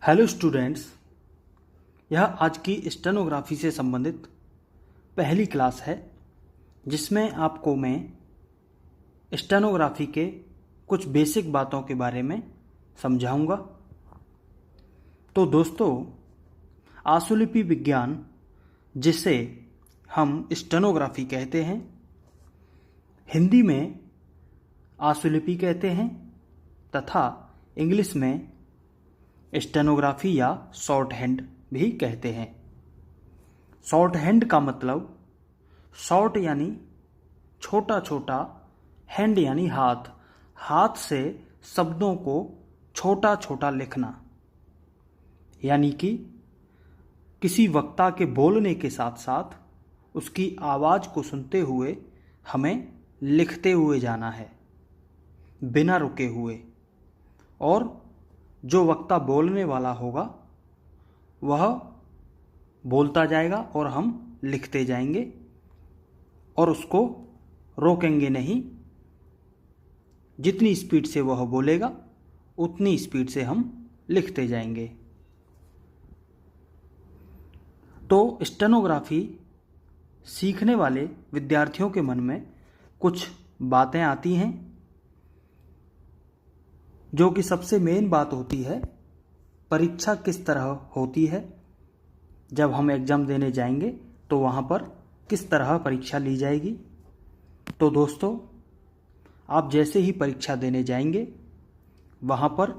Hello students, यह आज की स्टेनोग्राफी से संबंधित पहली क्लास है जिसमें आपको मैं स्टेनोग्राफी के कुछ बेसिक बातों के बारे में समझाऊंगा। तो दोस्तों, आशुलिपि विज्ञान जिसे हम स्टेनोग्राफी कहते हैं, हिंदी में आशुलिपि कहते हैं तथा इंग्लिश में स्टेनोग्राफी या शॉर्ट हैंड भी कहते हैं। शॉर्ट हैंड का मतलब शॉर्ट यानी छोटा छोटा, हैंड यानी हाथ, हाथ से शब्दों को छोटा छोटा लिखना, यानी कि किसी वक्ता के बोलने के साथ साथ उसकी आवाज़ को सुनते हुए हमें लिखते हुए जाना है बिना रुके हुए, और जो वक्ता बोलने वाला होगा वह बोलता जाएगा और हम लिखते जाएंगे और उसको रोकेंगे नहीं। जितनी स्पीड से वह बोलेगा उतनी स्पीड से हम लिखते जाएंगे। तो स्टेनोग्राफी सीखने वाले विद्यार्थियों के मन में कुछ बातें आती हैं, जो कि सबसे मेन बात होती है परीक्षा किस तरह होती है। जब हम एग्ज़ाम देने जाएंगे तो वहाँ पर किस तरह परीक्षा ली जाएगी। तो दोस्तों, आप जैसे ही परीक्षा देने जाएंगे वहाँ पर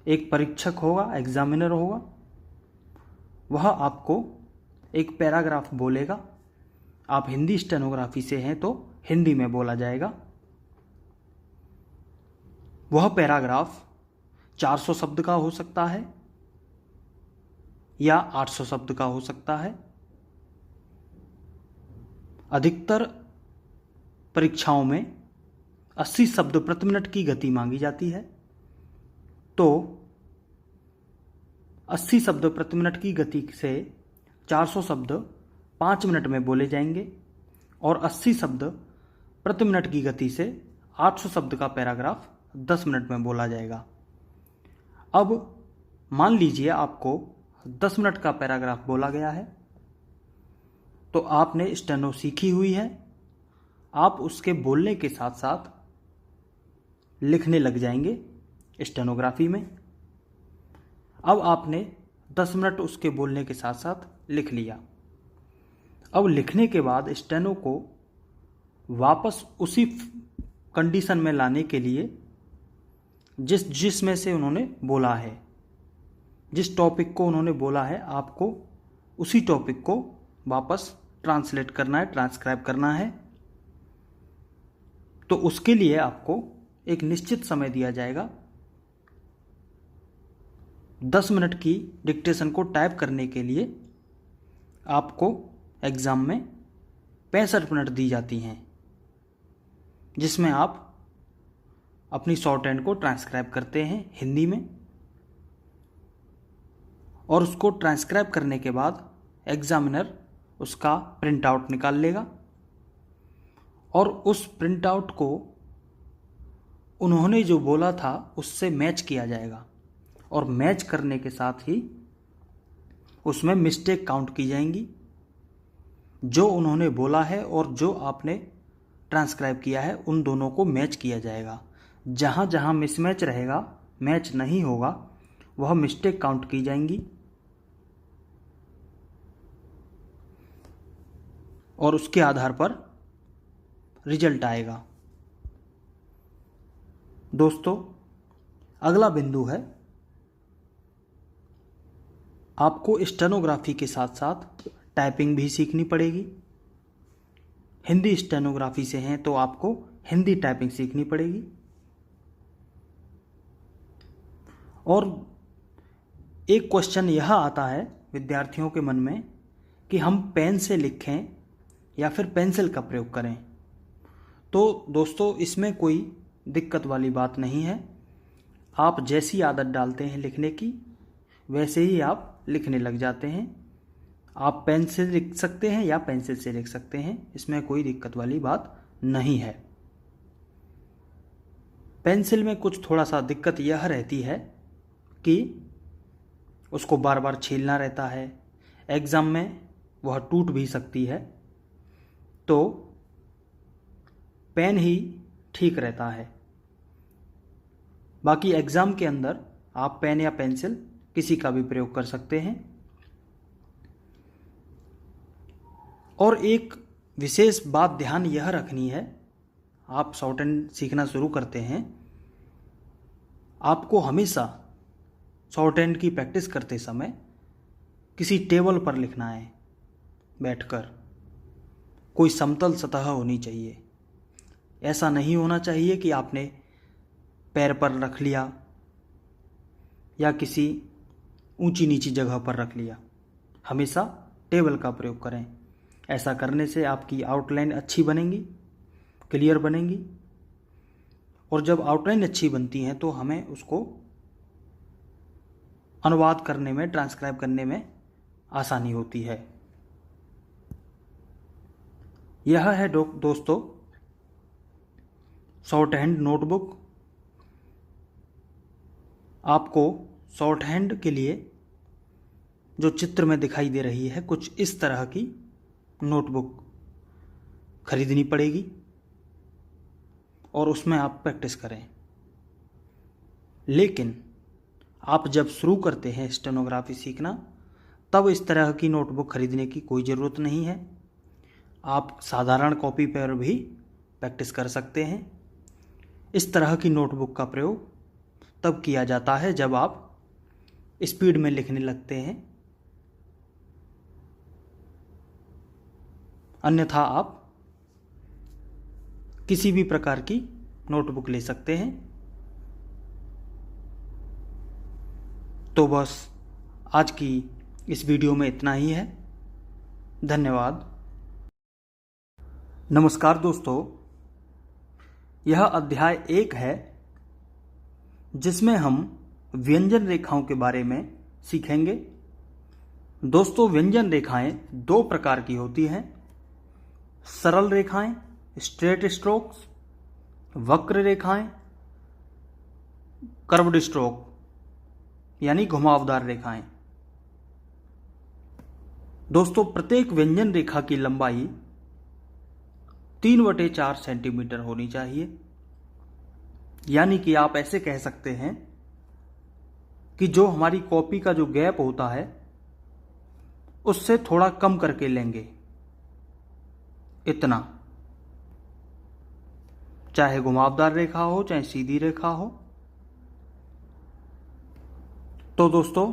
एक परीक्षक होगा, एग्ज़ामिनर होगा, वह आपको एक पैराग्राफ बोलेगा। आप हिंदी स्टेनोग्राफी से हैं तो हिंदी में बोला जाएगा। वह पैराग्राफ 400 शब्द का हो सकता है या 800 शब्द का हो सकता है। अधिकतर परीक्षाओं में 80 शब्द प्रति मिनट की गति मांगी जाती है। तो 80 शब्द प्रति मिनट की गति से 400 शब्द 5 मिनट में बोले जाएंगे और 80 शब्द प्रति मिनट की गति से 800 शब्द का पैराग्राफ 10 मिनट में बोला जाएगा। अब मान लीजिए आपको 10 मिनट का पैराग्राफ बोला गया है, तो आपने स्टेनो सीखी हुई है। आप उसके बोलने के साथ साथ लिखने लग जाएंगे स्टेनोग्राफी में। अब आपने 10 मिनट उसके बोलने के साथ साथ लिख लिया। अब लिखने के बाद स्टेनो को वापस उसी कंडीशन में लाने के लिए जिसमें से उन्होंने बोला है, जिस टॉपिक को उन्होंने बोला है, आपको उसी टॉपिक को वापस ट्रांसलेट करना है, ट्रांसक्राइब करना है। तो उसके लिए आपको एक निश्चित समय दिया जाएगा। 10 मिनट की डिक्टेशन को टाइप करने के लिए आपको एग्ज़ाम में 65 मिनट दी जाती हैं, जिसमें आप अपनी शॉर्ट हैंड को ट्रांसक्राइब करते हैं हिंदी में, और उसको ट्रांसक्राइब करने के बाद एग्ज़ामिनर उसका प्रिंट आउट निकाल लेगा और उस प्रिंट आउट को उन्होंने जो बोला था उससे मैच किया जाएगा, और मैच करने के साथ ही उसमें मिस्टेक काउंट की जाएंगी। जो उन्होंने बोला है और जो आपने ट्रांसक्राइब किया है उन दोनों को मैच किया जाएगा। जहाँ जहाँ मिसमैच रहेगा, मैच नहीं होगा, वह मिस्टेक काउंट की जाएंगी और उसके आधार पर रिजल्ट आएगा। दोस्तों, अगला बिंदु है, आपको स्टेनोग्राफी के साथ साथ टाइपिंग भी सीखनी पड़ेगी। हिंदी स्टेनोग्राफी से हैं तो आपको हिंदी टाइपिंग सीखनी पड़ेगी। और एक क्वेश्चन यह आता है विद्यार्थियों के मन में कि हम पेन से लिखें या फिर पेंसिल का प्रयोग करें। तो दोस्तों, इसमें कोई दिक्कत वाली बात नहीं है। आप जैसी आदत डालते हैं लिखने की, वैसे ही आप लिखने लग जाते हैं। आप पेन से लिख सकते हैं या पेंसिल से लिख सकते हैं, इसमें कोई दिक्कत वाली बात नहीं है। पेंसिल में कुछ थोड़ा सा दिक्कत यह रहती है कि उसको बार बार छीलना रहता है, एग्ज़ाम में वह टूट भी सकती है, तो पेन ही ठीक रहता है। बाकी एग्ज़ाम के अंदर आप पेन या पेंसिल किसी का भी प्रयोग कर सकते हैं। और एक विशेष बात ध्यान यह रखनी है, आप शॉर्ट हैंड सीखना शुरू करते हैं, आपको हमेशा शॉर्ट हैंड की प्रैक्टिस करते समय किसी टेबल पर लिखना है बैठकर। कोई समतल सतह होनी चाहिए। ऐसा नहीं होना चाहिए कि आपने पैर पर रख लिया या किसी ऊंची नीची जगह पर रख लिया। हमेशा टेबल का प्रयोग करें। ऐसा करने से आपकी आउटलाइन अच्छी बनेगी, क्लियर बनेगी। और जब आउटलाइन अच्छी बनती है तो हमें उसको अनुवाद करने में, ट्रांसक्राइब करने में आसानी होती है। यह है दोस्तों शॉर्ट हैंड नोटबुक। आपको शॉर्ट हैंड के लिए जो चित्र में दिखाई दे रही है, कुछ इस तरह की नोटबुक खरीदनी पड़ेगी और उसमें आप प्रैक्टिस करें। लेकिन आप जब शुरू करते हैं स्टेनोग्राफी सीखना, तब इस तरह की नोटबुक खरीदने की कोई ज़रूरत नहीं है। आप साधारण कॉपी पर भी प्रैक्टिस कर सकते हैं। इस तरह की नोटबुक का प्रयोग तब किया जाता है जब आप स्पीड में लिखने लगते हैं, अन्यथा आप किसी भी प्रकार की नोटबुक ले सकते हैं। तो बस आज की इस वीडियो में इतना ही है। धन्यवाद। नमस्कार दोस्तों, यह अध्याय 1 है जिसमें हम व्यंजन रेखाओं के बारे में सीखेंगे। दोस्तों, व्यंजन रेखाएं 2 प्रकार की होती हैं। सरल रेखाएं, स्ट्रेट स्ट्रोक्स, वक्र रेखाएं, कर्व्ड स्ट्रोक यानी घुमावदार रेखाएं। दोस्तों, प्रत्येक व्यंजन रेखा की लंबाई 3/4 सेंटीमीटर होनी चाहिए। यानी कि आप ऐसे कह सकते हैं कि जो हमारी कॉपी का जो गैप होता है उससे थोड़ा कम करके लेंगे, इतना। चाहे घुमावदार रेखा हो, चाहे सीधी रेखा हो। तो दोस्तों,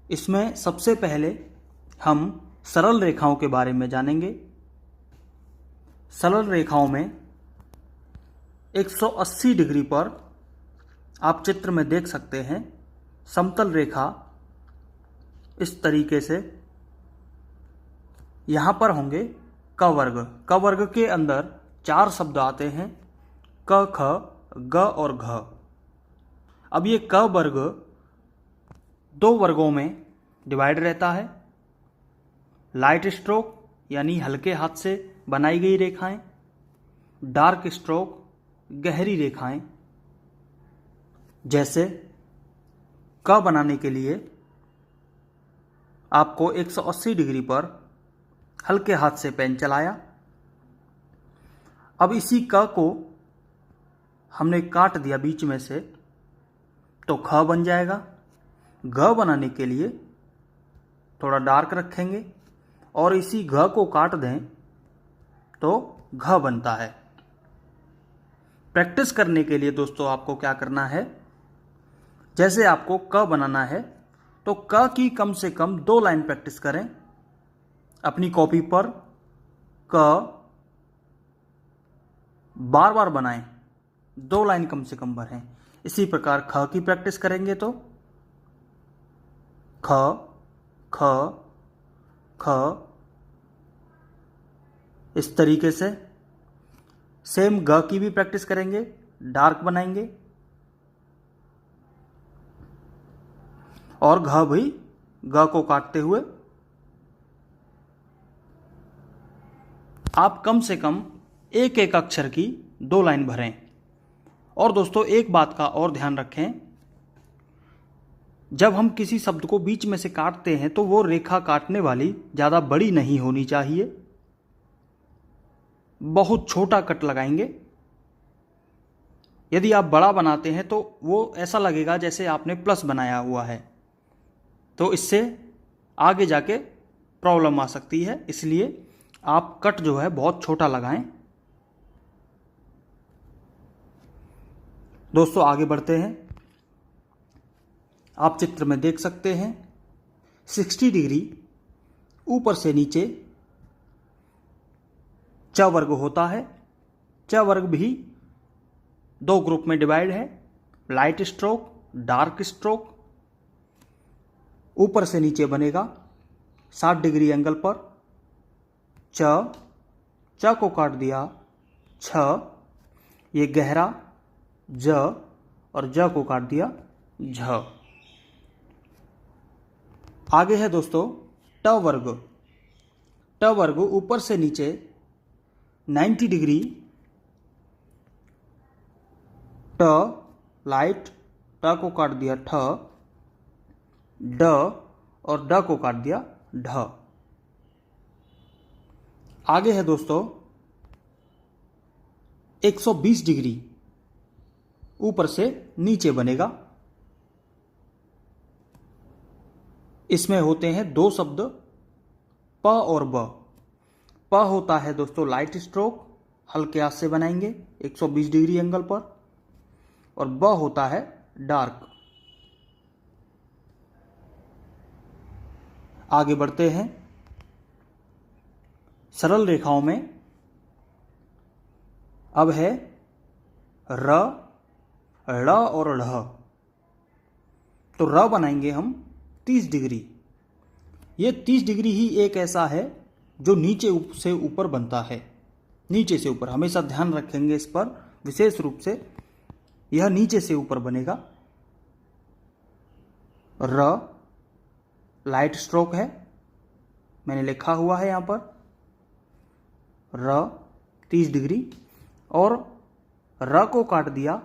इसमें सबसे पहले हम सरल रेखाओं के बारे में जानेंगे। सरल रेखाओं में 180 डिग्री पर आप चित्र में देख सकते हैं समतल रेखा इस तरीके से। यहां पर होंगे क वर्ग। क वर्ग के अंदर 4 शब्द आते हैं, क, ख, ग और घ। अब ये क वर्ग 2 वर्गों में डिवाइड रहता है। लाइट स्ट्रोक यानी हल्के हाथ से बनाई गई रेखाएं, डार्क स्ट्रोक गहरी रेखाएं। जैसे क बनाने के लिए आपको 180 डिग्री पर हल्के हाथ से पेन चलाया। अब इसी क को हमने काट दिया बीच में से, तो ख बन जाएगा। घ बनाने के लिए थोड़ा डार्क रखेंगे और इसी घ को काट दें तो घ बनता है। प्रैक्टिस करने के लिए दोस्तों आपको क्या करना है, जैसे आपको क बनाना है तो क की कम से कम 2 लाइन प्रैक्टिस करें अपनी कॉपी पर। क बार बार बनाएं, 2 लाइन कम से कम भरें। इसी प्रकार ख की प्रैक्टिस करेंगे तो ख ख ख, इस तरीके से। सेम ग की भी प्रैक्टिस करेंगे, डार्क बनाएंगे और घ भी ग को काटते हुए। आप कम से कम एक एक अक्षर की 2 लाइन भरें। और दोस्तों, एक बात का और ध्यान रखें, जब हम किसी शब्द को बीच में से काटते हैं तो वो रेखा काटने वाली ज़्यादा बड़ी नहीं होनी चाहिए, बहुत छोटा कट लगाएंगे। यदि आप बड़ा बनाते हैं तो वो ऐसा लगेगा जैसे आपने प्लस बनाया हुआ है, तो इससे आगे जाके प्रॉब्लम आ सकती है। इसलिए आप कट जो है बहुत छोटा लगाएं। दोस्तों आगे बढ़ते हैं। आप चित्र में देख सकते हैं 60 डिग्री ऊपर से नीचे च वर्ग होता है। च वर्ग भी दो ग्रुप में डिवाइड है, लाइट स्ट्रोक, डार्क स्ट्रोक। ऊपर से नीचे बनेगा 60 डिग्री एंगल पर। च को काट दिया छ, ये गहरा ज और ज को काट दिया झ। आगे है दोस्तों ट वर्ग। ट वर्ग ऊपर से नीचे 90 डिग्री, ट लाइट, ट को काट दिया ठ, ड और ड को काट दिया ढ। आगे है दोस्तों 120 डिग्री ऊपर से नीचे बनेगा। इसमें होते हैं दो शब्द प और ब। प होता है दोस्तों लाइट स्ट्रोक, हल्के हाथ से बनाएंगे 120 डिग्री एंगल पर, और ब होता है डार्क। आगे बढ़ते हैं सरल रेखाओं में। अब है र, ड़ और ढ़। तो र बनाएंगे हम 30 डिग्री। ये 30 डिग्री ही एक ऐसा है जो नीचे से ऊपर बनता है। नीचे से ऊपर हमेशा ध्यान रखेंगे इस पर विशेष रूप से, यह नीचे से ऊपर बनेगा। र लाइट स्ट्रोक है, मैंने लिखा हुआ है यहां पर र 30 डिग्री, और र को काट दिया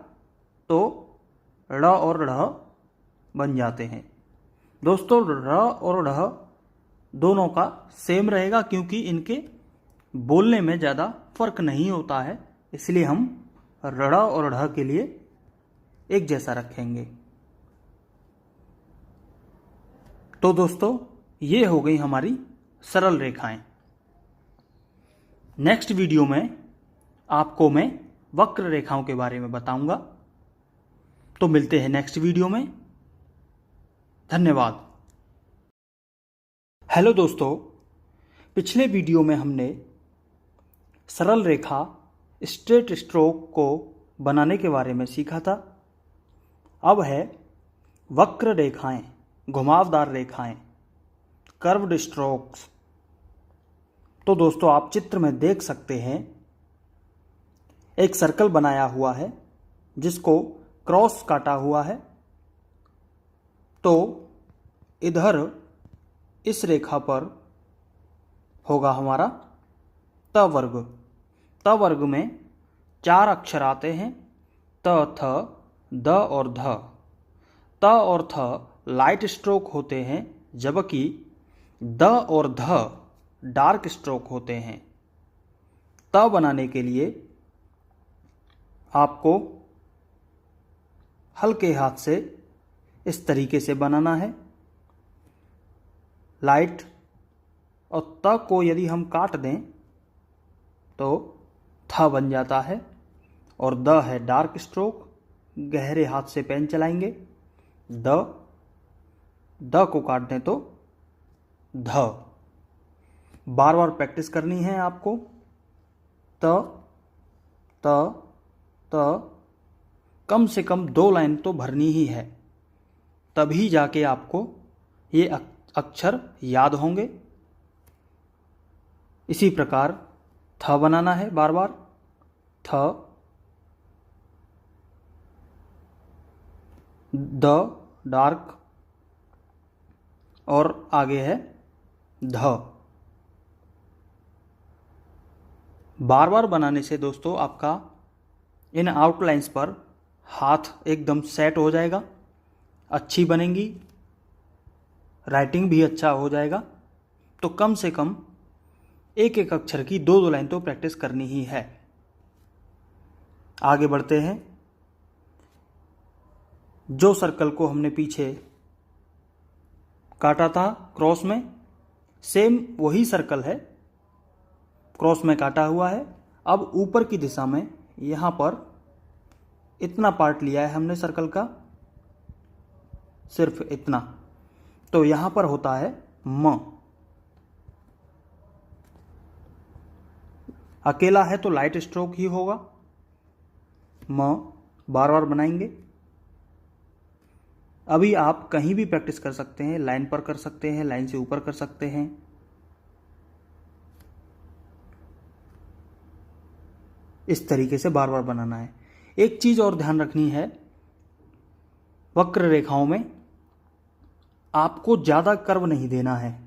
तो ड़ और ढ़ बन जाते हैं। दोस्तों र और ढ़ दोनों का सेम रहेगा क्योंकि इनके बोलने में ज़्यादा फर्क नहीं होता है, इसलिए हम ड़ और ढ़ के लिए एक जैसा रखेंगे। तो दोस्तों ये हो गई हमारी सरल रेखाएं। नेक्स्ट वीडियो में आपको मैं वक्र रेखाओं के बारे में बताऊंगा। तो मिलते हैं नेक्स्ट वीडियो में। धन्यवाद। हेलो दोस्तों, पिछले वीडियो में हमने सरल रेखा स्ट्रेट स्ट्रोक को बनाने के बारे में सीखा था। अब है वक्र रेखाएं, घुमावदार रेखाएं, कर्व्ड स्ट्रोक्स। तो दोस्तों आप चित्र में देख सकते हैं एक सर्कल बनाया हुआ है जिसको क्रॉस काटा हुआ है। तो इधर इस रेखा पर होगा हमारा त वर्ग। त वर्ग में 4 अक्षर आते हैं, त, थ, द और ध। त और थ लाइट स्ट्रोक होते हैं, जबकि द और ध डार्क स्ट्रोक होते हैं। त बनाने के लिए आपको हल्के हाथ से इस तरीके से बनाना है। लाइट और त को यदि हम काट दें तो थ बन जाता है, और द है डार्क स्ट्रोक। गहरे हाथ से पेन चलाएंगे, द को काट दें तो ध। बार बार प्रैक्टिस करनी है आपको। त त त कम से कम 2 लाइन तो भरनी ही है, तभी जाके आपको ये अक्षर याद होंगे। इसी प्रकार थ बनाना है बार बार। थ, द डार्क, और आगे है ध। बार बार बनाने से दोस्तों आपका इन आउटलाइंस पर हाथ एकदम सेट हो जाएगा, अच्छी बनेंगी राइटिंग भी अच्छा हो जाएगा। तो कम से कम एक एक अक्षर की 2-2 लाइन तो प्रैक्टिस करनी ही है। आगे बढ़ते हैं। जो सर्कल को हमने पीछे काटा था क्रॉस में, सेम वही सर्कल है, क्रॉस में काटा हुआ है। अब ऊपर की दिशा में यहाँ पर इतना पार्ट लिया है हमने सर्कल का, सिर्फ इतना। तो यहाँ पर होता है म। अकेला है तो लाइट स्ट्रोक ही होगा। म बार बार बनाएंगे। अभी आप कहीं भी प्रैक्टिस कर सकते हैं, लाइन पर कर सकते हैं, लाइन से ऊपर कर सकते हैं। इस तरीके से बार बार बनाना है। एक चीज और ध्यान रखनी है, वक्र रेखाओं में आपको ज्यादा कर्व नहीं देना है।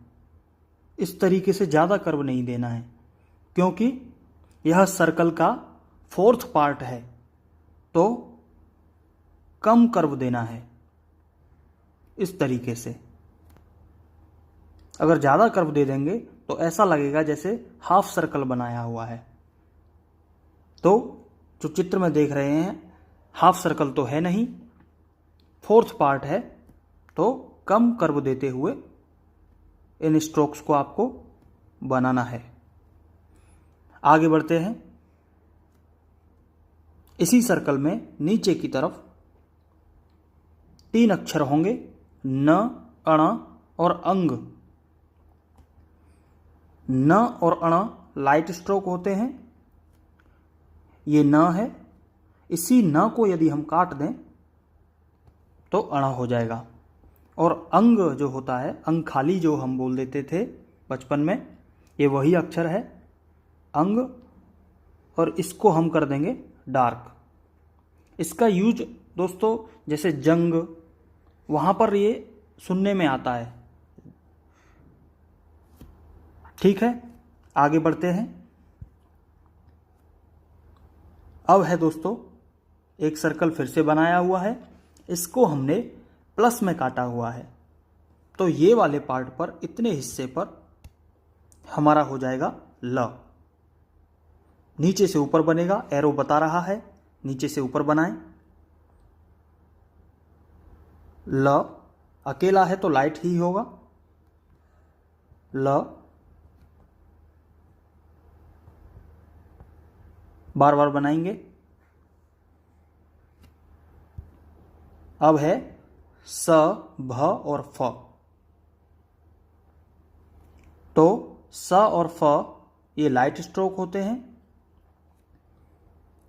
इस तरीके से ज्यादा कर्व नहीं देना है, क्योंकि यह सर्कल का 4th पार्ट है, तो कम कर्व देना है। इस तरीके से अगर ज्यादा कर्व दे देंगे तो ऐसा लगेगा जैसे हाफ सर्कल बनाया हुआ है। तो जो चित्र में देख रहे हैं, हाफ सर्कल तो है नहीं, 4th पार्ट है, तो कम कर्व देते हुए इन स्ट्रोक्स को आपको बनाना है। आगे बढ़ते हैं। इसी सर्कल में नीचे की तरफ 3 अक्षर होंगे, न, अण और अंग। न और अण लाइट स्ट्रोक होते हैं। ये न है, इसी न को यदि हम काट दें तो अण हो जाएगा। और अंग जो होता है, अंग खाली जो हम बोल देते थे बचपन में, ये वही अक्षर है अंग, और इसको हम कर देंगे डार्क। इसका यूज दोस्तों जैसे जंग, वहां पर ये सुनने में आता है। ठीक है, आगे बढ़ते हैं। अब है दोस्तों एक सर्कल फिर से बनाया हुआ है, इसको हमने प्लस में काटा हुआ है। तो ये वाले पार्ट पर, इतने हिस्से पर हमारा हो जाएगा ल। नीचे से ऊपर बनेगा, एरो बता रहा है नीचे से ऊपर बनाएं। ल अकेला है तो लाइट ही होगा। ल बार बार बनाएंगे। अब है स, भ और फ। तो स और फ ये लाइट स्ट्रोक होते हैं।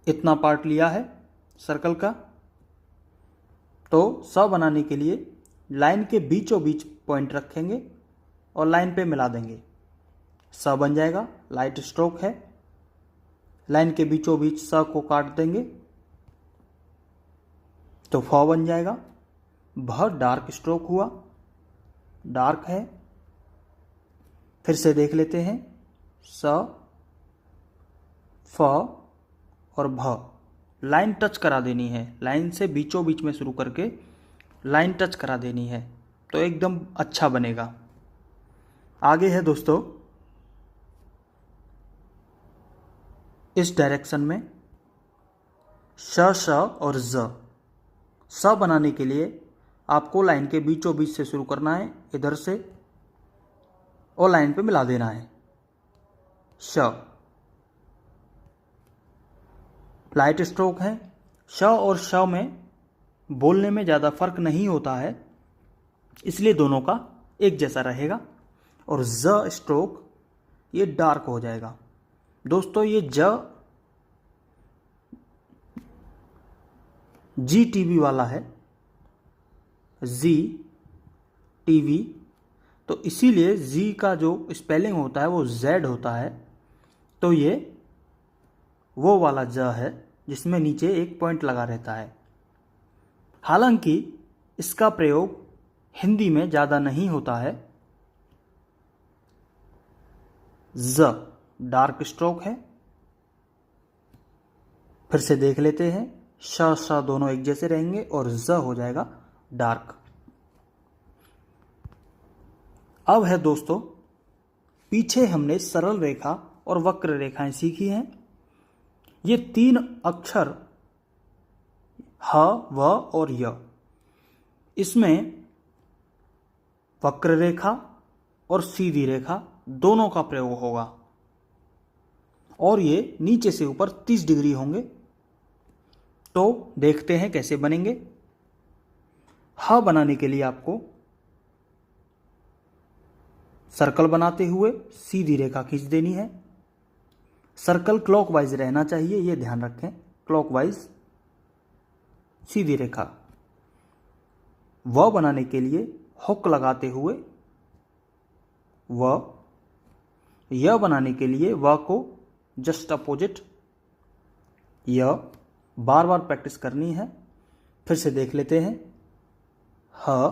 इतना पार्ट लिया है सर्कल का। तो स बनाने के लिए लाइन के बीचों बीच पॉइंट रखेंगे और लाइन पे मिला देंगे, स बन जाएगा। लाइट स्ट्रोक है, लाइन के बीचों बीच स को काट देंगे तो फ बन जाएगा। भ डार्क स्ट्रोक हुआ, डार्क है। फिर से देख लेते हैं, स, फ और भ। लाइन टच करा देनी है, लाइन से बीचों बीच में शुरू करके लाइन टच करा देनी है, तो एकदम अच्छा बनेगा। आगे है दोस्तों इस डायरेक्शन में श, श और ज। स बनाने के लिए आपको लाइन के बीचों बीच से शुरू करना है, इधर से, और लाइन पे मिला देना है। श लाइट स्ट्रोक है। श और श में बोलने में ज़्यादा फर्क नहीं होता है, इसलिए दोनों का एक जैसा रहेगा। और ज स्ट्रोक ये डार्क हो जाएगा। दोस्तों ये जी टीवी वाला है, जी टीवी, तो इसीलिए जी का जो स्पेलिंग होता है वो जेड होता है। तो ये वो वाला ज है जिसमें नीचे एक पॉइंट लगा रहता है। हालांकि इसका प्रयोग हिंदी में ज़्यादा नहीं होता है। ज डार्क स्ट्रोक है। फिर से देख लेते हैं, श, श दोनों एक जैसे रहेंगे और ज हो जाएगा डार्क। अब है दोस्तों, पीछे हमने सरल रेखा और वक्र रेखाएं सीखी हैं। ये 3 अक्षर ह, व और य, इसमें वक्र रेखा और सीधी रेखा दोनों का प्रयोग होगा और ये नीचे से ऊपर 30 डिग्री होंगे। तो देखते हैं कैसे बनेंगे। ह बनाने के लिए आपको सर्कल बनाते हुए सीधी रेखा खींच देनी है। सर्कल क्लॉकवाइज रहना चाहिए, ये ध्यान रखें, क्लॉकवाइज सीधी रेखा। व बनाने के लिए हुक लगाते हुए व, य बनाने के लिए व को जस्ट अपोजिट य, बार बार प्रैक्टिस करनी है। फिर से देख लेते हैं। ह,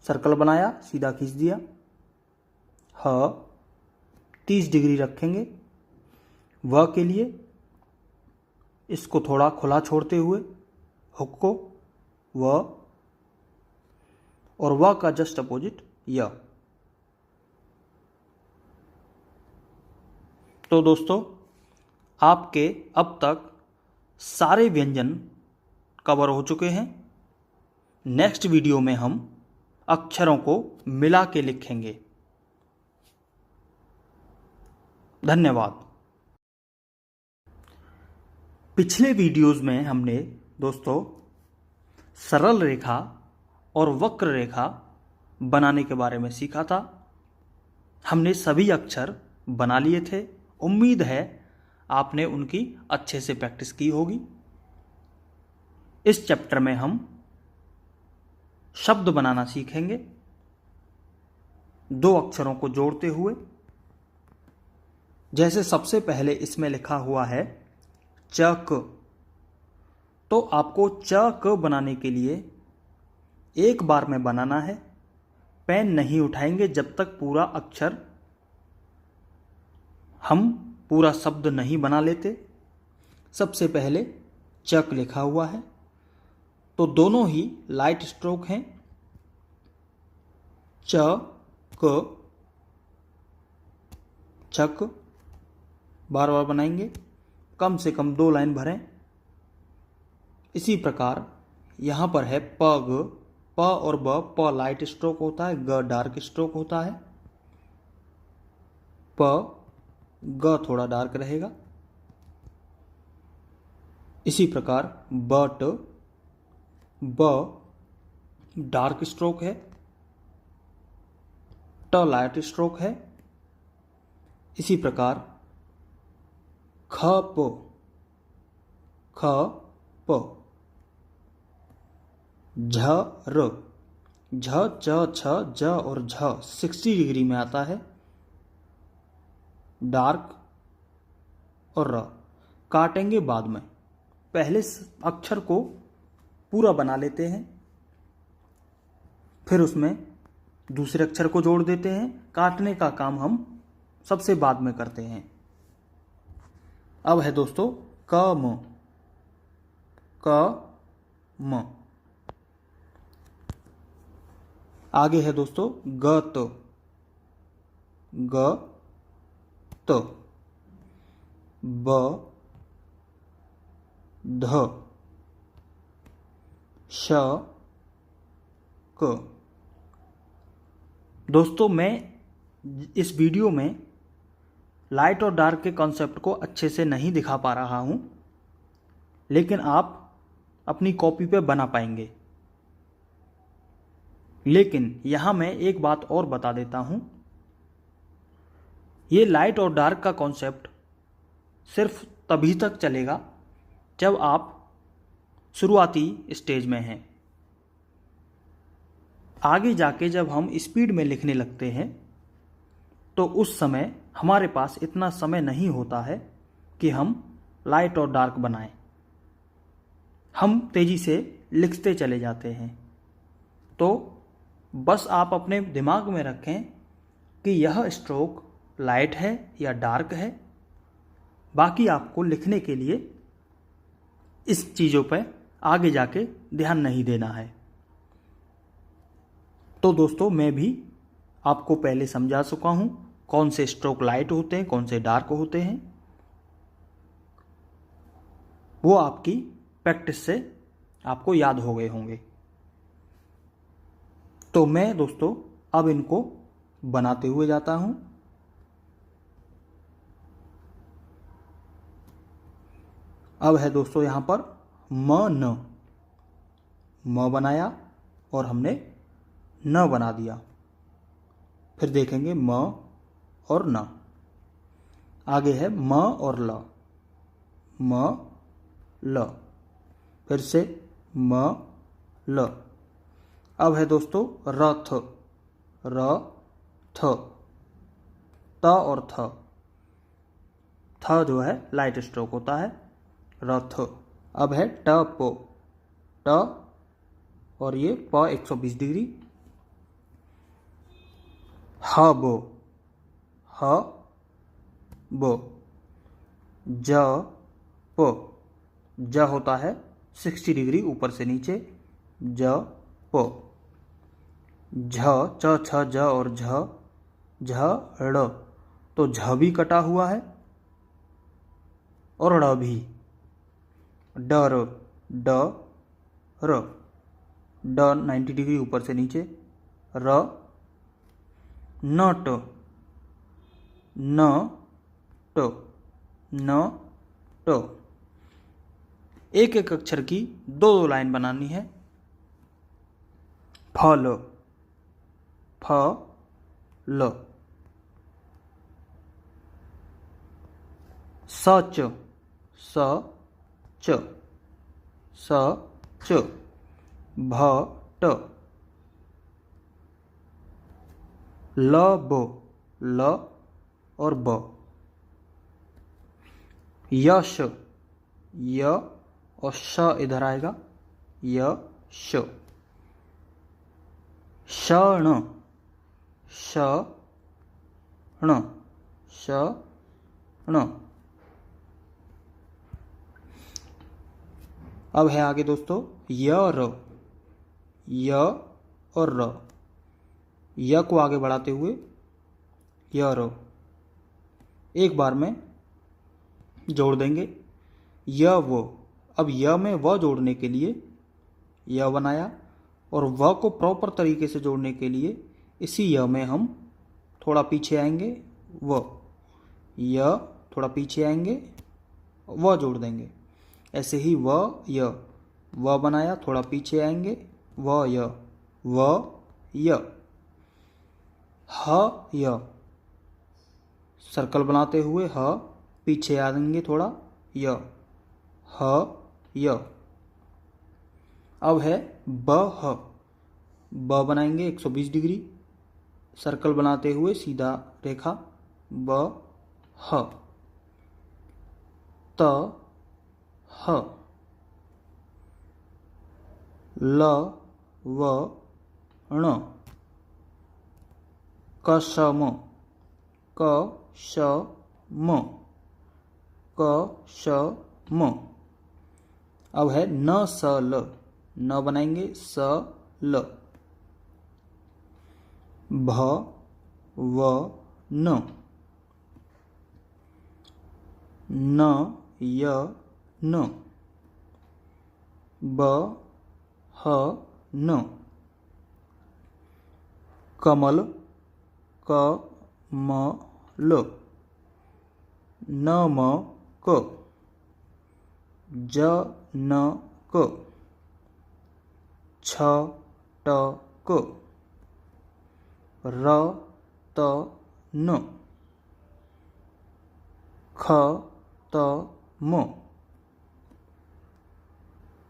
सर्कल बनाया, सीधा खींच दिया। ह, 30 डिग्री रखेंगे। व के लिए इसको थोड़ा खुला छोड़ते हुए हुक को व, और व का जस्ट अपोजिट य। तो दोस्तों, आपके अब तक सारे व्यंजन कवर हो चुके हैं। नेक्स्ट वीडियो में हम अक्षरों को मिला के लिखेंगे। धन्यवाद। पिछले वीडियोस में हमने दोस्तों सरल रेखा और वक्र रेखा बनाने के बारे में सीखा था। हमने सभी अक्षर बना लिए थे। उम्मीद है आपने उनकी अच्छे से प्रैक्टिस की होगी। इस चैप्टर में हम शब्द बनाना सीखेंगे 2 अक्षरों को जोड़ते हुए। जैसे सबसे पहले इसमें लिखा हुआ है चक, तो आपको चक बनाने के लिए एक बार में बनाना है। पेन नहीं उठाएंगे जब तक पूरा अक्षर, हम पूरा शब्द नहीं बना लेते। सबसे पहले चक लिखा हुआ है, तो दोनों ही लाइट स्ट्रोक हैं। च क, चक, बार बार बनाएंगे, कम से कम 2 लाइन भरें। इसी प्रकार यहाँ पर है पग, प और ब, प लाइट स्ट्रोक होता है, ग डार्क स्ट्रोक होता है, प, ग थोड़ा डार्क रहेगा। इसी प्रकार बट, ब डार्क स्ट्रोक है, ट लाइट स्ट्रोक है। इसी प्रकार ख प, ख प, झ र, झ च छ ज और झ 60 डिग्री में आता है, डार्क और र काटेंगे बाद में। पहले अक्षर को पूरा बना लेते हैं, फिर उसमें दूसरे अक्षर को जोड़ देते हैं। काटने का काम हम सबसे बाद में करते हैं। अब है दोस्तों क म, क म। आगे है दोस्तों ग त, ग त, ब ध, श क। दोस्तों, मैं इस वीडियो में लाइट और डार्क के कॉन्सेप्ट को अच्छे से नहीं दिखा पा रहा हूं, लेकिन आप अपनी कॉपी पे बना पाएंगे। लेकिन यहां मैं एक बात और बता देता हूं, ये लाइट और डार्क का कॉन्सेप्ट सिर्फ तभी तक चलेगा जब आप शुरुआती स्टेज में हैं। आगे जाके जब हम स्पीड में लिखने लगते हैं तो उस समय हमारे पास इतना समय नहीं होता है कि हम लाइट और डार्क बनाएं। हम तेजी से लिखते चले जाते हैं। तो बस आप अपने दिमाग में रखें कि यह स्ट्रोक लाइट है या डार्क है। बाकी आपको लिखने के लिए इस चीज़ों पर आगे जाके ध्यान नहीं देना है। तो दोस्तों, मैं भी आपको पहले समझा चुका हूं कौन से स्ट्रोक लाइट होते हैं, कौन से डार्क होते हैं। वो आपकी प्रैक्टिस से आपको याद हो गए होंगे। तो मैं दोस्तों अब इनको बनाते हुए जाता हूं। अब है दोस्तों यहां पर म बनाया और हमने न बना दिया। फिर देखेंगे म और न। आगे है म और ल, म ल, फिर से म ल। अब है दोस्तों रथ, र थ, त और थ। थ जो है लाइट स्ट्रोक होता है, रथ। अब है ट पो, ट और ये प 120 डिग्री। ह बो, ह बो। ज पो, ज होता है 60 डिग्री ऊपर से नीचे, ज पो। झ च छ ज और झ, झ ड़, तो झ भी कटा हुआ है और ड़ भी। डर, ड र, ड 90 डिग्री ऊपर से नीचे, र। नट, न ट, न ट। एक एक अक्षर की दो दो लाइन बनानी है। फल, फ ल। सच, स च, स च। भ ट, ल ब, ल और ब। यश, य और श इधर आएगा, य श। क्षण, श ण, श ण। अब है आगे दोस्तों य र, य और र। य को आगे बढ़ाते हुए य र, एक बार में जोड़ देंगे य वो। अब य में व जोड़ने के लिए य बनाया और व को प्रॉपर तरीके से जोड़ने के लिए इसी य में हम थोड़ा पीछे आएंगे, व, य थोड़ा पीछे आएंगे, व जोड़ देंगे। ऐसे ही व य, व बनाया, थोड़ा पीछे आएंगे, व य, व य। ह य, सर्कल बनाते हुए ह, पीछे आएंगे थोड़ा, य, ह य। अब है ब ह, ब बनाएंगे 120 डिग्री, सर्कल बनाते हुए सीधा रेखा, ब ह। त ह, ल व ण। कसम, क श म, क श म। अब है न स ल, न बनाएंगे स ल। भ व न, न य न, ब ह न। कमल, क म ल, न म क। ज न क, छ ट क। र त न, ख त म।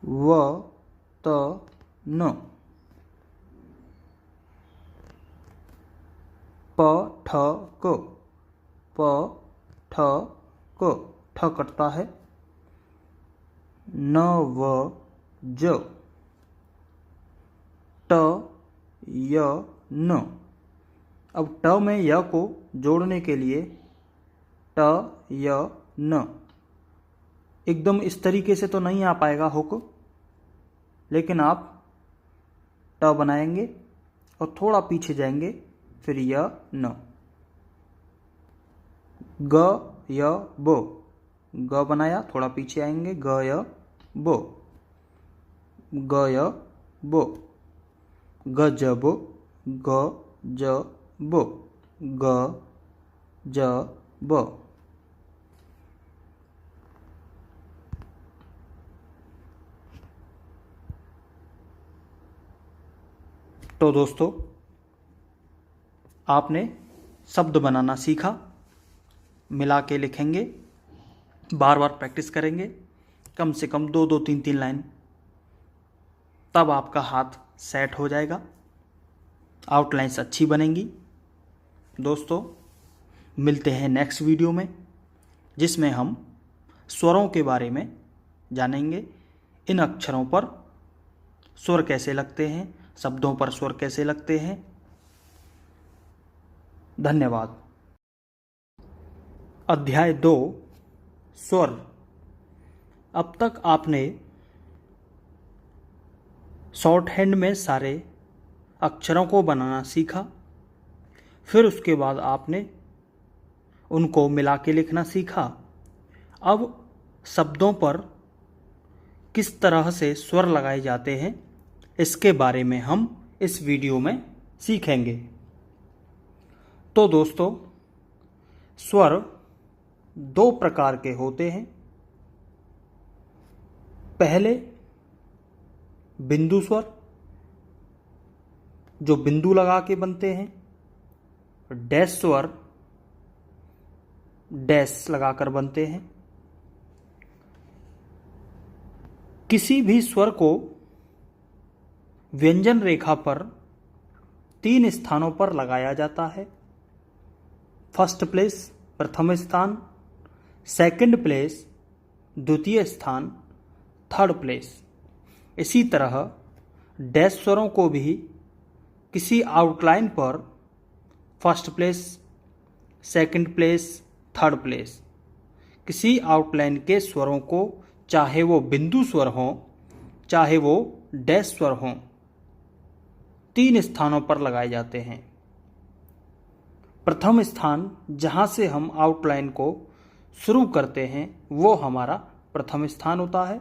व त न। प ठ क, प ठ क, ठ कटता है। न व ज, ट य न। अब ट में य को जोड़ने के लिए ट य न, एकदम इस तरीके से तो नहीं आ पाएगा हुक, लेकिन आप ट बनाएंगे और थोड़ा पीछे जाएंगे, फिर य न। ग य बो, ग बनाया, थोड़ा पीछे आएंगे, ग य बो, ग य बो, ग ज बो, ग ज बो, ग ज ब। तो दोस्तों, आपने शब्द बनाना सीखा, मिला के लिखेंगे, बार बार प्रैक्टिस करेंगे, कम से कम 2-2, 3-3 लाइन, तब आपका हाथ सेट हो जाएगा, आउटलाइंस अच्छी बनेंगी। दोस्तों, मिलते हैं नेक्स्ट वीडियो में, जिसमें हम स्वरों के बारे में जानेंगे। इन अक्षरों पर स्वर कैसे लगते हैं, शब्दों पर स्वर कैसे लगते हैं। धन्यवाद। अध्याय 2, स्वर। अब तक आपने शॉर्ट हैंड में सारे अक्षरों को बनाना सीखा, फिर उसके बाद आपने उनको मिला के लिखना सीखा। अब शब्दों पर किस तरह से स्वर लगाए जाते हैं, इसके बारे में हम इस वीडियो में सीखेंगे। तो दोस्तों, स्वर 2 प्रकार के होते हैं। पहले बिंदु स्वर, जो बिंदु लगा के बनते हैं। डैश स्वर, डैश लगाकर बनते हैं। किसी भी स्वर को व्यंजन रेखा पर 3 स्थानों पर लगाया जाता है। फर्स्ट प्लेस, प्रथम स्थान, सेकंड प्लेस, द्वितीय स्थान, थर्ड प्लेस। इसी तरह डैश स्वरों को भी किसी आउटलाइन पर first place, second place, third place, किसी आउटलाइन के स्वरों को, चाहे वो बिंदु स्वर हों, चाहे वो डैश स्वर हों, 3 स्थानों पर लगाए जाते हैं। प्रथम स्थान, जहाँ से हम आउटलाइन को शुरू करते हैं, वो हमारा प्रथम स्थान होता है।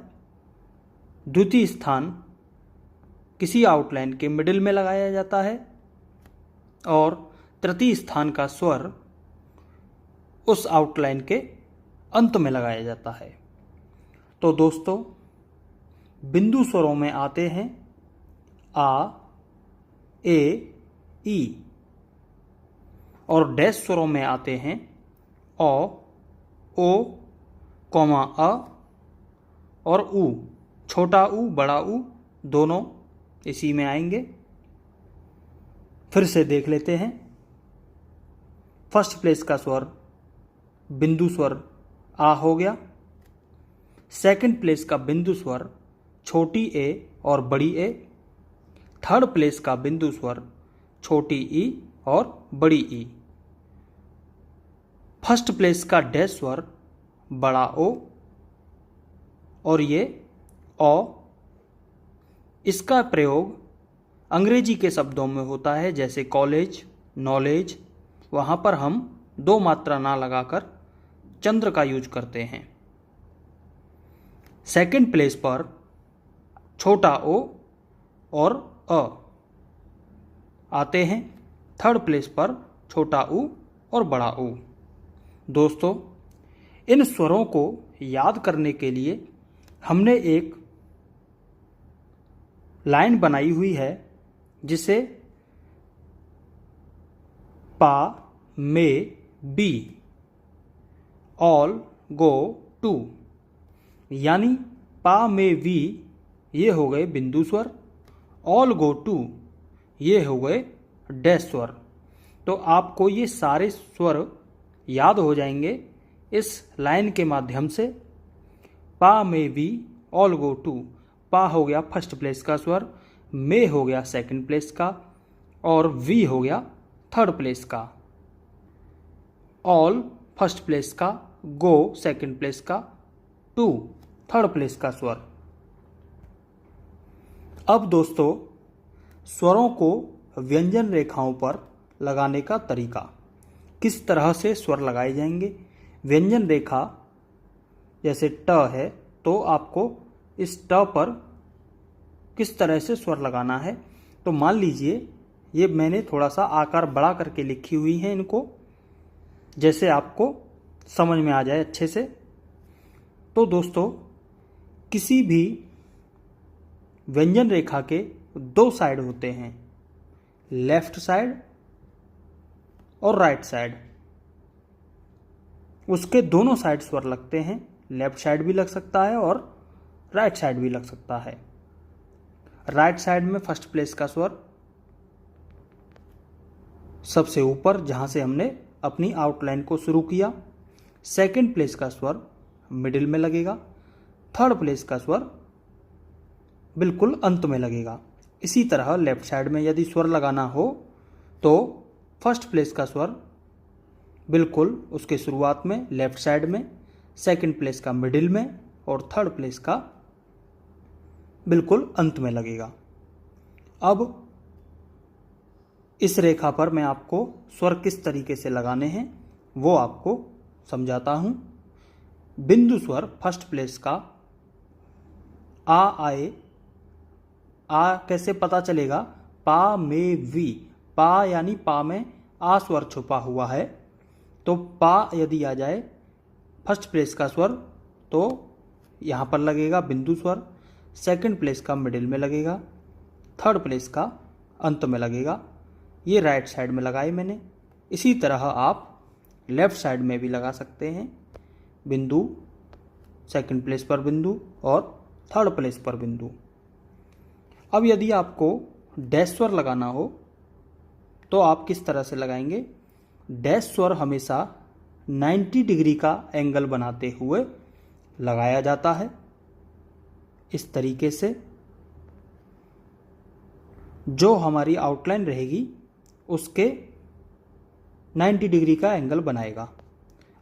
द्वितीय स्थान किसी आउटलाइन के मिडिल में लगाया जाता है, और तृतीय स्थान का स्वर उस आउटलाइन के अंत में लगाया जाता है। तो दोस्तों, बिंदु स्वरों में आते हैं आ, ए, ई, और डैश स्वरों में आते हैं औ, ओ, कॉमा अ और ऊ। छोटा ऊ, बड़ा ऊ दोनों इसी में आएंगे। फिर से देख लेते हैं। फर्स्ट प्लेस का स्वर बिंदु स्वर आ हो गया। सेकंड प्लेस का बिंदु स्वर छोटी ए और बड़ी ए। थर्ड प्लेस का बिंदु स्वर छोटी ई और बड़ी ई। फर्स्ट प्लेस का डैश स्वर बड़ा ओ, और ये औ। इसका प्रयोग अंग्रेजी के शब्दों में होता है, जैसे कॉलेज, नॉलेज। वहाँ पर हम 2 मात्रा ना लगाकर चंद्र का यूज करते हैं। सेकंड प्लेस पर छोटा ओ और अ आते हैं। थर्ड प्लेस पर छोटा ऊ और बड़ा ऊ। दोस्तों, इन स्वरों को याद करने के लिए हमने एक लाइन बनाई हुई है, जिसे पा मे बी ऑल गो टू, यानी पा मे वी ये हो गए बिंदु स्वर, ऑल गो टू ये हो गए डैश स्वर। तो आपको ये सारे स्वर याद हो जाएंगे इस लाइन के माध्यम से। पा मे वी ऑल गो टू, पा हो गया फर्स्ट प्लेस का स्वर, मे हो गया सेकंड प्लेस का, और वी हो गया थर्ड प्लेस का। ऑल फर्स्ट प्लेस का, गो सेकंड प्लेस का, टू थर्ड प्लेस का स्वर। अब दोस्तों, स्वरों को व्यंजन रेखाओं पर लगाने का तरीका, किस तरह से स्वर लगाए जाएंगे। व्यंजन रेखा जैसे ट है तो आपको इस ट पर किस तरह से स्वर लगाना है। तो मान लीजिए ये मैंने थोड़ा सा आकार बड़ा करके लिखी हुई है इनको, जैसे आपको समझ में आ जाए अच्छे से। तो दोस्तों किसी भी व्यंजन रेखा के दो साइड होते हैं, लेफ्ट साइड और राइट साइड। उसके दोनों साइड स्वर लगते हैं, लेफ्ट साइड भी लग सकता है और राइट साइड भी लग सकता है। राइट साइड में फर्स्ट प्लेस का स्वर सबसे ऊपर, जहां से हमने अपनी आउटलाइन को शुरू किया। सेकंड प्लेस का स्वर मिडिल में लगेगा। थर्ड प्लेस का स्वर बिल्कुल अंत में लगेगा। इसी तरह लेफ्ट साइड में यदि स्वर लगाना हो तो फर्स्ट प्लेस का स्वर बिल्कुल उसके शुरुआत में लेफ्ट साइड में, सेकंड प्लेस का मिडिल में और थर्ड प्लेस का बिल्कुल अंत में लगेगा। अब इस रेखा पर मैं आपको स्वर किस तरीके से लगाने हैं वो आपको समझाता हूं। बिंदु स्वर फर्स्ट प्लेस का आ आए, आ कैसे पता चलेगा, पा में वी, पा यानी पा में आ स्वर छुपा हुआ है, तो पा यदि आ जाए फर्स्ट प्लेस का स्वर तो यहाँ पर लगेगा बिंदु स्वर, सेकंड प्लेस का मिडिल में लगेगा, थर्ड प्लेस का अंत में लगेगा। ये राइट साइड में लगाए मैंने। इसी तरह आप लेफ्ट साइड में भी लगा सकते हैं, बिंदु, सेकंड प्लेस पर बिंदु और थर्ड प्लेस पर बिंदु। अब यदि आपको डैश स्वर लगाना हो तो आप किस तरह से लगाएंगे। डैश स्वर हमेशा 90 डिग्री का एंगल बनाते हुए लगाया जाता है, इस तरीके से। जो हमारी आउटलाइन रहेगी उसके 90 डिग्री का एंगल बनाएगा।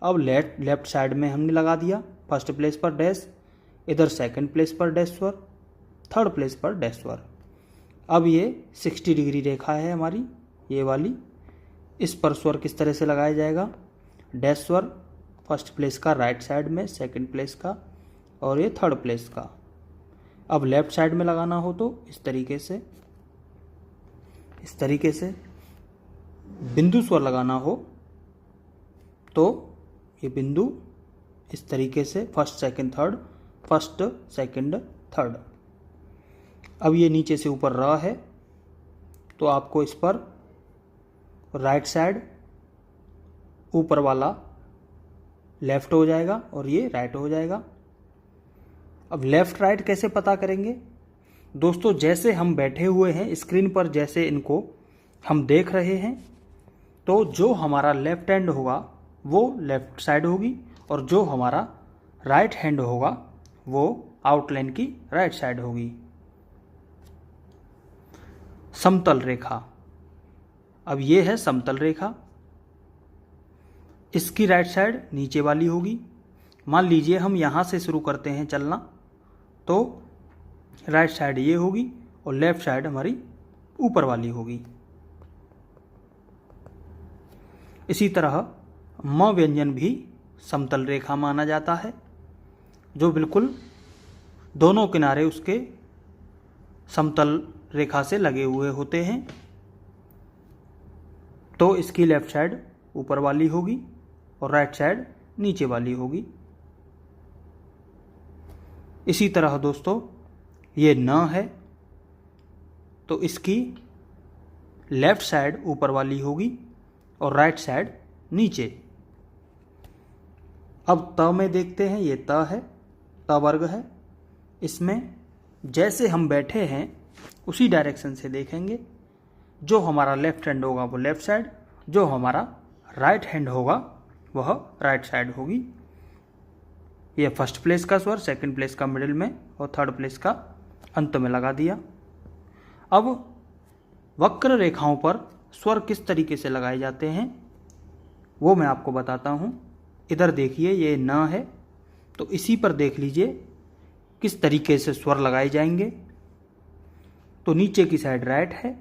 अब लेफ्ट साइड में हमने लगा दिया, फर्स्ट प्लेस पर डैश, इधर सेकंड प्लेस पर डैश स्वर, थर्ड प्लेस पर डैश स्वर। अब ये 60 डिग्री रेखा है हमारी, ये वाली। इस पर स्वर किस तरह से लगाया जाएगा। डैश स्वर फर्स्ट प्लेस का राइट साइड में, सेकंड प्लेस का और ये थर्ड प्लेस का। अब लेफ्ट साइड में लगाना हो तो इस तरीके से, इस तरीके से। बिंदु स्वर लगाना हो तो ये बिंदु इस तरीके से, first second third, first second third. अब ये नीचे से ऊपर र है तो आपको इस पर राइट साइड, ऊपर वाला लेफ्ट हो जाएगा और ये राइट हो जाएगा। अब लेफ्ट राइट कैसे पता करेंगे दोस्तों, जैसे हम बैठे हुए हैं स्क्रीन पर, जैसे इनको हम देख रहे हैं, तो जो हमारा लेफ्ट हैंड होगा वो लेफ्ट साइड होगी और जो हमारा राइट हैंड होगा वो आउटलाइन की राइट साइड होगी। समतल रेखा, अब ये है समतल रेखा, इसकी राइट साइड नीचे वाली होगी। मान लीजिए हम यहाँ से शुरू करते हैं चलना, तो राइट साइड ये होगी और लेफ्ट साइड हमारी ऊपर वाली होगी। इसी तरह म व्यंजन भी समतल रेखा माना जाता है, जो बिल्कुल दोनों किनारे उसके समतल रेखा से लगे हुए होते हैं। तो इसकी लेफ्ट साइड ऊपर वाली होगी और राइट साइड नीचे वाली होगी। इसी तरह दोस्तों ये न है तो इसकी लेफ्ट साइड ऊपर वाली होगी और राइट साइड नीचे। अब त में देखते हैं, ये त है, त वर्ग है। इसमें जैसे हम बैठे हैं उसी डायरेक्शन से देखेंगे। जो हमारा लेफ्ट हैंड होगा वो लेफ्ट साइड, जो हमारा राइट हैंड होगा वह राइट साइड होगी। यह फर्स्ट प्लेस का स्वर, सेकंड प्लेस का मिडिल में और थर्ड प्लेस का अंत में लगा दिया। अब वक्र रेखाओं पर स्वर किस तरीके से लगाए जाते हैं वो मैं आपको बताता हूं। इधर देखिए ये न है तो इसी पर देख लीजिए किस तरीके से स्वर लगाए जाएंगे। तो नीचे की साइड राइट है,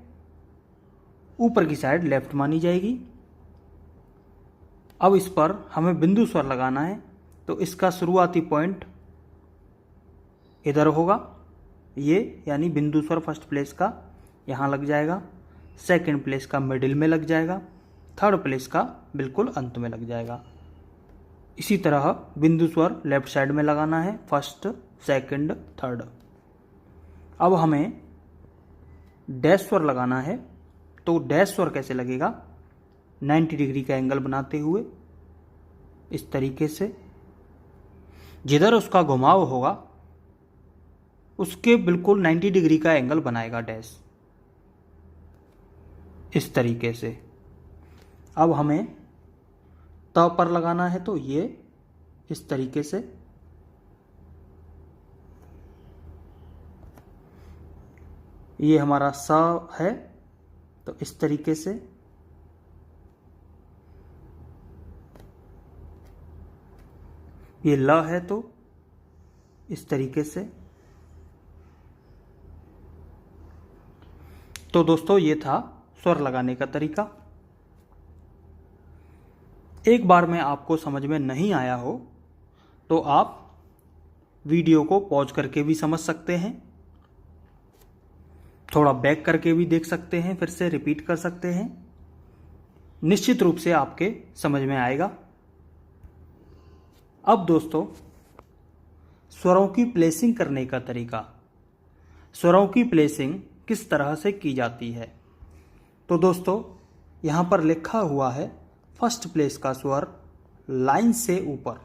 ऊपर की साइड लेफ्ट मानी जाएगी। अब इस पर हमें बिंदु स्वर लगाना है, तो इसका शुरुआती पॉइंट इधर होगा, ये यानी बिंदु स्वर फर्स्ट प्लेस का यहाँ लग जाएगा, सेकंड प्लेस का मिडिल में लग जाएगा, थर्ड प्लेस का बिल्कुल अंत में लग जाएगा। इसी तरह बिंदु स्वर लेफ्ट साइड में लगाना है, फर्स्ट, सेकंड, थर्ड। अब हमें डैश स्वर लगाना है, तो डैश स्वर कैसे लगेगा, 90 डिग्री का एंगल बनाते हुए इस तरीके से, जिधर उसका घुमाव होगा उसके बिल्कुल 90 डिग्री का एंगल बनाएगा डैश, इस तरीके से। अब हमें त पर लगाना है, तो ये इस तरीके से, ये हमारा स है तो इस तरीके से, ये ल है तो इस तरीके से। तो दोस्तों ये था स्वर लगाने का तरीका। एक बार में आपको समझ में नहीं आया हो तो आप वीडियो को पॉज करके भी समझ सकते हैं, थोड़ा बैक करके भी देख सकते हैं, फिर से रिपीट कर सकते हैं। निश्चित रूप से आपके समझ में आएगा। अब दोस्तों स्वरों की प्लेसिंग करने का तरीका, स्वरों की प्लेसिंग किस तरह से की जाती है। तो दोस्तों यहाँ पर लिखा हुआ है फर्स्ट प्लेस का स्वर लाइन से ऊपर,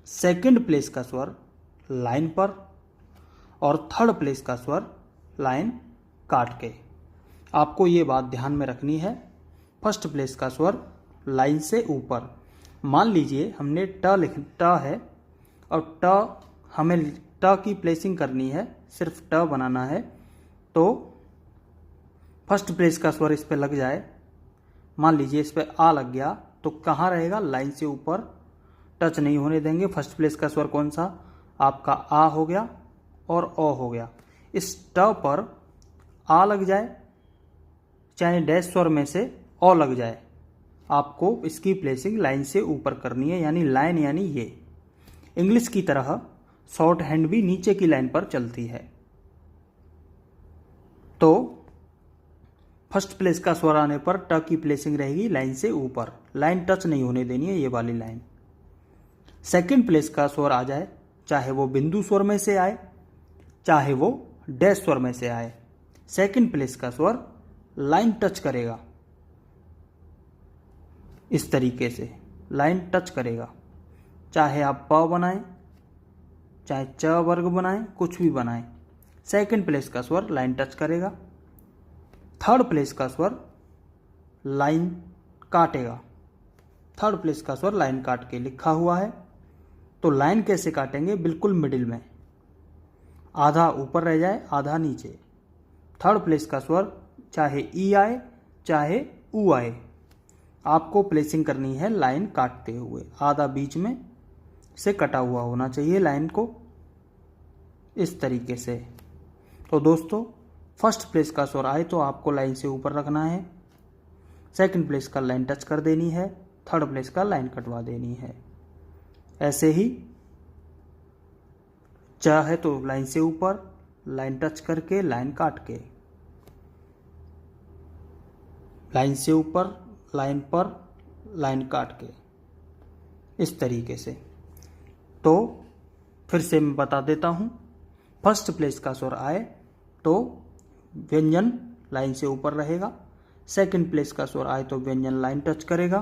सेकंड प्लेस का स्वर लाइन पर और थर्ड प्लेस का स्वर लाइन काट के। आपको ये बात ध्यान में रखनी है, फर्स्ट प्लेस का स्वर लाइन से ऊपर। मान लीजिए हमने ट है और ट हमें ट की प्लेसिंग करनी है, सिर्फ ट बनाना है, तो फर्स्ट प्लेस का स्वर इस पे लग जाए। मान लीजिए इस पे आ लग गया तो कहाँ रहेगा, लाइन से ऊपर, टच नहीं होने देंगे। फर्स्ट प्लेस का स्वर कौन सा, आपका आ हो गया और ओ हो गया। इस ट पर आ लग जाए, चाहे डैश स्वर में से ओ लग जाए, आपको इसकी प्लेसिंग लाइन से ऊपर करनी है, यानी लाइन यानी ये। इंग्लिश की तरह शॉर्ट हैंड भी नीचे की लाइन पर चलती है। तो फर्स्ट प्लेस का स्वर आने पर ट की प्लेसिंग रहेगी लाइन से ऊपर, लाइन टच नहीं होने देनी है, ये वाली लाइन। सेकंड प्लेस का स्वर आ जाए, चाहे वो बिंदु स्वर में से आए चाहे वो डैश स्वर में से आए, सेकंड प्लेस का स्वर लाइन टच करेगा, इस तरीके से लाइन टच करेगा। चाहे आप प बनाएं चाहे च वर्ग बनाएं, कुछ भी बनाएं, सेकंड प्लेस का स्वर लाइन टच करेगा। थर्ड प्लेस का स्वर लाइन काटेगा, थर्ड प्लेस का स्वर लाइन काट के लिखा हुआ है। तो लाइन कैसे काटेंगे, बिल्कुल मिडिल में, आधा ऊपर रह जाए आधा नीचे। थर्ड प्लेस का स्वर चाहे ई आए चाहे ऊ आए, आपको प्लेसिंग करनी है लाइन काटते हुए, आधा बीच में से कटा हुआ होना चाहिए लाइन को, इस तरीके से। तो दोस्तों फर्स्ट प्लेस का स्वर आए तो आपको लाइन से ऊपर रखना है, सेकंड प्लेस का लाइन टच कर देनी है, थर्ड प्लेस का लाइन कटवा देनी है। ऐसे ही च है तो लाइन से ऊपर, लाइन टच करके लाइन काट के, लाइन से ऊपर, लाइन पर, लाइन काट के, इस तरीके से। तो फिर से मैं बता देता हूं, फर्स्ट प्लेस का स्वर आए तो व्यंजन लाइन से ऊपर रहेगा, सेकंड प्लेस का स्वर आए तो व्यंजन लाइन टच करेगा,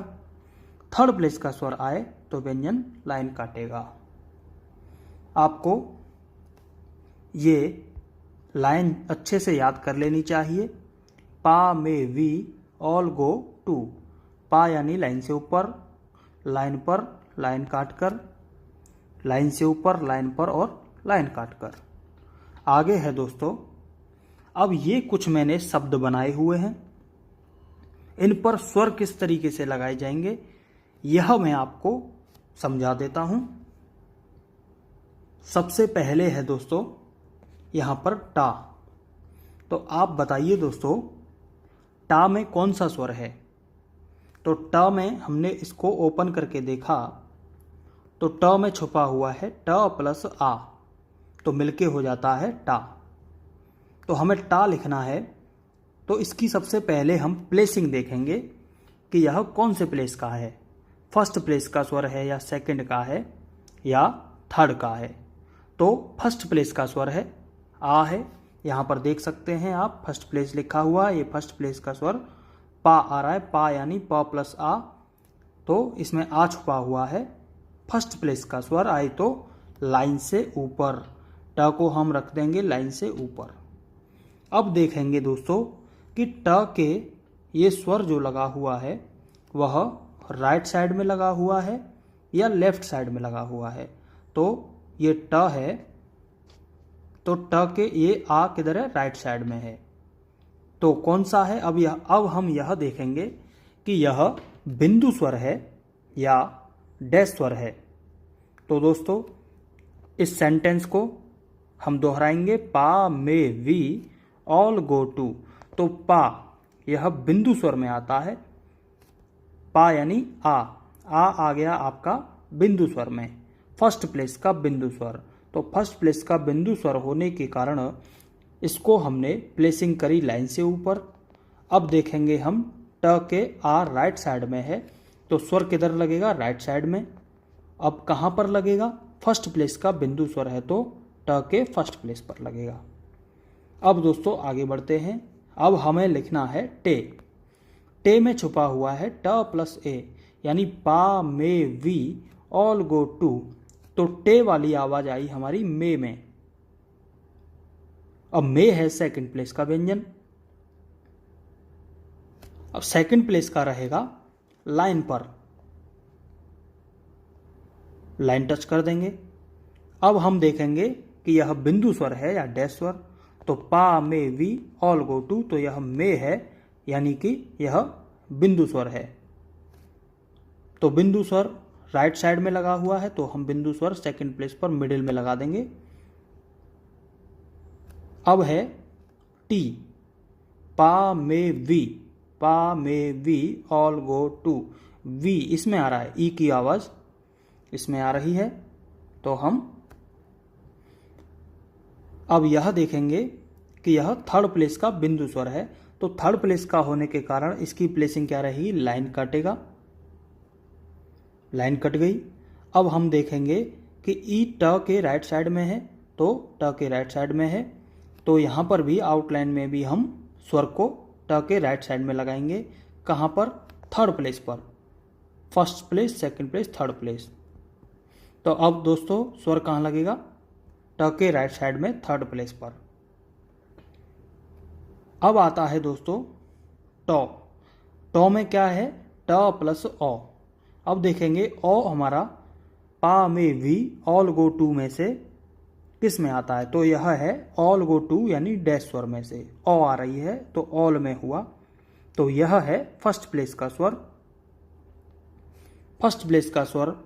थर्ड प्लेस का स्वर आए तो व्यंजन लाइन काटेगा। आपको ये लाइन अच्छे से याद कर लेनी चाहिए। पा में वी ऑल गो टू, पा यानी लाइन से ऊपर, लाइन पर, लाइन काटकर, लाइन से ऊपर, लाइन पर और लाइन काटकर। आगे है दोस्तों, अब ये कुछ मैंने शब्द बनाए हुए हैं, इन पर स्वर किस तरीके से लगाए जाएंगे यह मैं आपको समझा देता हूं। सबसे पहले है दोस्तों यहां पर टा। तो आप बताइए दोस्तों, टा में कौन सा स्वर है। तो ट में हमने इसको ओपन करके देखा तो ट में छुपा हुआ है ट प्लस आ, तो मिलके हो जाता है टा। तो हमें टा लिखना है, तो इसकी सबसे पहले हम प्लेसिंग देखेंगे कि यह कौन से प्लेस का है, फर्स्ट प्लेस का स्वर है या सेकंड का है या थर्ड का है। तो फर्स्ट प्लेस का स्वर है, आ है। यहाँ पर देख सकते हैं आप, फर्स्ट प्लेस लिखा हुआ है, ये फर्स्ट प्लेस का स्वर पा आ रहा है, पा यानी प प्लस आ, तो इसमें आ छुपा हुआ है। फर्स्ट प्लेस का स्वर आए तो लाइन से ऊपर, ट को हम रख देंगे लाइन से ऊपर। अब देखेंगे दोस्तों कि ट के ये स्वर जो लगा हुआ है वह राइट साइड में लगा हुआ है या लेफ्ट साइड में लगा हुआ है। तो ये ट है, तो ट के ये आ किधर है, राइट साइड में है। तो कौन सा है, अब हम यह देखेंगे कि यह बिंदु स्वर है या डैश स्वर है। तो दोस्तों इस सेंटेंस को हम दोहराएंगे, पा मे वी ऑल गो टू। तो पा यह बिंदु स्वर में आता है, पा यानी आ गया आपका बिंदु स्वर में, फर्स्ट प्लेस का बिंदु स्वर। तो फर्स्ट प्लेस का बिंदु स्वर होने के कारण इसको हमने प्लेसिंग करी लाइन से ऊपर। अब देखेंगे हम ट के आ राइट साइड में है, तो स्वर किधर लगेगा, राइट साइड में। अब कहाँ पर लगेगा, फर्स्ट प्लेस का बिंदु स्वर है तो ट के फर्स्ट प्लेस पर लगेगा। अब दोस्तों आगे बढ़ते हैं। अब हमें लिखना है टे। टे में छुपा हुआ है ट प्लस ए, यानी पा मे वी ऑल गो टू। तो टे वाली आवाज आई हमारी मे में। अब मे है सेकंड प्लेस का व्यंजन। अब सेकंड प्लेस का रहेगा लाइन पर, लाइन टच कर देंगे। अब हम देखेंगे कि यह बिंदु स्वर है या डैश स्वर। तो पा मे वी ऑल गो टू, तो यह मे है यानी कि यह बिंदु स्वर है। तो बिंदु स्वर राइट साइड में लगा हुआ है, तो हम बिंदु स्वर सेकंड प्लेस पर मिडिल में लगा देंगे। अब है टी, पा मे we all go to. We इसमें आ रहा है, ई की आवाज इसमें आ रही है। तो हम अब यह देखेंगे कि यह थर्ड प्लेस का बिंदु स्वर है। तो थर्ड प्लेस का होने के कारण इसकी प्लेसिंग क्या रहेगी, लाइन काटेगा, लाइन कट गई। अब हम देखेंगे कि ई ट के राइट साइड में है, तो ट के राइट साइड में है, तो यहाँ पर भी आउटलाइन में भी हम स्वर को ट के राइट साइड में लगाएंगे। कहाँ पर, थर्ड प्लेस पर, first place second place third place. तो अब दोस्तों स्वर कहाँ लगेगा, ट के राइट साइड में थर्ड प्लेस पर। अब आता है दोस्तों टॉ। टॉ में क्या है, ट प्लस ओ। अब देखेंगे ओ हमारा पा में वी ऑल गो टू में से किस में आता है। तो यह है ऑल गो टू यानी डैश स्वर में से ओ आ रही है, तो ऑल में हुआ। तो यह है फर्स्ट प्लेस का स्वर। फर्स्ट प्लेस का स्वर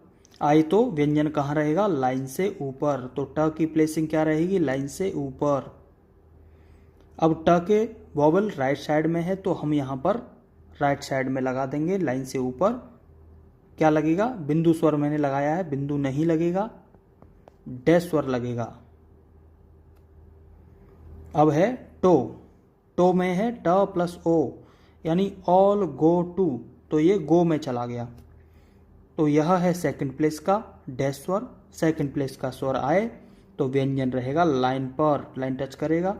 आई तो व्यंजन कहाँ रहेगा, लाइन से ऊपर। तो ट की प्लेसिंग क्या रहेगी, लाइन से ऊपर। अब ट के वॉवल राइट साइड में है, तो हम यहाँ पर राइट साइड में लगा देंगे लाइन से ऊपर। क्या लगेगा, बिंदु स्वर मैंने लगाया है, बिंदु नहीं लगेगा, डैश स्वर लगेगा। अब है टो। टो में है ट प्लस ओ, यानी ऑल गो टू। तो ये गो में चला गया। तो यह है सेकंड प्लेस का डैश स्वर। सेकंड प्लेस का स्वर आए तो व्यंजन रहेगा लाइन पर, लाइन टच करेगा।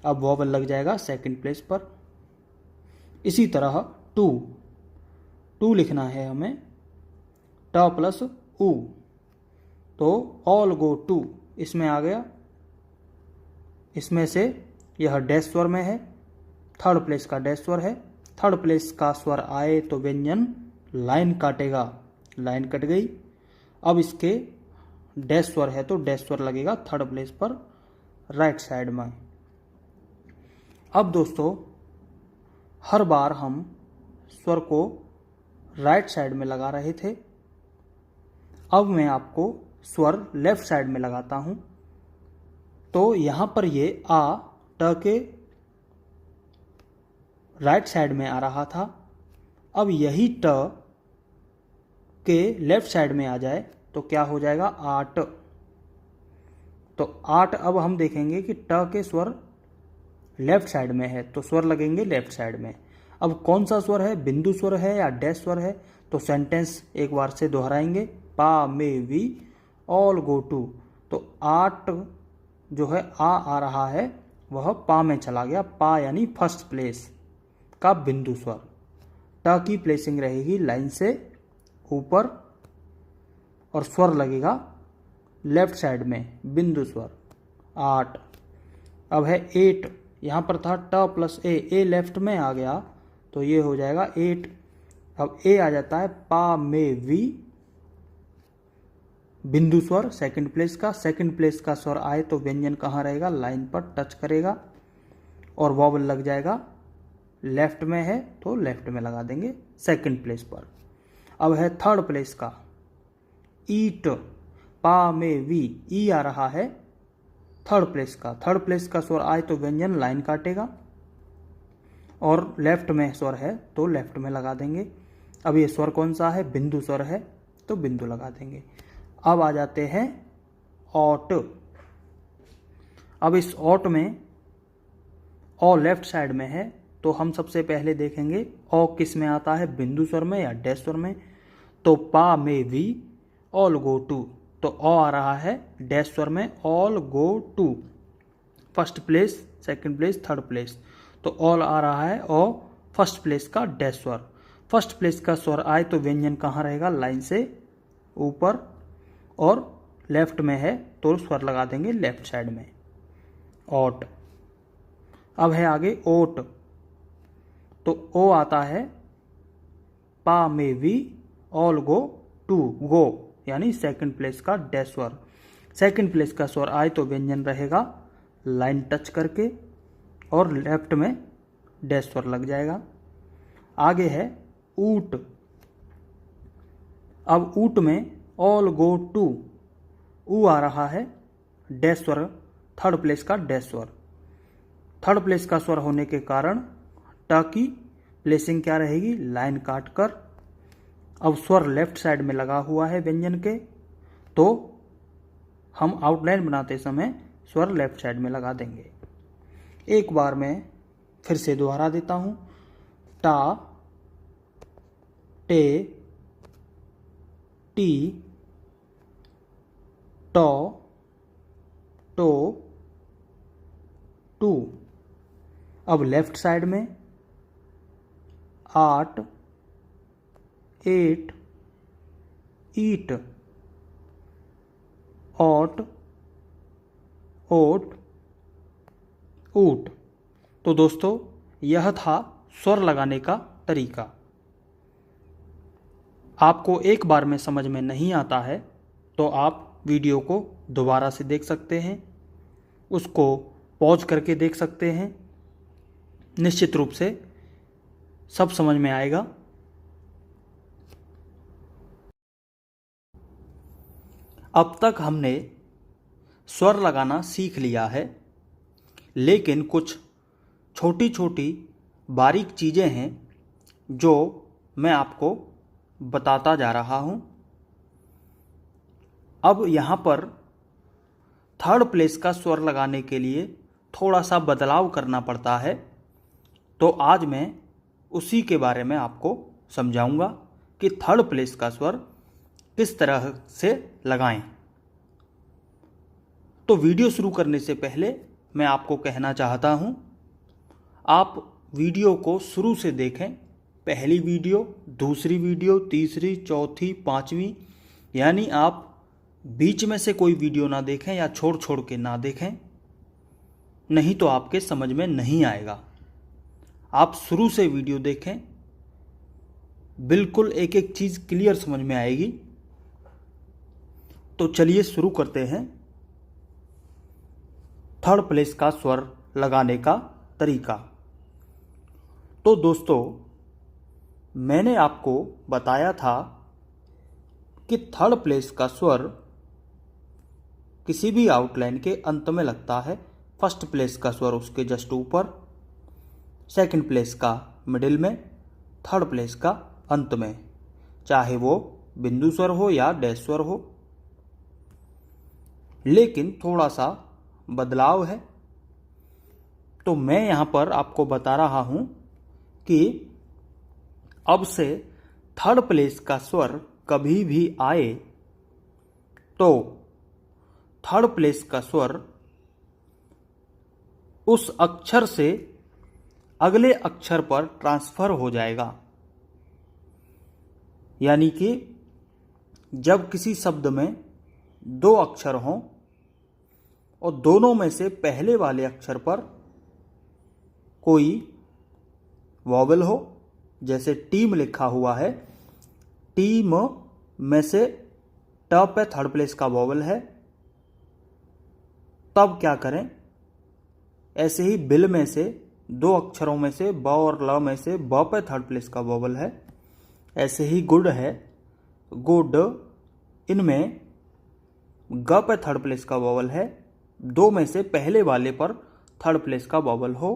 अब वॉवल लग जाएगा सेकंड प्लेस पर। इसी तरह टू, टू लिखना है हमें ट प्लस ऊ। तो ऑल गो टू इसमें आ गया, इसमें से यह डैश स्वर में है, थर्ड प्लेस का डैश स्वर है। थर्ड प्लेस का स्वर आए तो व्यंजन लाइन काटेगा, लाइन कट गई। अब इसके डैश स्वर है तो डैश स्वर लगेगा थर्ड प्लेस पर राइट साइड में। अब दोस्तों हर बार हम स्वर को राइट साइड में लगा रहे थे, अब मैं आपको स्वर लेफ्ट साइड में लगाता हूं। तो यहां पर ये आ ट के राइट साइड में आ रहा था, अब यही ट के लेफ्ट साइड में आ जाए तो क्या हो जाएगा, आट। तो आट, अब हम देखेंगे कि ट के स्वर लेफ्ट साइड में है तो स्वर लगेंगे लेफ्ट साइड में। अब कौन सा स्वर है, बिंदु स्वर है या डैश स्वर है, तो सेंटेंस एक बार से दोहराएंगे, पा में वी ऑल गो टू। तो आट जो है आ रहा है वह पा में चला गया, पा यानी फर्स्ट प्लेस का बिंदु स्वर। ट की प्लेसिंग रहेगी लाइन से ऊपर और स्वर लगेगा लेफ्ट साइड में, बिंदु स्वर, आट। अब है एट, यहाँ पर था ट प्लस ए लेफ्ट में आ गया तो ये हो जाएगा एट। अब ए आ जाता है पा में वी, बिंदु स्वर सेकंड प्लेस का। सेकंड प्लेस का स्वर आए तो व्यंजन कहाँ रहेगा, लाइन पर टच करेगा और वॉवल लग जाएगा, लेफ्ट में है तो लेफ्ट में लगा देंगे सेकंड प्लेस पर। अब है थर्ड प्लेस का, ईट, पा में वी, ई आ रहा है थर्ड प्लेस का। थर्ड प्लेस का स्वर आए तो व्यंजन लाइन काटेगा और लेफ्ट में स्वर है तो लेफ्ट में लगा देंगे। अब ये स्वर कौन सा है, बिंदु स्वर है तो बिंदु लगा देंगे। अब आ जाते हैं ऑट। अब इस ऑट में ओ लेफ्ट साइड में है तो हम सबसे पहले देखेंगे ओ किस में आता है, बिंदु स्वर में या डैश स्वर में। तो पा में वी ऑल गो टू, तो ओ आ रहा है डैश स्वर में, all go to, first place, second place, third place. तो ऑल आ रहा है ओ फर्स्ट प्लेस का डैश स्वर। फर्स्ट प्लेस का स्वर आए तो व्यंजन कहाँ रहेगा, लाइन से ऊपर और लेफ्ट में है तो स्वर लगा देंगे लेफ्ट साइड में, ओट। अब है आगे ओट, तो ओ आता है पा में वी ऑल गो टू, गो यानी सेकंड प्लेस का डैश स्वर। सेकंड प्लेस का स्वर आए तो व्यंजन रहेगा लाइन टच करके और लेफ्ट में डैश स्वर लग जाएगा। आगे है ऊट। अब ऊट में ऑल गो टू, ऊ आ रहा है डैश स्वर, थर्ड प्लेस का डैश स्वर। थर्ड प्लेस का स्वर होने के कारण ट की प्लेसिंग क्या रहेगी, लाइन काट कर। अब स्वर लेफ्ट साइड में लगा हुआ है व्यंजन के, तो हम आउटलाइन बनाते समय स्वर लेफ्ट साइड में लगा देंगे। एक बार मैं फिर से दोहरा देता हूं, टा, टे, टी, टो, टो, टू। अब लेफ्ट साइड में आट, एट, ईट, ऑट, ओट, ऊट। तो दोस्तों यह था स्वर लगाने का तरीका। आपको एक बार में समझ में नहीं आता है तो आप वीडियो को दोबारा से देख सकते हैं, उसको पॉज करके देख सकते हैं, निश्चित रूप से सब समझ में आएगा। अब तक हमने स्वर लगाना सीख लिया है, लेकिन कुछ छोटी छोटी बारीक चीज़ें हैं जो मैं आपको बताता जा रहा हूँ। अब यहाँ पर थर्ड प्लेस का स्वर लगाने के लिए थोड़ा सा बदलाव करना पड़ता है, तो आज मैं उसी के बारे में आपको समझाऊंगा कि थर्ड प्लेस का स्वर किस तरह से लगाएं। तो वीडियो शुरू करने से पहले मैं आपको कहना चाहता हूं, आप वीडियो को शुरू से देखें, पहली वीडियो, दूसरी वीडियो, तीसरी, चौथी, पांचवी, यानी आप बीच में से कोई वीडियो ना देखें या छोड़ छोड़ के ना देखें, नहीं तो आपके समझ में नहीं आएगा। आप शुरू से वीडियो देखें, बिल्कुल एक एक चीज़ क्लियर समझ में आएगी। तो चलिए शुरू करते हैं थर्ड प्लेस का स्वर लगाने का तरीका। तो दोस्तों मैंने आपको बताया था कि थर्ड प्लेस का स्वर किसी भी आउटलाइन के अंत में लगता है, फर्स्ट प्लेस का स्वर उसके जस्ट ऊपर। सेकंड प्लेस का मिडिल में, थर्ड प्लेस का अंत में, चाहे वो बिंदु स्वर हो या डैश स्वर हो। लेकिन थोड़ा सा बदलाव है, तो मैं यहां पर आपको बता रहा हूं कि अब से थर्ड प्लेस का स्वर कभी भी आए तो थर्ड प्लेस का स्वर उस अक्षर से अगले अक्षर पर ट्रांसफर हो जाएगा। यानी कि जब किसी शब्द में दो अक्षर हों और दोनों में से पहले वाले अक्षर पर कोई वॉवल हो, जैसे टीम लिखा हुआ है, टीम में से ट पे थर्ड प्लेस का वॉवल है, तब क्या करें, ऐसे ही बिल में से दो अक्षरों में से ब और ल में से ब पे थर्ड प्लेस का वॉवल है, ऐसे ही गुड है, गुड, इनमें ग पे थर्ड प्लेस का वॉवल है, दो में से पहले वाले पर थर्ड प्लेस का वॉवल हो।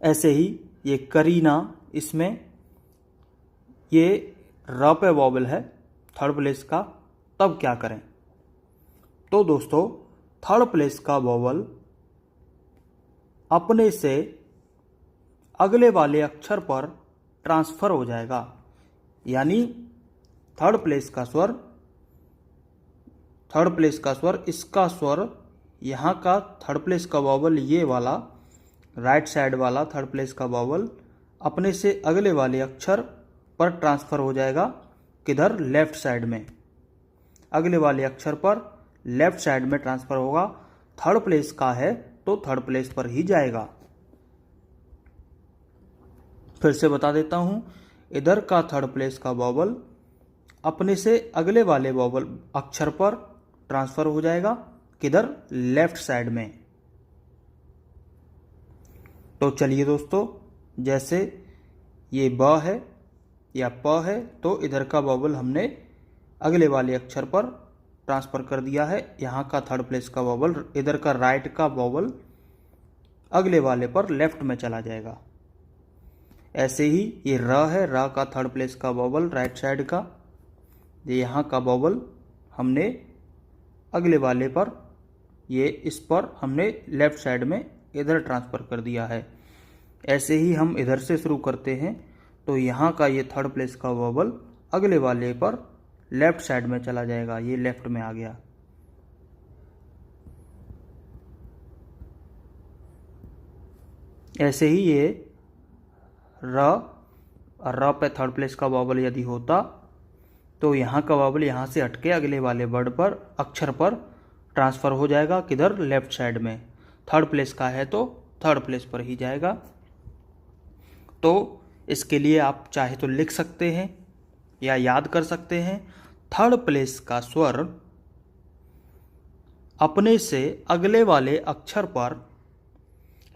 ऐसे ही ये करीना, इसमें ये र पे वॉवल है थर्ड प्लेस का, तब क्या करें। तो दोस्तों थर्ड प्लेस का वॉवल अपने से अगले वाले अक्षर पर ट्रांसफर हो जाएगा। यानी थर्ड प्लेस का स्वर, इसका स्वर, यहाँ का थर्ड प्लेस का वॉवल, ये वाला राइट साइड वाला थर्ड प्लेस का वॉवल अपने से अगले वाले अक्षर पर ट्रांसफर हो जाएगा। किधर, लेफ्ट साइड में, अगले वाले अक्षर पर लेफ्ट साइड में ट्रांसफर होगा। थर्ड प्लेस का है तो थर्ड प्लेस पर ही जाएगा। फिर से बता देता हूं, इधर का थर्ड प्लेस का वॉवल अपने से अगले वाले वॉवल अक्षर पर ट्रांसफर हो जाएगा। किधर, लेफ्ट साइड में। तो चलिए दोस्तों, जैसे ये ब है या प है, तो इधर का वॉवल हमने अगले वाले अक्षर पर ट्रांसफर कर दिया है। यहाँ का थर्ड प्लेस का वॉवल, इधर का राइट का वॉवल अगले वाले पर लेफ्ट में चला जाएगा। ऐसे ही ये र है, र का थर्ड प्लेस का वॉवल राइट साइड का, ये यहाँ का वॉवल हमने अगले वाले पर, ये इस पर हमने लेफ्ट साइड में इधर ट्रांसफ़र कर दिया है। ऐसे ही हम इधर से शुरू करते हैं, तो यहाँ का ये थर्ड प्लेस का वॉवल अगले वाले पर लेफ्ट साइड में चला जाएगा, ये लेफ्ट में आ गया। ऐसे ही ये र पे थर्ड प्लेस का वॉवल यदि होता तो यहाँ का वॉवल यहाँ से हटके अगले वाले वर्ड पर, अक्षर पर ट्रांसफ़र हो जाएगा। किधर, लेफ्ट साइड में। थर्ड प्लेस का है तो थर्ड प्लेस पर ही जाएगा। तो इसके लिए आप चाहे तो लिख सकते हैं या याद कर सकते हैं। थर्ड प्लेस का स्वर अपने से अगले वाले अक्षर पर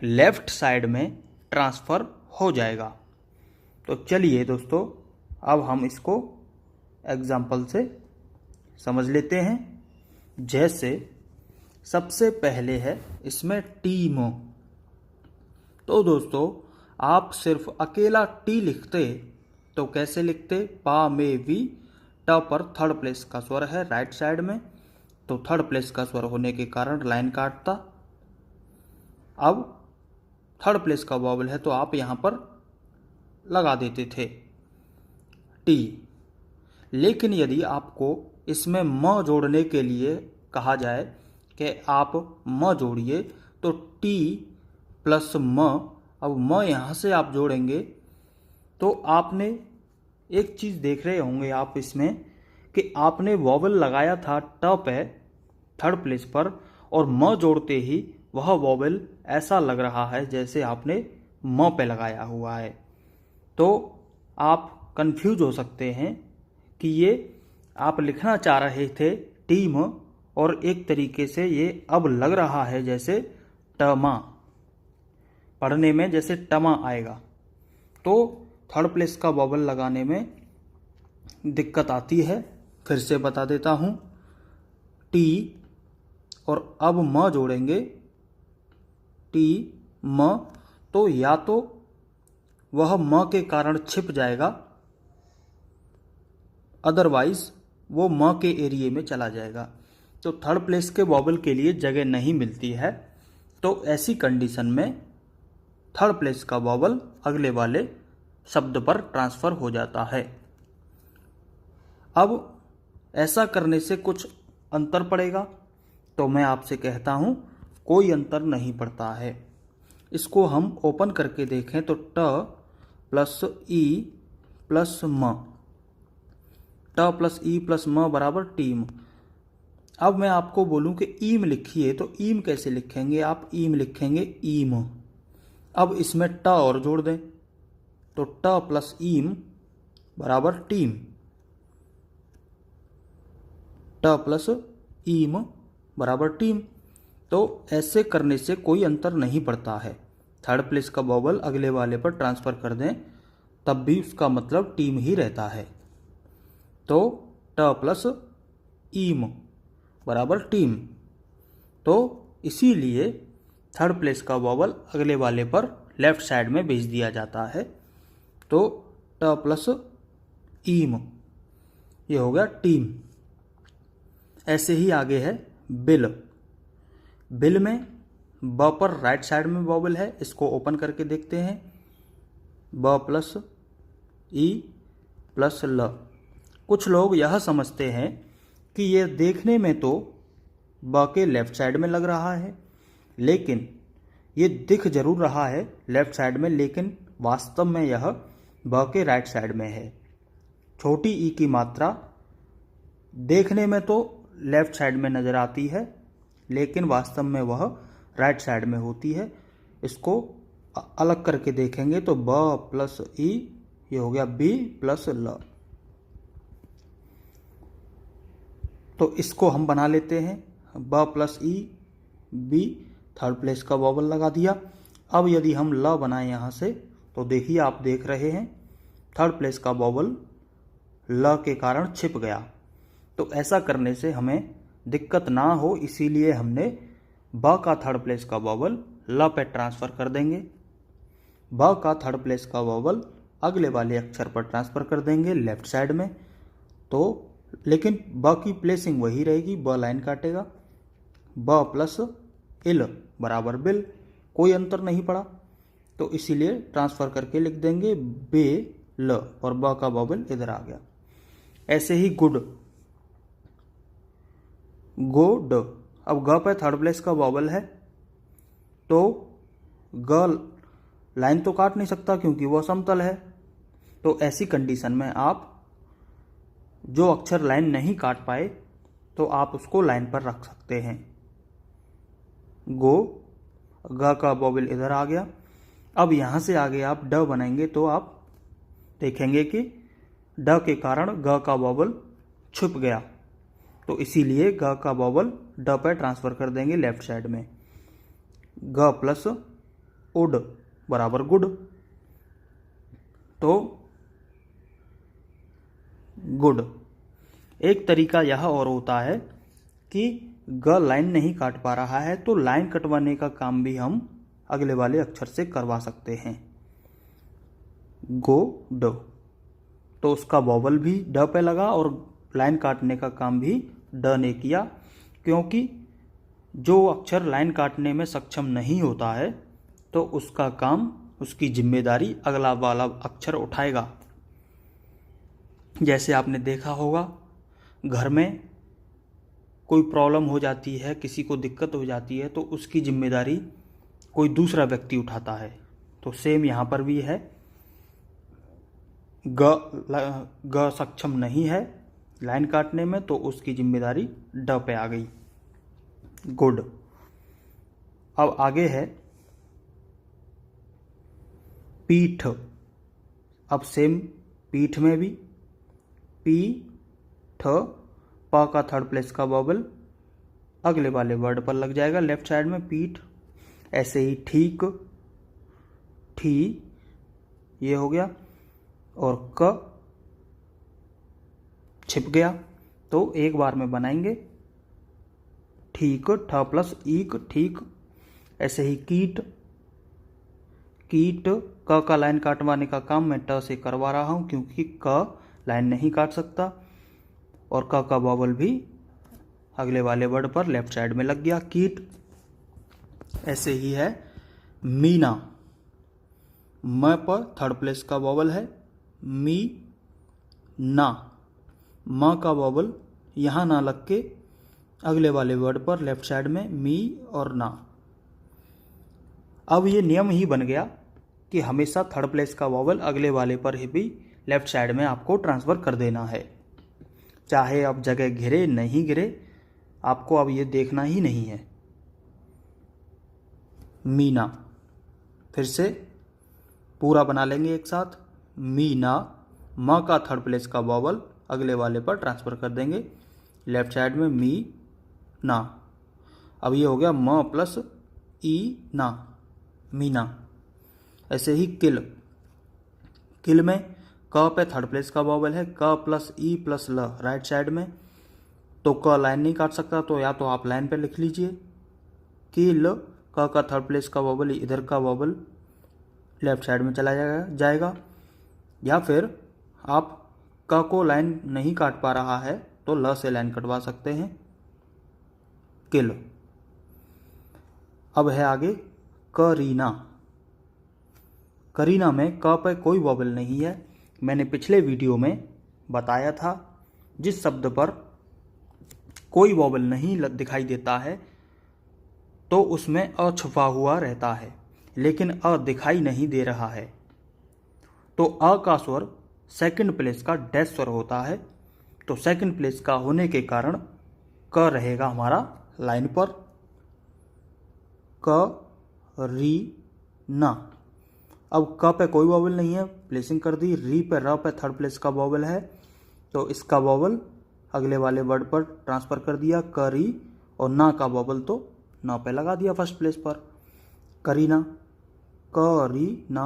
लेफ्ट साइड में ट्रांसफ़र हो जाएगा। तो चलिए दोस्तों, अब हम इसको एग्जाम्पल से समझ लेते हैं। जैसे सबसे पहले है इसमें टीम। तो दोस्तों आप सिर्फ अकेला टी लिखते तो कैसे लिखते, पा में वी, ट पर थर्ड प्लेस का स्वर है राइट साइड में, तो थर्ड प्लेस का स्वर होने के कारण लाइन काटता। अब थर्ड प्लेस का वॉवल है तो आप यहाँ पर लगा देते थे टी। लेकिन यदि आपको इसमें म जोड़ने के लिए कहा जाए कि आप म जोड़िए, तो टी प्लस म, अब म यहाँ से आप जोड़ेंगे तो आपने एक चीज़ देख रहे होंगे आप इसमें कि आपने वॉवल लगाया था ट पे थर्ड प्लेस पर, और म जोड़ते ही वह वॉवल ऐसा लग रहा है जैसे आपने म पे लगाया हुआ है। तो आप कंफ्यूज हो सकते हैं कि ये आप लिखना चाह रहे थे टीम, और एक तरीके से ये अब लग रहा है जैसे टमा, पढ़ने में जैसे टमा आएगा। तो थर्ड प्लेस का वॉवल लगाने में दिक्कत आती है। फिर से बता देता हूँ, टी और अब म जोड़ेंगे, टी म, तो या तो वह म के कारण छिप जाएगा, अदरवाइज वो म के एरिए में चला जाएगा। तो थर्ड प्लेस के वॉवल के लिए जगह नहीं मिलती है, तो ऐसी कंडीशन में थर्ड प्लेस का वॉवल अगले वाले शब्द पर ट्रांसफर हो जाता है। अब ऐसा करने से कुछ अंतर पड़ेगा, तो मैं आपसे कहता हूं कोई अंतर नहीं पड़ता है। इसको हम ओपन करके देखें तो ट प्लस ई प्लस म, ट प्लस ई प्लस म बराबर टीम। अब मैं आपको बोलूं कि ईम लिखिए, तो ईम कैसे लिखेंगे आप? ईम लिखेंगे ईम। अब इसमें ट और जोड़ दें, तो ट प्लस ईम बराबर टीम, ट प्लस ईम बराबर टीम। तो ऐसे करने से कोई अंतर नहीं पड़ता है। थर्ड प्लेस का वॉवल अगले वाले पर ट्रांसफर कर दें तब भी उसका मतलब टीम ही रहता है। तो ट प्लस ईम बराबर टीम। तो इसीलिए थर्ड प्लेस का वॉवल अगले वाले पर लेफ्ट साइड में भेज दिया जाता है। तो ट प्लस ईम, ये हो गया टीम। ऐसे ही आगे है बिल। बिल में ब पर राइट साइड में वॉवल है, इसको ओपन करके देखते हैं। ब प्लस ई प्लस ल। कुछ लोग यह समझते हैं कि ये देखने में तो ब के लेफ्ट साइड में लग रहा है, लेकिन ये दिख जरूर रहा है लेफ्ट साइड में, लेकिन वास्तव में यह ब के राइट साइड में है। छोटी ई की मात्रा देखने में तो लेफ्ट साइड में नजर आती है, लेकिन वास्तव में वह राइट साइड में होती है। इसको अलग करके देखेंगे तो ब प्लस ई, ये हो गया बी प्लस ल। तो इसको हम बना लेते हैं, ब प्लस ई बी, थर्ड प्लेस का वॉवल लगा दिया। अब यदि हम ल बनाएं यहाँ से, तो देखिए आप देख रहे हैं थर्ड प्लेस का वॉवल ल के कारण छिप गया। तो ऐसा करने से हमें दिक्कत ना हो, इसीलिए हमने ब का थर्ड प्लेस का वॉवल ल पे ट्रांसफर कर देंगे। ब का थर्ड प्लेस का वॉवल अगले वाले अक्षर पर ट्रांसफर कर देंगे लेफ्ट साइड में। तो लेकिन ब की प्लेसिंग वही रहेगी, ब लाइन काटेगा। ब प्लस इल बराबर बिल, कोई अंतर नहीं पड़ा, तो इसीलिए ट्रांसफर करके लिख देंगे बे ल, और ब का वॉवल इधर आ गया। ऐसे ही गुड, गो ड। अब ग पे थर्ड प्लेस का वॉवल है, तो ग लाइन तो काट नहीं सकता क्योंकि वह समतल है। तो ऐसी कंडीशन में आप जो अक्षर लाइन नहीं काट पाए, तो आप उसको लाइन पर रख सकते हैं। गो, ग का वॉवल इधर आ गया। अब यहां से आगे आप ड बनाएंगे तो आप देखेंगे कि ड के कारण ग का वॉवल छुप गया, तो इसीलिए ग का वॉवल ड पर ट्रांसफर कर देंगे लेफ्ट साइड में। ग प्लस उड बराबर गुड। तो गुड। एक तरीका यह और होता है कि ग लाइन नहीं काट पा रहा है, तो लाइन कटवाने का काम भी हम अगले वाले अक्षर से करवा सकते हैं। गो ड, तो उसका वॉवल भी ड पे लगा और लाइन काटने का काम भी ड ने किया, क्योंकि जो अक्षर लाइन काटने में सक्षम नहीं होता है तो उसका काम, उसकी जिम्मेदारी अगला वाला अक्षर उठाएगा। जैसे आपने देखा होगा, घर में कोई प्रॉब्लम हो जाती है, किसी को दिक्कत हो जाती है, तो उसकी जिम्मेदारी कोई दूसरा व्यक्ति उठाता है। तो सेम यहाँ पर भी है, ग सक्षम नहीं है लाइन काटने में, तो उसकी जिम्मेदारी ड पे आ गई। गुड। अब आगे है पीठ। अब सेम पीठ में भी पी ठ, प का थर्ड प्लेस का वॉवल अगले वाले वर्ड पर लग जाएगा लेफ्ट साइड में, पीठ। ऐसे ही ठीक, ठी, ये हो गया, और क छिप गया, तो एक बार में बनाएंगे ठीक, ठ प्लस ईक ठीक। ऐसे ही कीट, कीट, क का लाइन काटवाने का काम मैं ट से करवा रहा हूँ क्योंकि क लाइन नहीं काट सकता, और क का वॉवल भी अगले वाले वर्ड पर लेफ्ट साइड में लग गया, कीट। ऐसे ही है मीना, म पर थर्ड प्लेस का वॉवल है, मी ना, म का वॉवल यहाँ ना लग के अगले वाले वर्ड पर लेफ्ट साइड में मी और ना। अब ये नियम ही बन गया कि हमेशा थर्ड प्लेस का वॉवल अगले वाले पर ही भी लेफ्ट साइड में आपको ट्रांसफ़र कर देना है, चाहे अब जगह घिरे नहीं घिरे, आपको अब ये देखना ही नहीं है। मीना, फिर से पूरा बना लेंगे एक साथ, मीना, म का थर्ड प्लेस का वॉवल अगले वाले पर ट्रांसफ़र कर देंगे लेफ्ट साइड में, मी ना। अब ये हो गया म प्लस ई ना, मीना। ऐसे ही किल, किल में क पे थर्ड प्लेस का वॉवल है, क प्लस ई प्लस ल राइट साइड में, तो क लाइन नहीं काट सकता, तो या तो आप लाइन पे लिख लीजिए किल, क का थर्ड प्लेस का वॉवल इधर का वॉवल लेफ्ट साइड में चला जाएगा, या फिर आप क को लाइन नहीं काट पा रहा है तो ल से लाइन कटवा सकते हैं, किल। अब है आगे करीना, करीना में क पे कोई वॉवल नहीं है। मैंने पिछले वीडियो में बताया था जिस शब्द पर कोई वॉवल नहीं दिखाई देता है तो उसमें अ छुपा हुआ रहता है, लेकिन अ दिखाई नहीं दे रहा है तो अ का स्वर सेकंड प्लेस का डैश स्वर होता है, तो सेकंड प्लेस का होने के कारण क रहेगा हमारा लाइन पर, क री ना। अब क पे कोई वॉवल नहीं है, प्लेसिंग कर दी, री पे र पे थर्ड प्लेस का वॉवल है, तो इसका वॉवल अगले वाले वर्ड पर ट्रांसफ़र कर दिया, करी, और ना का वॉवल तो ना पे लगा दिया फर्स्ट प्लेस पर, करीना, करीना,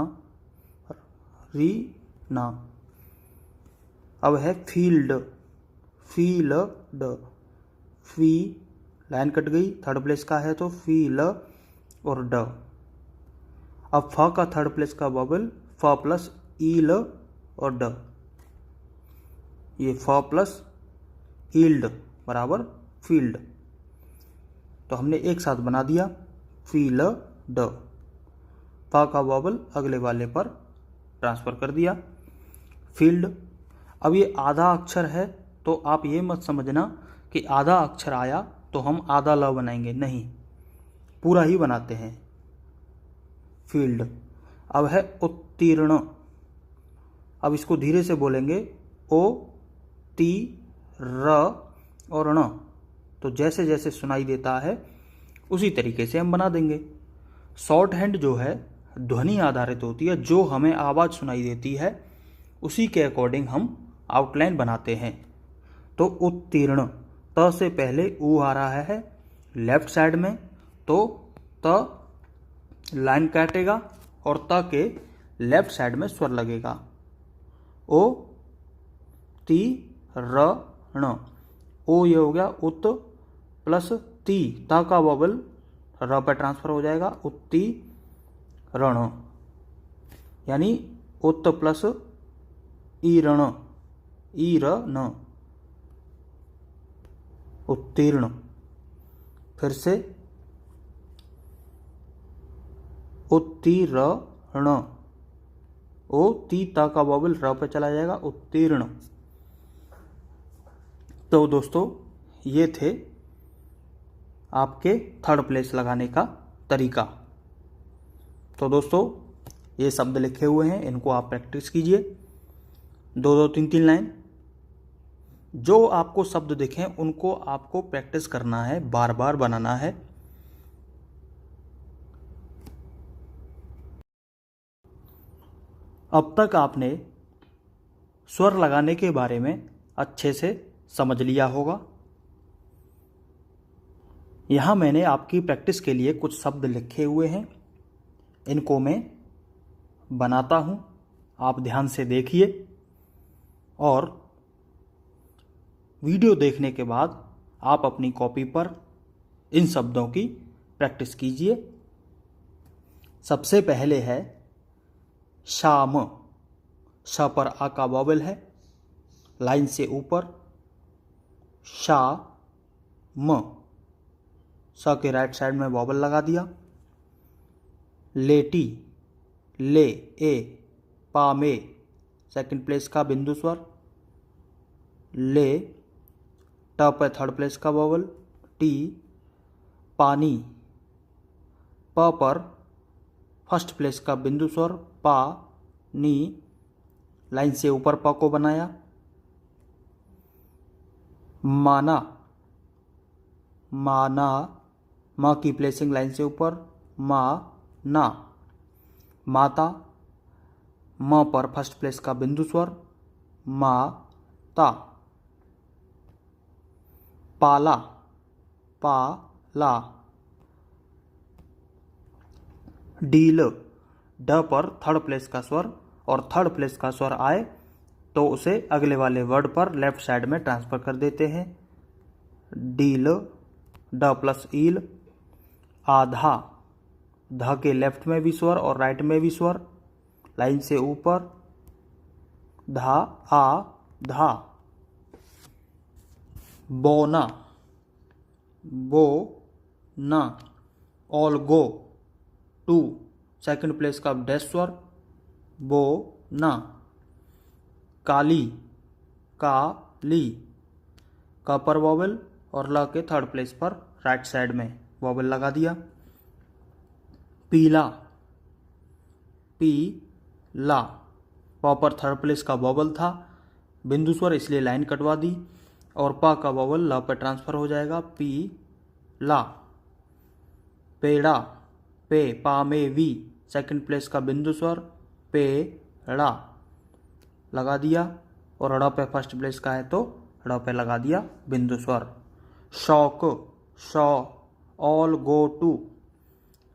री ना। अब है फील्ड, फील्ड, फी लाइन कट गई, थर्ड प्लेस का है तो फील और ड। अब फ का थर्ड प्लेस का वॉवल फ प्लस ईल और ड, ये फ प्लस ईल्ड बराबर फील्ड, तो हमने एक साथ बना दिया फील ड, फ का वॉवल अगले वाले पर ट्रांसफ़र कर दिया, फील्ड। अब ये आधा अक्षर है तो आप ये मत समझना कि आधा अक्षर आया तो हम आधा ल बनाएंगे, नहीं, पूरा ही बनाते हैं, फील्ड। अब है उत्तीर्ण, अब इसको धीरे से बोलेंगे, ओ ती र और ण, तो जैसे जैसे सुनाई देता है उसी तरीके से हम बना देंगे। शॉर्ट हैंड जो है ध्वनि आधारित होती है, जो हमें आवाज़ सुनाई देती है उसी के अकॉर्डिंग हम आउटलाइन बनाते हैं। तो उत्तीर्ण, त से पहले ऊ आ रहा है लेफ्ट साइड में, तो त लाइन काटेगा और त के लेफ्ट साइड में स्वर लगेगा, ओ ती र ण, ओ ये हो गया उत प्लस ती, ता का वॉवल र पर ट्रांसफर हो जाएगा, उत्ती रण, यानी उत प्लस ई रण, ई र न, उत्तीर्ण। फिर से उत्तीर्ण, ओ ती ता का वॉवल र पे चला जाएगा, उत्तीर्ण। तो दोस्तों ये थे आपके थर्ड प्लेस लगाने का तरीका। तो दोस्तों ये शब्द लिखे हुए हैं, इनको आप प्रैक्टिस कीजिए, दो दो तीन तीन लाइन, जो आपको शब्द दिखें उनको आपको प्रैक्टिस करना है, बार बार बनाना है। अब तक आपने स्वर लगाने के बारे में अच्छे से समझ लिया होगा। यहाँ मैंने आपकी प्रैक्टिस के लिए कुछ शब्द लिखे हुए हैं, इनको मैं बनाता हूँ, आप ध्यान से देखिए और वीडियो देखने के बाद आप अपनी कॉपी पर इन शब्दों की प्रैक्टिस कीजिए। सबसे पहले है शाम, श पर आ का वॉवेल है, लाइन से ऊपर। शा म, स के राइट साइड में वॉवेल लगा दिया। लेटी, ले ए पा में सेकंड प्लेस का बिंदु स्वर। ले, ट पे थर्ड प्लेस का वॉवेल। टी, पानी, प पर फर्स्ट प्लेस का बिंदु स्वर। पा नी, लाइन से ऊपर प को बनाया। माना, माना, म की प्लेसिंग लाइन से ऊपर। मा ना, माता, म पर फर्स्ट प्लेस का बिंदु स्वर। मा ता। पाला, पा ला। डील, ड पर थर्ड प्लेस का स्वर, और थर्ड प्लेस का स्वर आए तो उसे अगले वाले वर्ड पर लेफ्ट साइड में ट्रांसफर कर देते हैं। डील, ड प्लस ईल। आधा, ध के लेफ्ट में भी स्वर और राइट में भी स्वर, लाइन से ऊपर। धा आ धा। बोना, बो ना। All go to, second place का डैश स्वर। बो ना। काली, का ली, का पर वॉवेल और ल के थर्ड प्लेस पर राइट साइड में वॉवेल लगा दिया। पीला, पी ला, प पर थर्ड प्लेस का वॉवेल था, बिंदु स्वर, इसलिए लाइन कटवा दी और प का वॉवेल ल पर ट्रांसफर हो जाएगा। पी ला। पेड़ा, पे पा में वी, सेकंड प्लेस का बिंदु स्वर। पे ड़ा, लगा दिया और ड़ पे फर्स्ट प्लेस का है तो ड़ पे लगा दिया बिंदु स्वर। शौक, शौ, ऑल गो टू,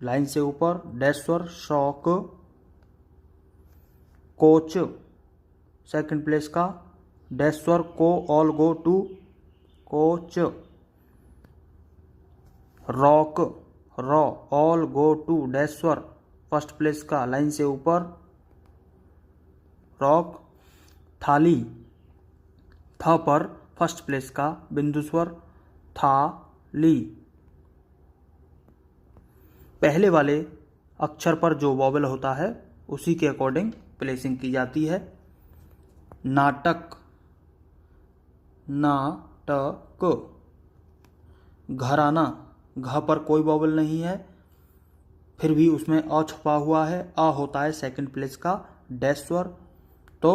लाइन से ऊपर डैश स्वर। शौक। कोच, सेकंड प्लेस का डैश स्वर। को, all go to, coach. Rock, रॉ, ऑल गो टू डैश स्वर, फर्स्ट प्लेस का लाइन से ऊपर। रॉक। थाली, थ पर फर्स्ट प्लेस का बिंदु स्वर। था ली। पहले वाले अक्षर पर जो वॉवेल होता है उसी के अकॉर्डिंग प्लेसिंग की जाती है। नाटक, नाटक। घराना, घ पर कोई वॉवेल नहीं है, फिर भी उसमें अ छुपा हुआ है। अ होता है सेकंड प्लेस का डैश स्वर, तो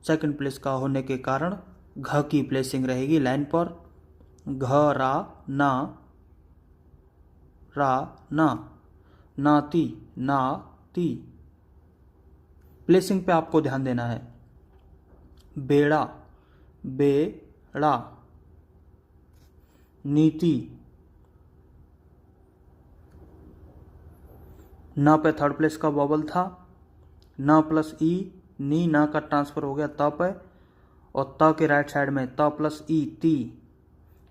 सेकंड प्लेस का होने के कारण घ की प्लेसिंग रहेगी लाइन पर। घ रा ना, रा ना। नाती, नाती। प्लेसिंग पे आपको ध्यान देना है। बेड़ा, बेड़ा। नीति, न पे थर्ड प्लेस का वॉवल था, न प्लस ई, नी, न का ट्रांसफर हो गया त पे, और त के राइट साइड में त प्लस ई, ती।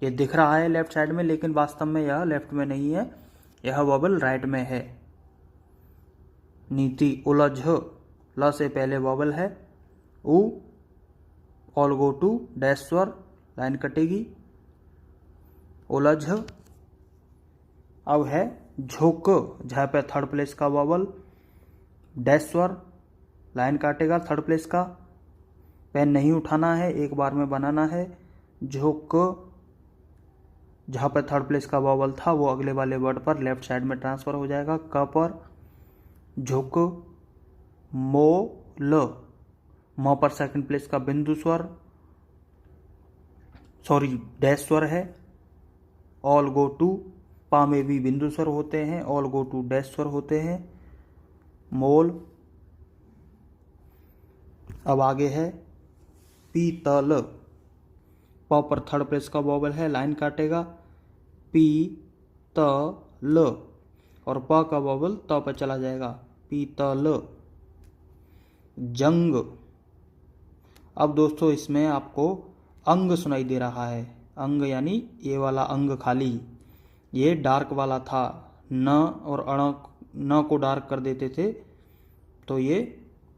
ये दिख रहा है लेफ्ट साइड में, लेकिन वास्तव में यह लेफ्ट में नहीं है, यह वॉवल राइट में है। नीति। उलझ, ल से पहले वॉवल है। उ, ऑल गो टू डैश स्वर, लाइन कटेगी। उलझ। अब है झोंक, झ पे थर्ड प्लेस का वॉवल, डैश स्वर, लाइन काटेगा थर्ड प्लेस का। पेन नहीं उठाना है, एक बार में बनाना है। झोंक, जहाँ पर थर्ड प्लेस का वॉवल था वो अगले वाले वर्ड पर लेफ्ट साइड में ट्रांसफर हो जाएगा। क पर झुक। मोल, म पर सेकंड प्लेस का बिंदु स्वर, सॉरी डैश स्वर है। ऑल गो टू, पा में भी बिंदु स्वर होते हैं, ऑल गो टू डैश स्वर होते हैं। मोल। अब आगे है पीतल, प पर थर्ड प्लेस का वॉवल है, लाइन काटेगा। पी त ल, और प का वॉवल त पर चला जाएगा। पीतल। जंग। अब दोस्तों इसमें आपको अंग सुनाई दे रहा है, अंग यानी ये वाला अंग खाली, ये डार्क वाला था, न और अण न को डार्क कर देते थे तो ये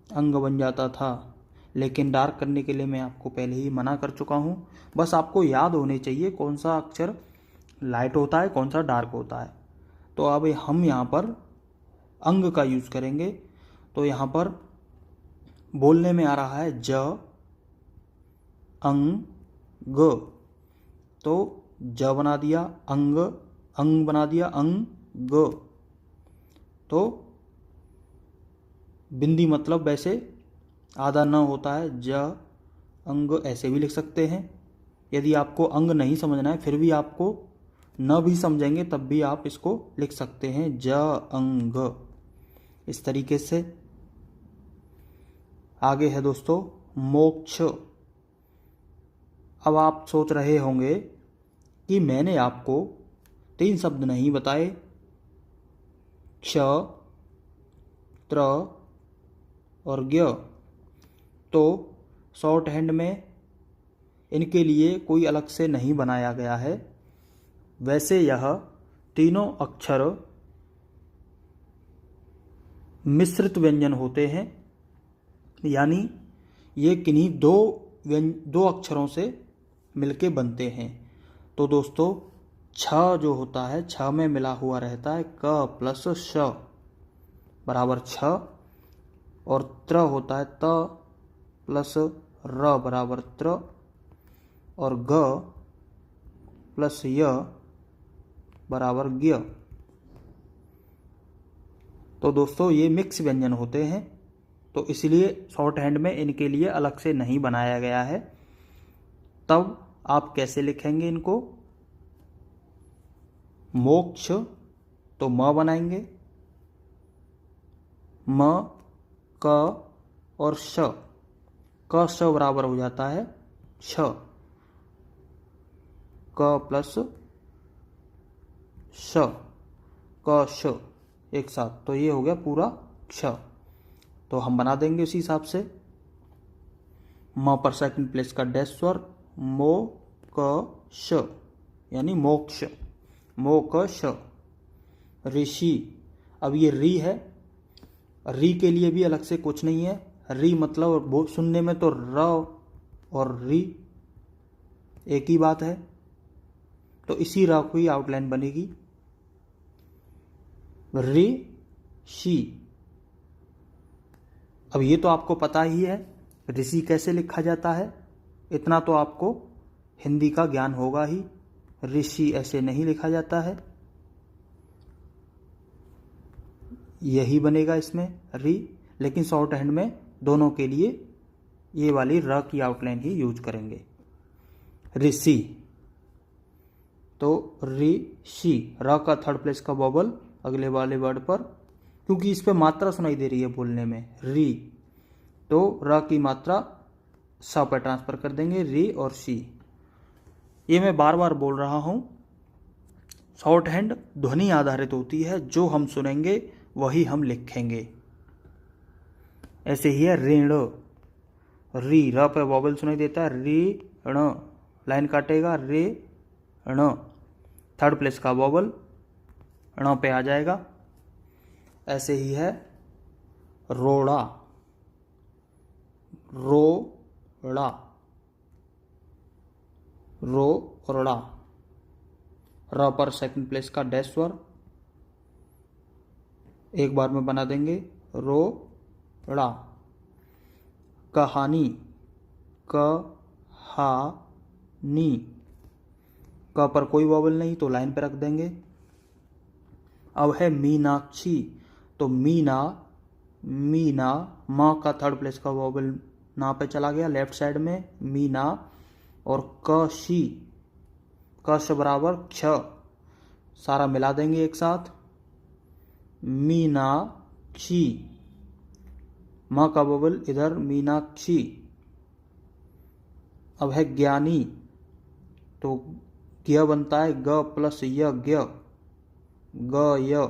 अंग बन जाता था, लेकिन डार्क करने के लिए मैं आपको पहले ही मना कर चुका हूँ। बस आपको याद होने चाहिए कौन सा अक्षर लाइट होता है, कौन सा डार्क होता है। तो अब हम यहाँ पर अंग का यूज़ करेंगे। तो यहाँ पर बोलने में आ रहा है ज अंग ग, तो ज बना दिया, अंग अंग बना दिया, अंग ग। तो बिंदी मतलब वैसे आधा न होता है, ज अंग ऐसे भी लिख सकते हैं। यदि आपको अंग नहीं समझना है, फिर भी आपको न भी समझेंगे तब भी आप इसको लिख सकते हैं, ज अंग, इस तरीके से। आगे है दोस्तों मोक्ष। अब आप सोच रहे होंगे कि मैंने आपको 3 शब्द नहीं बताए, क्ष, त्र और ज्ञ। तो शॉर्ट हैंड में इनके लिए कोई अलग से नहीं बनाया गया है। वैसे यह तीनों अक्षर मिश्रित व्यंजन होते हैं, यानी ये किन्हीं दो अक्षरों से मिलके बनते हैं। तो दोस्तों छ जो होता है, छ में मिला हुआ रहता है क प्लस श बराबर छ, और त्र होता है त प्लस र बराबर त्र, और ग प्लस य बराबर ज्ञ। तो दोस्तों ये मिक्स व्यंजन होते हैं, तो इसलिए शॉर्ट हैंड में इनके लिए अलग से नहीं बनाया गया है। तब आप कैसे लिखेंगे इनको? मोक्ष तो म बनाएंगे, म क और श, क श बराबर हो जाता है छ, क प्लस श, क श एक साथ, तो ये हो गया पूरा क्ष। तो हम बना देंगे उसी हिसाब से। म पर सेकंड प्लेस का डैश स्वर, मो क श यानी मोक्ष, मो क श। ऋषि, अब ये री है, री के लिए भी अलग से कुछ नहीं है। री मतलब सुनने में तो र और री एक ही बात है, तो इसी र की आउटलाइन बनेगी। ऋषि, अब ये तो आपको पता ही है ऋषि कैसे लिखा जाता है, इतना तो आपको हिंदी का ज्ञान होगा ही। ऋषि ऐसे नहीं लिखा जाता है, यही बनेगा इसमें री, लेकिन शॉर्ट हैंड में दोनों के लिए ये वाली र की आउटलाइन ही यूज करेंगे। ऋषि, तो ऋषि, र का थर्ड प्लेस का वोवल अगले वाले वर्ड पर, क्योंकि इस पे मात्रा सुनाई दे रही है बोलने में री, तो र की मात्रा स पर ट्रांसफर कर देंगे, री और सी। ये मैं बार बार बोल रहा हूं, शॉर्ट हैंड ध्वनि आधारित होती है, जो हम सुनेंगे वही हम लिखेंगे। ऐसे ही है ऋण, री, र पे वॉवल सुनाई देता है, री ण, लाइन काटेगा, रे ण, थर्ड प्लेस का वॉवल ण पे आ जाएगा। ऐसे ही है रोड़ा, रोड़ा, रोड़ा, र पर सेकंड प्लेस का डैश स्वर, एक बार में बना देंगे, रोड़ा। कहानी, कहानी, क पर कोई वॉवल नहीं तो लाइन पे रख देंगे। अब है मीनाक्षी, तो मीना, मीना, माँ का थर्ड प्लेस का वॉवल ना पे चला गया लेफ्ट साइड में, मीना, और कशी, कश बराबर क्ष, सारा मिला देंगे एक साथ, मीनाक्षी, माँ का वॉवल इधर, मीनाक्षी। अब है ज्ञानी, तो ज्ञ बनता है ग प्लस य, ज्ञ, ग य,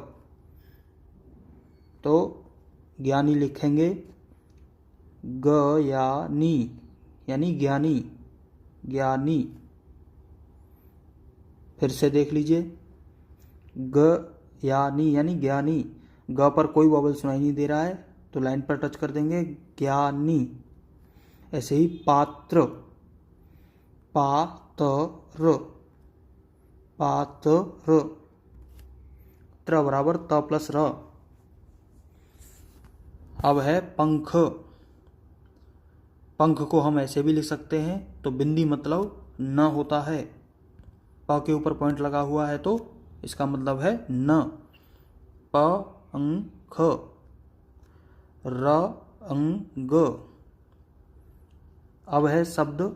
तो ज्ञानी लिखेंगे ग या नी, यानी ज्ञानी, ज्ञानी। फिर से देख लीजिए, ग या नी यानी ज्ञानी, ग पर कोई वॉवल सुनाई नहीं दे रहा है, तो लाइन पर टच कर देंगे, ज्ञानी। ऐसे ही पात्र, पातर, पातर, त्र बराबर त प्लस र। अब है पंख। पंख को हम ऐसे भी लिख सकते हैं, तो बिंदी मतलब न होता है, प के ऊपर पॉइंट लगा हुआ है तो इसका मतलब है न। पंख, रंग। अब है शब्द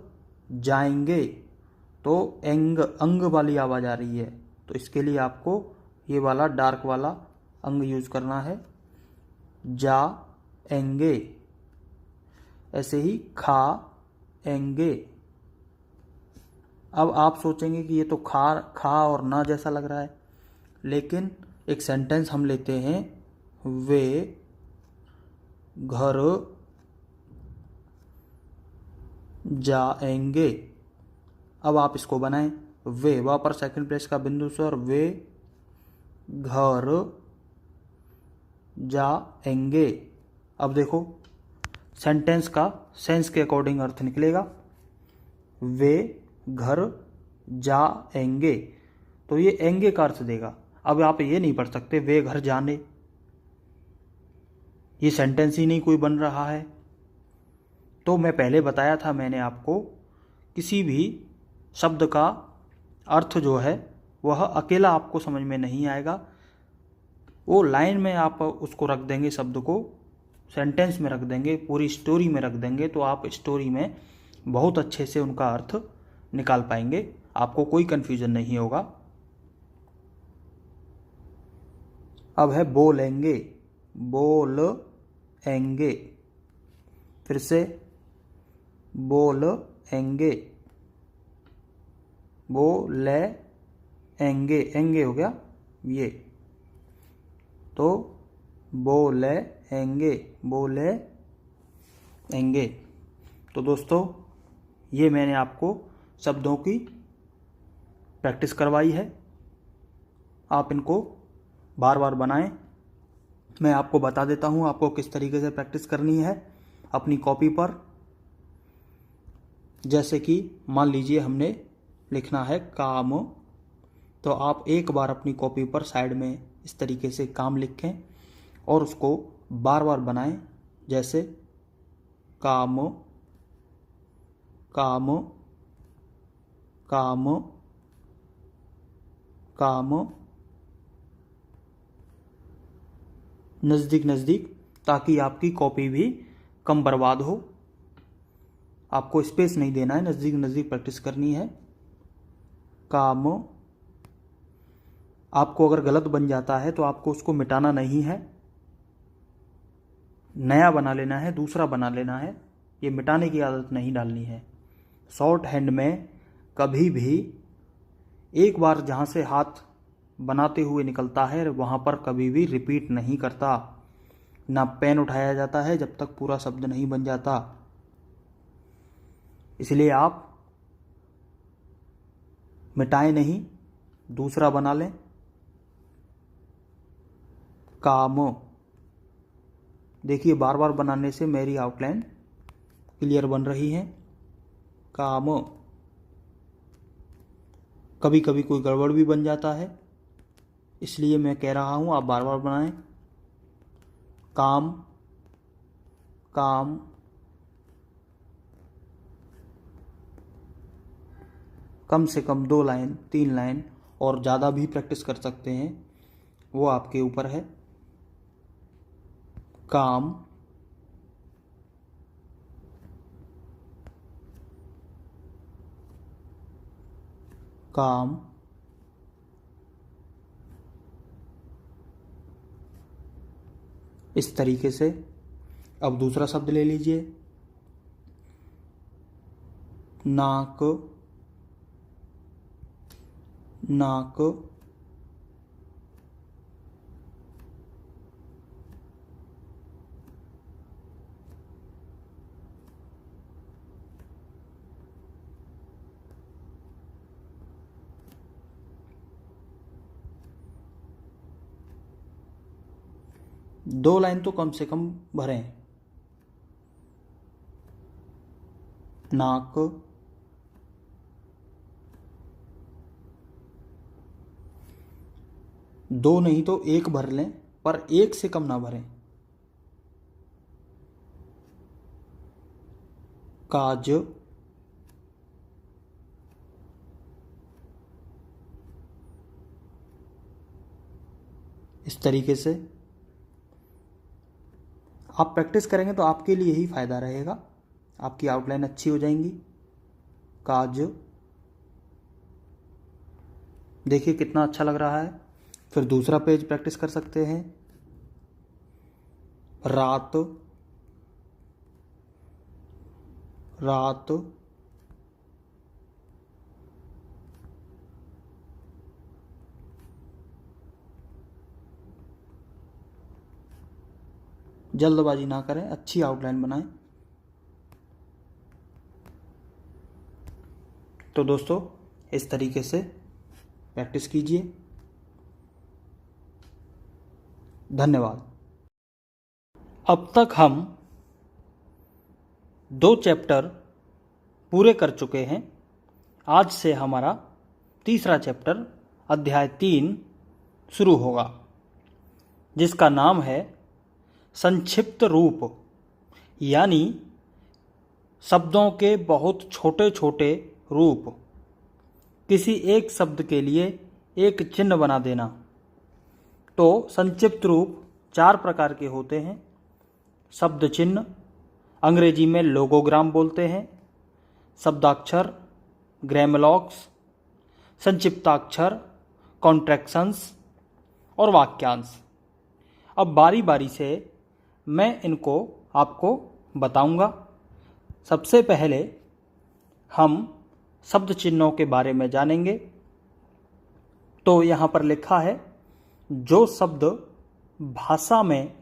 जाएंगे, तो एंग, अंग वाली आवाज आ रही है, तो इसके लिए आपको ये वाला डार्क वाला अंग यूज करना है, जाएंगे। ऐसे ही खाएंगे। अब आप सोचेंगे कि ये तो खा और ना जैसा लग रहा है, लेकिन एक सेंटेंस हम लेते हैं, वे घर जाएंगे। अब आप इसको बनाएं, वे वहाँ पर सेकंड प्लेस का बिंदु स्वर, वे घर जाएंगे। अब देखो सेंटेंस का सेंस के अकॉर्डिंग अर्थ निकलेगा, वे घर जाएंगे, तो ये एंगे का अर्थ देगा। अब आप ये नहीं पढ़ सकते वे घर जाने, ये सेंटेंस ही नहीं कोई बन रहा है। तो मैं पहले बताया था मैंने आपको, किसी भी शब्द का अर्थ जो है वह अकेला आपको समझ में नहीं आएगा, वो लाइन में आप उसको रख देंगे, शब्द को सेंटेंस में रख देंगे, पूरी स्टोरी में रख देंगे, तो आप स्टोरी में बहुत अच्छे से उनका अर्थ निकाल पाएंगे, आपको कोई कंफ्यूजन नहीं होगा। अब है बोलेंगे, बोलेंगे। फिर से बोलेंगे, बोलेंगे, एंगे हो गया ये, तो बोलेंगे, बोलेंगे। तो दोस्तों ये मैंने आपको शब्दों की प्रैक्टिस करवाई है, आप इनको बार बार बनाएं। मैं आपको बता देता हूँ आपको किस तरीके से प्रैक्टिस करनी है अपनी कॉपी पर। जैसे कि मान लीजिए हमने लिखना है काम, तो आप एक बार अपनी कॉपी पर साइड में इस तरीके से काम लिखें और उसको बार बार बनाएं, जैसे काम, काम, काम, काम, नज़दीक नज़दीक, ताकि आपकी कॉपी भी कम बर्बाद हो। आपको स्पेस नहीं देना है, नज़दीक नज़दीक प्रैक्टिस करनी है। काम, आपको अगर गलत बन जाता है तो आपको उसको मिटाना नहीं है, नया बना लेना है, दूसरा बना लेना है, ये मिटाने की आदत नहीं डालनी है। शॉर्ट हैंड में कभी भी एक बार जहाँ से हाथ बनाते हुए निकलता है वहाँ पर कभी भी रिपीट नहीं करता, ना पेन उठाया जाता है जब तक पूरा शब्द नहीं बन जाता। इसलिए आप मिटाएं नहीं, दूसरा बना लें। काम, देखिए बार बार बनाने से मेरी आउटलाइन क्लियर बन रही है। काम, कभी कभी कोई गड़बड़ भी बन जाता है, इसलिए मैं कह रहा हूँ आप बार बार बनाएं। काम, काम, कम से कम 2 लाइन 3 लाइन, और ज़्यादा भी प्रैक्टिस कर सकते हैं, वो आपके ऊपर है। काम, काम, इस तरीके से। अब दूसरा शब्द ले लीजिए, नाक, नाक, 2 लाइन तो कम से कम भरें। नाक, दो नहीं तो 1 भर लें, पर 1 से कम ना भरें। काज, इस तरीके से आप प्रैक्टिस करेंगे तो आपके लिए ही फायदा रहेगा, आपकी आउटलाइन अच्छी हो जाएंगी। काज, देखिए कितना अच्छा लग रहा है। फिर दूसरा पेज प्रैक्टिस कर सकते हैं। रात, रात, जल्दबाजी ना करें, अच्छी आउटलाइन बनाएं। तो दोस्तों इस तरीके से प्रैक्टिस कीजिए। धन्यवाद। अब तक हम 2 चैप्टर पूरे कर चुके हैं। आज से हमारा तीसरा चैप्टर अध्याय 3 शुरू होगा, जिसका नाम है संक्षिप्त रूप, यानी शब्दों के बहुत छोटे छोटे रूप। किसी एक शब्द के लिए एक चिन्ह बना देना। तो संक्षिप्त रूप 4 प्रकार के होते हैं। शब्द चिन्ह, अंग्रेजी में लोगोग्राम बोलते हैं, शब्दाक्षर, ग्रामेलॉक्स, संक्षिप्ताक्षर, कॉन्ट्रैक्शंस और वाक्यांश। अब बारी बारी से मैं इनको आपको बताऊंगा। सबसे पहले हम शब्द चिन्हों के बारे में जानेंगे। तो यहाँ पर लिखा है, जो शब्द भाषा में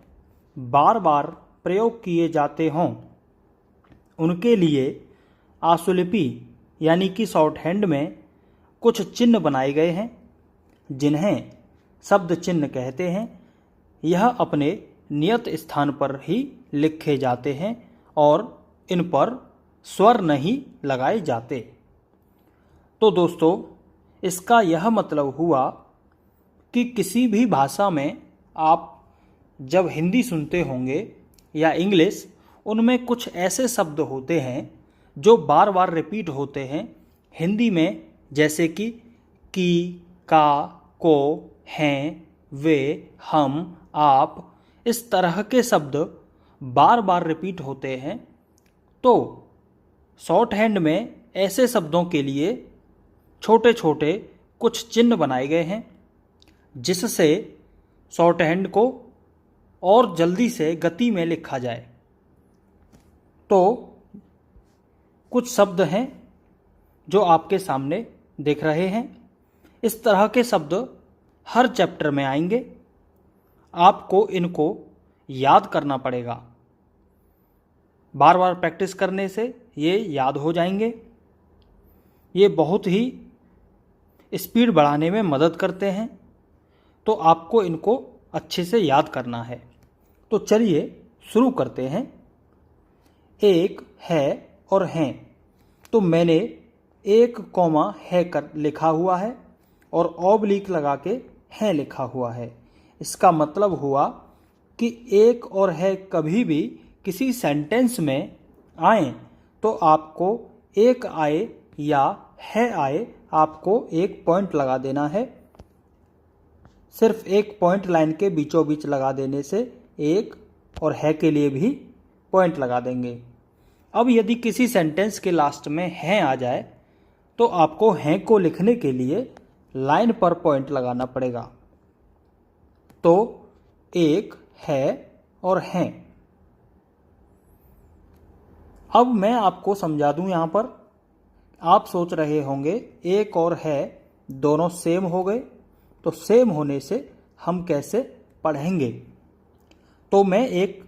बार बार प्रयोग किए जाते हों उनके लिए आशुलिपि यानी कि शॉर्ट हैंड में कुछ चिन्ह बनाए गए हैं, जिन्हें शब्द चिन्ह कहते हैं। यह अपने नियत स्थान पर ही लिखे जाते हैं और इन पर स्वर नहीं लगाए जाते। तो दोस्तों इसका यह मतलब हुआ कि किसी भी भाषा में आप जब हिंदी सुनते होंगे या इंग्लिश, उनमें कुछ ऐसे शब्द होते हैं जो बार बार रिपीट होते हैं। हिंदी में जैसे कि, का, को, हैं, वे, हम, आप, इस तरह के शब्द बार बार रिपीट होते हैं। तो शॉर्ट हैंड में ऐसे शब्दों के लिए छोटे छोटे कुछ चिन्ह बनाए गए हैं, जिससे शॉर्ट हैंड को और जल्दी से गति में लिखा जाए। तो कुछ शब्द हैं जो आपके सामने देख रहे हैं। इस तरह के शब्द हर चैप्टर में आएंगे। आपको इनको याद करना पड़ेगा। बार बार प्रैक्टिस करने से ये याद हो जाएंगे। ये बहुत ही स्पीड बढ़ाने में मदद करते हैं। तो आपको इनको अच्छे से याद करना है। तो चलिए शुरू करते हैं। एक है और हैं। तो मैंने 1 कॉमा है कर लिखा हुआ है और ऑब्लिक लगा के है लिखा हुआ है। इसका मतलब हुआ कि एक और है कभी भी किसी सेंटेंस में आए तो आपको एक आए या है आए, आपको 1 पॉइंट लगा देना है। सिर्फ 1 पॉइंट लाइन के बीचों बीच लगा देने से एक, और है के लिए भी पॉइंट लगा देंगे। अब यदि किसी सेंटेंस के लास्ट में है आ जाए तो आपको हैं को लिखने के लिए लाइन पर पॉइंट लगाना पड़ेगा। तो एक है और हैं। अब मैं आपको समझा दूं। यहां पर आप सोच रहे होंगे एक और है दोनों सेम हो गए, तो सेम होने से हम कैसे पढ़ेंगे। तो मैं एक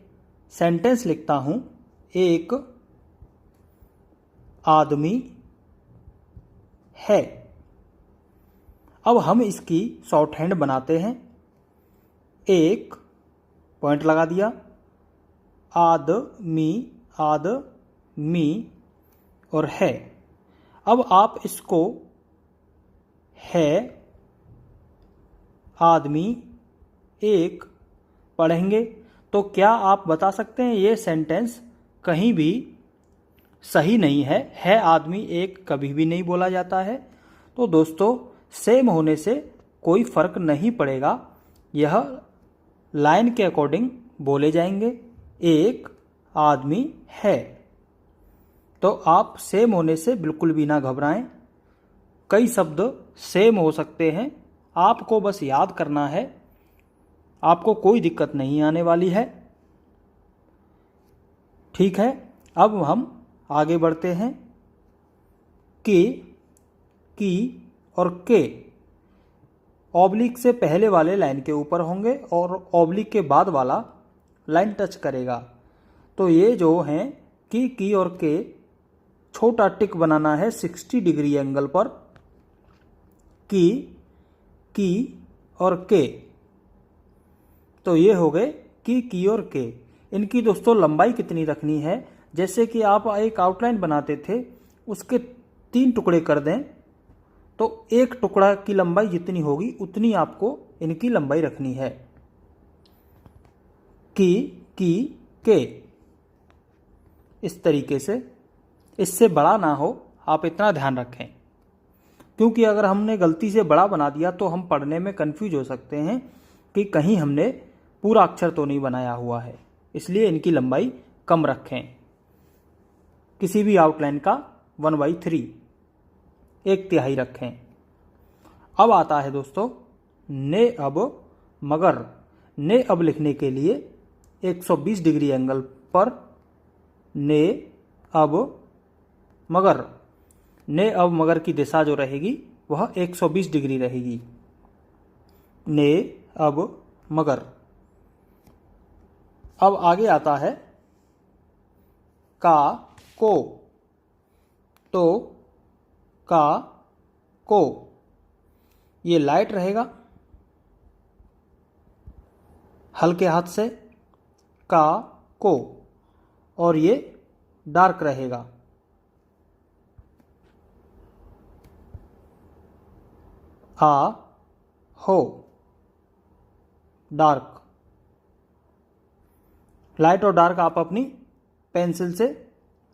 सेंटेंस लिखता हूं, एक आदमी है। अब हम इसकी शॉर्ट हैंड बनाते हैं। एक पॉइंट लगा दिया, आदमी, आदमी और है। अब आप इसको है, आदमी, एक पढ़ेंगे तो क्या आप बता सकते हैं ये सेंटेंस कहीं भी सही नहीं है आदमी एक कभी भी नहीं बोला जाता है। तो दोस्तों सेम होने से कोई फर्क नहीं पड़ेगा, यह लाइन के अकॉर्डिंग बोले जाएंगे, एक आदमी है। तो आप सेम होने से बिल्कुल भी ना घबराएं, कई शब्द सेम हो सकते हैं, आपको बस याद करना है, आपको कोई दिक्कत नहीं आने वाली है। ठीक है, अब हम आगे बढ़ते हैं। के, की और के ऑब्लिक से पहले वाले लाइन के ऊपर होंगे और ऑब्लिक के बाद वाला लाइन टच करेगा। तो ये जो हैं की और के, छोटा टिक बनाना है 60 डिग्री एंगल पर, की और के। तो ये हो गए की और के। इनकी दोस्तों लंबाई कितनी रखनी है, जैसे कि आप एक आउटलाइन बनाते थे, उसके 3 टुकड़े कर दें तो एक टुकड़ा की लंबाई जितनी होगी उतनी आपको इनकी लंबाई रखनी है। की के इस तरीके से, इससे बड़ा ना हो, आप इतना ध्यान रखें, क्योंकि अगर हमने गलती से बड़ा बना दिया तो हम पढ़ने में कंफ्यूज हो सकते हैं कि कहीं हमने पूरा अक्षर तो नहीं बनाया हुआ है, इसलिए इनकी लंबाई कम रखें। किसी भी आउटलाइन का 1/3, 1/3 रखें। अब आता है दोस्तों ने अब मगर। ने अब लिखने के लिए 120 डिग्री एंगल पर ने अब मगर। ने अब मगर की दिशा जो रहेगी वह 120 डिग्री रहेगी। ने अब मगर। अब आगे आता है का को। तो का को ये लाइट रहेगा हल्के हाथ से, का को, और ये डार्क रहेगा आ हो, डार्क। लाइट और डार्क आप अपनी पेंसिल से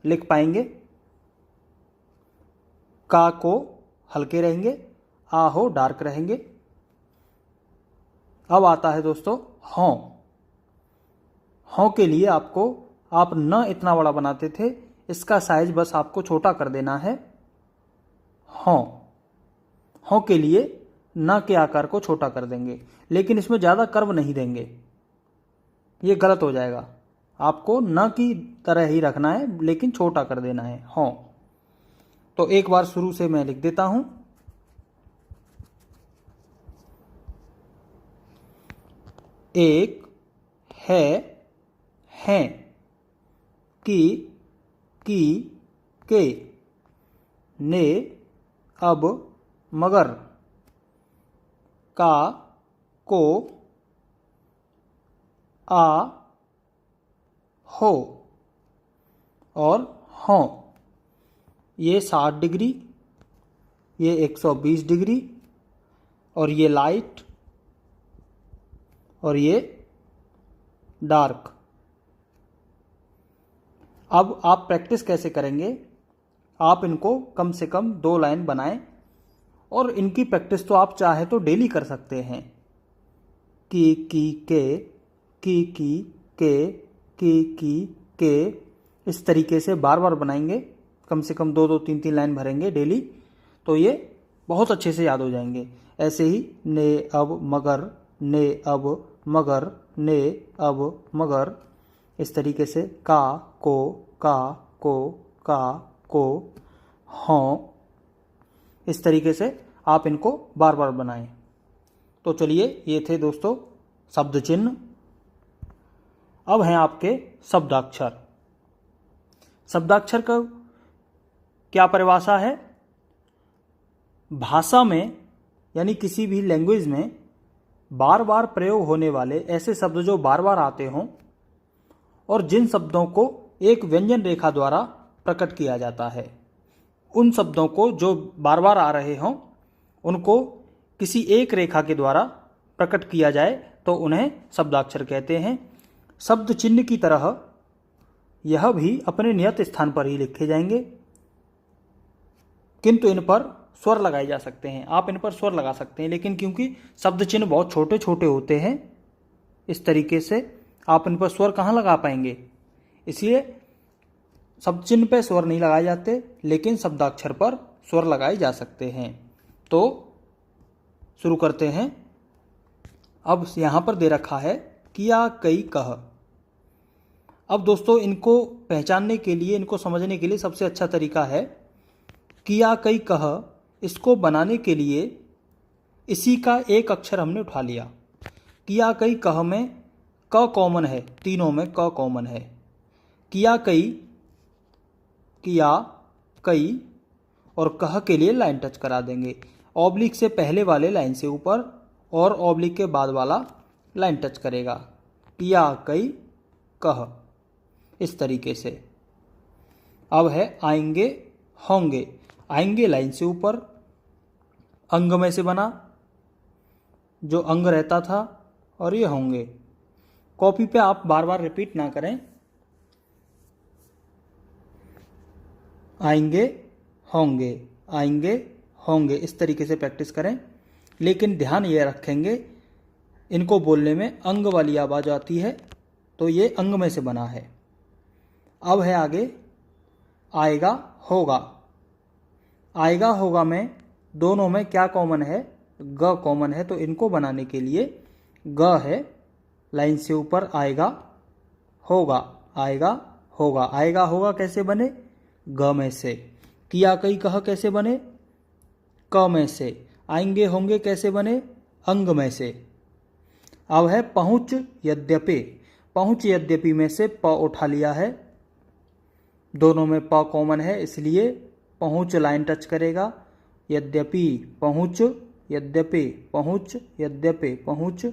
लिख पाएंगे। का को हल्के रहेंगे, आ हो डार्क रहेंगे। अब आता है दोस्तों हों। हों के लिए आपको, आप न इतना बड़ा बनाते थे, इसका साइज बस आपको छोटा कर देना है। हों, हों के लिए न के आकार को छोटा कर देंगे, लेकिन इसमें ज़्यादा कर्व नहीं देंगे, ये गलत हो जाएगा। आपको न की तरह ही रखना है लेकिन छोटा कर देना है हों। तो एक बार शुरू से मैं लिख देता हूं। एक है, हैं, की के, ने अब मगर, का को, आ हो और हों। ये 60 डिग्री, ये 120 डिग्री, और ये लाइट और ये डार्क। अब आप प्रैक्टिस कैसे करेंगे, आप इनको कम से कम 2 लाइन बनाएं, और इनकी प्रैक्टिस तो आप चाहे तो डेली कर सकते हैं। की के, के, इस तरीके से बार बार बनाएंगे, कम से कम 2-2, 3-3 लाइन भरेंगे डेली, तो ये बहुत अच्छे से याद हो जाएंगे। ऐसे ही ने अब मगर, ने अब मगर, ने अब मगर, इस तरीके से का को, हों, इस तरीके से आप इनको बार बार बनाएं। तो चलिए, ये थे दोस्तों शब्द चिन्ह। अब हैं आपके शब्दाक्षर। शब्दाक्षर का क्या परिभाषा है? भाषा में, यानी किसी भी लैंग्वेज में बार बार प्रयोग होने वाले ऐसे शब्द जो बार बार आते हों और जिन शब्दों को एक व्यंजन रेखा द्वारा प्रकट किया जाता है, उन शब्दों को जो बार बार आ रहे हों उनको किसी एक रेखा के द्वारा प्रकट किया जाए तो उन्हें शब्दाक्षर कहते हैं। शब्द चिन्ह की तरह यह भी अपने नियत स्थान पर ही लिखे जाएंगे, किंतु इन पर स्वर लगाए जा सकते हैं। आप इन पर स्वर लगा सकते हैं, लेकिन क्योंकि शब्द चिन्ह बहुत छोटे छोटे होते हैं इस तरीके से आप इन पर स्वर कहाँ लगा पाएंगे, इसलिए शब्द चिन्ह पर स्वर नहीं लगाए जाते, लेकिन शब्दाक्षर पर स्वर लगाए जा सकते हैं। तो शुरू करते हैं। अब यहाँ पर दे रखा है किया कई कह। अब दोस्तों इनको पहचानने के लिए, इनको समझने के लिए सबसे अच्छा तरीका है किया कई कह। इसको बनाने के लिए इसी का एक अक्षर हमने उठा लिया। किया कई कह में क कॉमन है, तीनों में क कॉमन है। किया कई, किया कई और कह के लिए लाइन टच करा देंगे। ऑब्लिक से पहले वाले लाइन से ऊपर और ऑब्लिक के बाद वाला लाइन टच करेगा। किया कई कह, इस तरीके से। अब है आएंगे होंगे। आएंगे लाइन से ऊपर, अंग में से बना जो अंग रहता था, और ये होंगे। कॉपी पे आप बार बार रिपीट ना करें। आएंगे होंगे, आएंगे होंगे, इस तरीके से प्रैक्टिस करें। लेकिन ध्यान ये रखेंगे इनको बोलने में अंग वाली आवाज़ आती है, तो ये अंग में से बना है। अब है आगे आएगा होगा। आएगा होगा में दोनों में क्या कॉमन है, ग कॉमन है, तो इनको बनाने के लिए ग है लाइन से ऊपर, आएगा होगा, आएगा होगा। आएगा होगा कैसे बने, ग में से। किया कई कह कैसे बने, क में से। आएंगे होंगे कैसे बने, अंग में से। अब है पहुँच यद्यपि। पहुँच यद्यपि में से प उठा लिया है, दोनों में प कॉमन है, इसलिए पहुँच लाइन टच करेगा। यद्यपि पहुँच, यद्यपि पहुँच, यद्यपि पहुँच,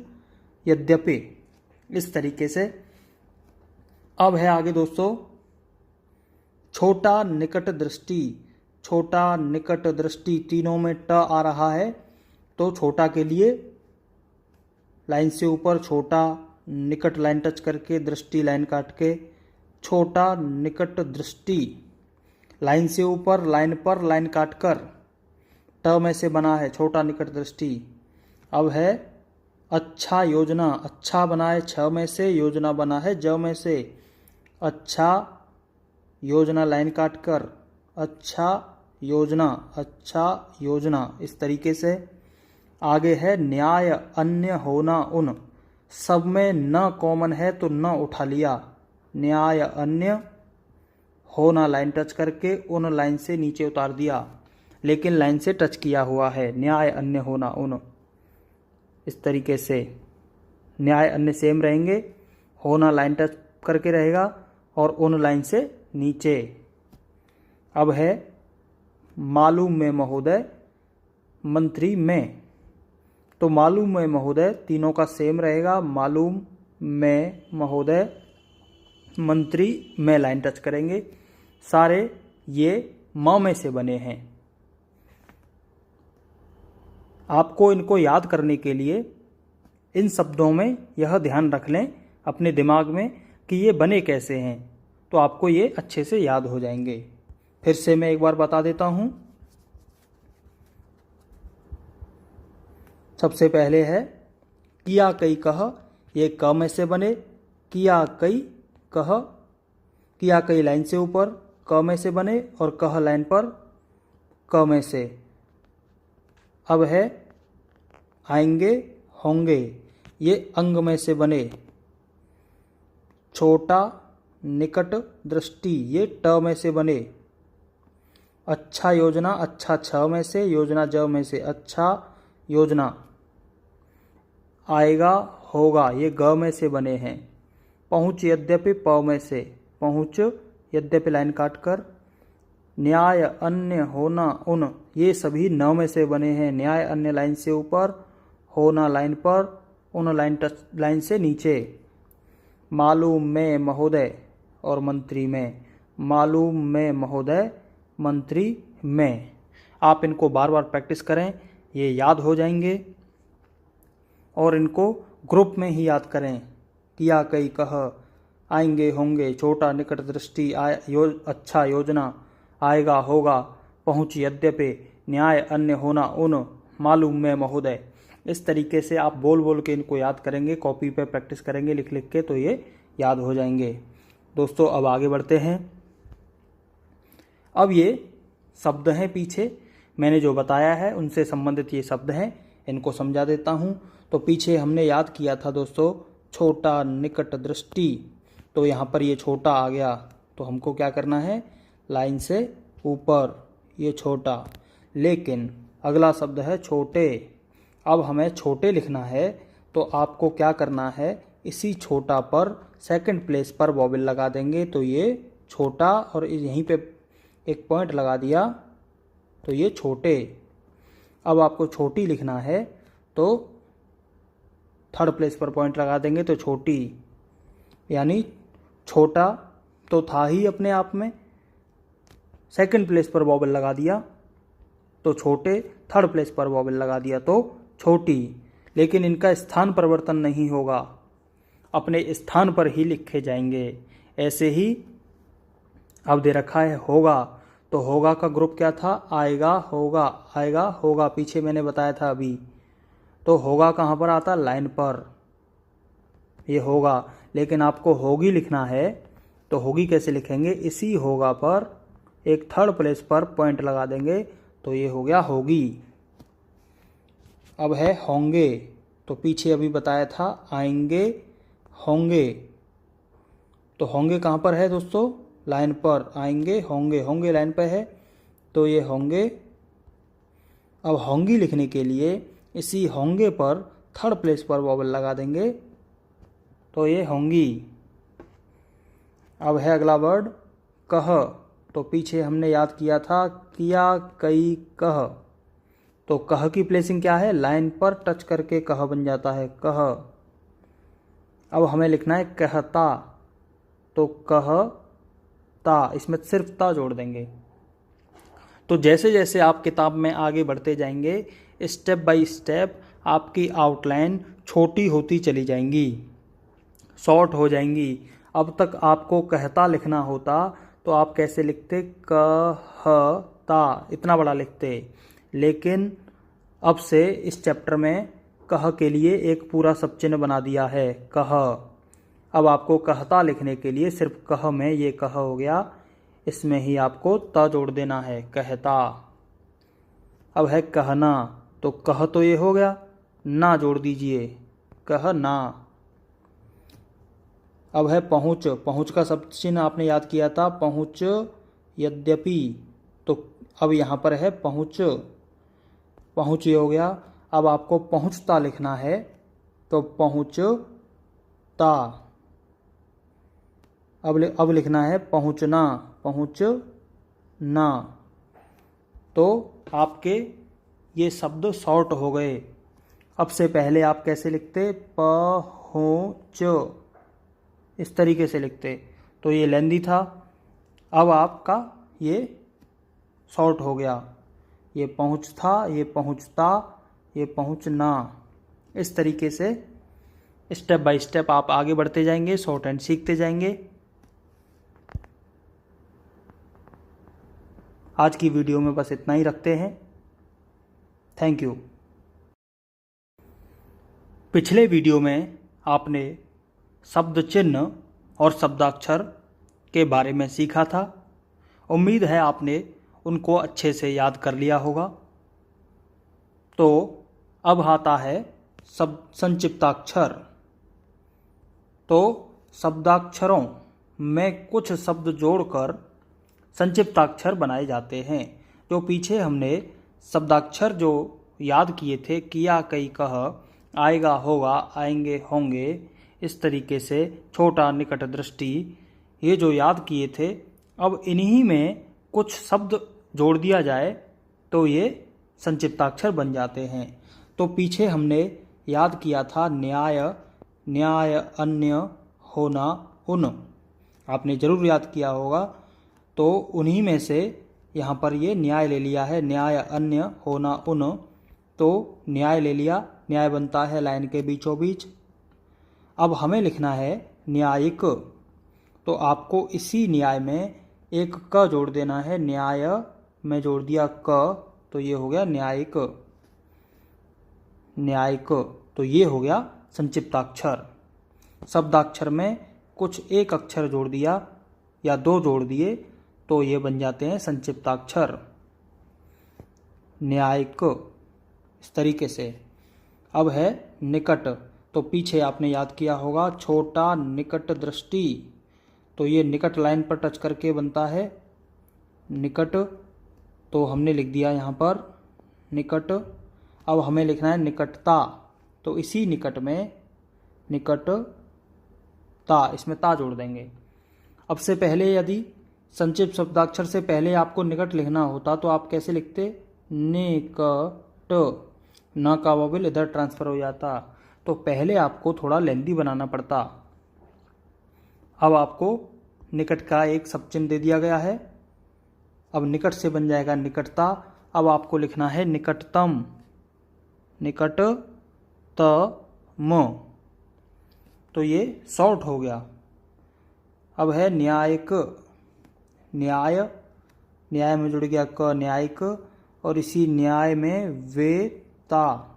यद्यपि, इस तरीके से। अब है आगे दोस्तों छोटा निकट दृष्टि। छोटा निकट दृष्टि, तीनों में ट आ रहा है, तो छोटा के लिए लाइन से ऊपर छोटा, निकट लाइन टच करके, दृष्टि लाइन काट के, छोटा निकट दृष्टि। लाइन से ऊपर, लाइन पर लाइन काट कर ट में से बना है छोटा निकट दृष्टि। अब है अच्छा योजना। अच्छा बना है छ में से, योजना बना है ज में से। अच्छा योजना लाइन काट कर, अच्छा योजना, अच्छा योजना, इस तरीके से। आगे है न्याय अन्य होना उन। सब में न कॉमन है तो न उठा लिया। न्याय अन्य होना लाइन टच करके उन लाइन से नीचे उतार दिया, लेकिन लाइन से टच किया हुआ है। न्याय अन्य होना उन, इस तरीके से। न्याय अन्य सेम रहेंगे, होना लाइन टच करके रहेगा और उन लाइन से नीचे। अब है मालूम में महोदय, मंत्री में। तो मालूम में महोदय तीनों का सेम रहेगा। मालूम में महोदय, मंत्री में लाइन टच करेंगे। सारे ये म में से बने हैं। आपको इनको याद करने के लिए इन शब्दों में यह ध्यान रख लें अपने दिमाग में कि ये बने कैसे हैं, तो आपको ये अच्छे से याद हो जाएंगे। फिर से मैं एक बार बता देता हूँ। सबसे पहले है किया कई कह, ये क में से बने। किया कई कह, किया कई लाइन से ऊपर क में से बने और कह लाइन पर क में से। अब है आएंगे होंगे, ये अंग में से बने। छोटा निकट दृष्टि, ये ट में से बने। अच्छा योजना, अच्छा छ में से, योजना ज में से। अच्छा योजना। आएगा होगा, ये ग में से बने हैं। पहुँच यद्यपि प में से। पहुँच यद्यपि लाइन काट कर। न्याय अन्य होना उन, ये सभी न में से बने हैं। न्याय अन्य लाइन से ऊपर, होना लाइन पर, उन लाइन से नीचे। मालूम में महोदय और मंत्री में, मालूम में महोदय मंत्री में। आप इनको बार बार प्रैक्टिस करें, ये याद हो जाएंगे। और इनको ग्रुप में ही याद करें। किया कई कह, आएंगे होंगे, छोटा निकट दृष्टि, अच्छा योजना, आएगा होगा, पहुँच यद्यपि, न्याय अन्य होना उन, मालूम में महोदय। इस तरीके से आप बोल बोल के इनको याद करेंगे, कॉपी पे प्रैक्टिस करेंगे लिख लिख के, तो ये याद हो जाएंगे। दोस्तों अब आगे बढ़ते हैं। अब ये शब्द हैं पीछे मैंने जो बताया है उनसे संबंधित ये शब्द हैं, इनको समझा देता हूँ। तो पीछे हमने याद किया था दोस्तों छोटा निकट दृष्टि, तो यहाँ पर ये छोटा आ गया, तो हमको क्या करना है, लाइन से ऊपर ये छोटा। लेकिन अगला शब्द है छोटे। अब हमें छोटे लिखना है, तो आपको क्या करना है, इसी छोटा पर सेकंड प्लेस पर वॉवेल लगा देंगे, तो ये छोटा, और यहीं पे एक पॉइंट लगा दिया, तो ये छोटे। अब आपको छोटी लिखना है, तो थर्ड प्लेस पर पॉइंट लगा देंगे, तो छोटी। यानी छोटा तो था ही अपने आप में, सेकंड प्लेस पर वॉवेल लगा दिया तो छोटे, थर्ड प्लेस पर वॉवेल लगा दिया तो छोटी। लेकिन इनका स्थान परिवर्तन नहीं होगा, अपने स्थान पर ही लिखे जाएंगे। ऐसे ही अब दे रखा है होगा, तो होगा का ग्रुप क्या था, आएगा होगा, आएगा होगा, पीछे मैंने बताया था अभी। तो होगा कहाँ पर आता, लाइन पर, ये होगा। लेकिन आपको होगी लिखना है, तो होगी कैसे लिखेंगे, इसी होगा पर एक थर्ड प्लेस पर पॉइंट लगा देंगे, तो ये हो गया होगी। अब है होंगे, तो पीछे अभी बताया था आएंगे होंगे, तो होंगे कहाँ पर है दोस्तों, लाइन पर। आएंगे होंगे, होंगे लाइन पर है, तो ये होंगे। अब होंगी लिखने के लिए इसी होंगे पर थर्ड प्लेस पर वॉवेल लगा देंगे, तो ये होंगी। अब है अगला वर्ड कह, तो पीछे हमने याद किया था किया कई कह, तो कह की प्लेसिंग क्या है, लाइन पर टच करके कह बन जाता है, कह। अब हमें लिखना है कहता, तो कहता, इसमें सिर्फ ता जोड़ देंगे। तो जैसे जैसे आप किताब में आगे बढ़ते जाएंगे, स्टेप बाय स्टेप आपकी आउटलाइन छोटी होती चली जाएंगी, शॉर्ट हो जाएंगी। अब तक आपको कहता लिखना होता तो आप कैसे लिखते, कहता, इतना बड़ा लिखते। लेकिन अब से इस चैप्टर में कह के लिए एक पूरा सब चिन्ह बना दिया है, कह। अब आपको कहता लिखने के लिए सिर्फ कह में ये कह हो गया, इसमें ही आपको ता जोड़ देना है, कहता। अब है कहना, तो कह तो ये हो गया, ना जोड़ दीजिए, कहना। अब है पहुँच, पहुँच का सब चिन्ह आपने याद किया था, पहुँच यद्यपि, तो अब यहाँ पर है पहुँच, पहुँच ये हो गया। अब आपको पहुँचता लिखना है, तो पहुँचता। अब लिखना है पहुँचना, पहुँचना। तो आपके ये शब्द शॉर्ट हो गए। अब से पहले आप कैसे लिखते, पहुँच, इस तरीके से लिखते, तो ये लेंदी था। अब आपका ये शॉर्ट हो गया, ये पहुँच था, ये पहुँचता, ये पहुँचना। इस तरीके से स्टेप बाय स्टेप आप आगे बढ़ते जाएंगे, शॉर्ट हैंड सीखते जाएंगे। आज की वीडियो में बस इतना ही रखते हैं। Thank you. पिछले वीडियो में आपने शब्द चिन्ह और शब्दाक्षर के बारे में सीखा था। उम्मीद है आपने उनको अच्छे से याद कर लिया होगा। तो अब आता है संक्षिप्ताक्षर। तो शब्दाक्षरों में कुछ शब्द जोड़कर संक्षिप्ताक्षर बनाए जाते हैं। जो पीछे हमने शब्दाक्षर जो याद किए थे, किया कई कह, आएगा होगा, आएंगे होंगे, इस तरीके से छोटा निकट दृष्टि, ये जो याद किए थे, अब इन्हीं में कुछ शब्द जोड़ दिया जाए तो ये संक्षिप्ताक्षर बन जाते हैं। तो पीछे हमने याद किया था न्याय, न्याय अन्य, होना उन, आपने ज़रूर याद किया होगा। तो उन्हीं में से यहाँ पर ये न्याय ले लिया है, न्याय अन्य होना उन, तो न्याय ले लिया, न्याय बनता है लाइन के बीचों बीच। अब हमें लिखना है न्यायिक, तो आपको इसी न्याय में एक क जोड़ देना है, न्याय में जोड़ दिया क, तो ये हो गया न्यायिक, न्यायिक। तो ये हो गया संक्षिप्ताक्षर। शब्दाक्षर में कुछ एक अक्षर जोड़ दिया या दो जोड़ दिए तो ये बन जाते हैं संक्षिप्ताक्षर, न्यायिक, इस तरीके से। अब है निकट, तो पीछे आपने याद किया होगा छोटा निकट दृष्टि, तो ये निकट लाइन पर टच करके बनता है निकट, तो हमने लिख दिया यहाँ पर निकट। अब हमें लिखना है निकटता, तो इसी निकट में निकटता, इसमें ता जोड़ देंगे। अब से पहले यदि संक्षिप्त शब्दाक्षर से पहले आपको निकट लिखना होता तो आप कैसे लिखते, निकट, न का वोवेल इधर ट्रांसफर हो जाता, तो पहले आपको थोड़ा लेंदी बनाना पड़ता। अब आपको निकट का एक सब चिन्ह दे दिया गया है, अब निकट से बन जाएगा निकटता। अब आपको लिखना है निकटतम, निकटतम, तो ये शॉर्ट हो गया। अब है न्यायिक, न्याय, न्याय में जुड़ गया क, न्यायिक, और इसी न्याय में वेता,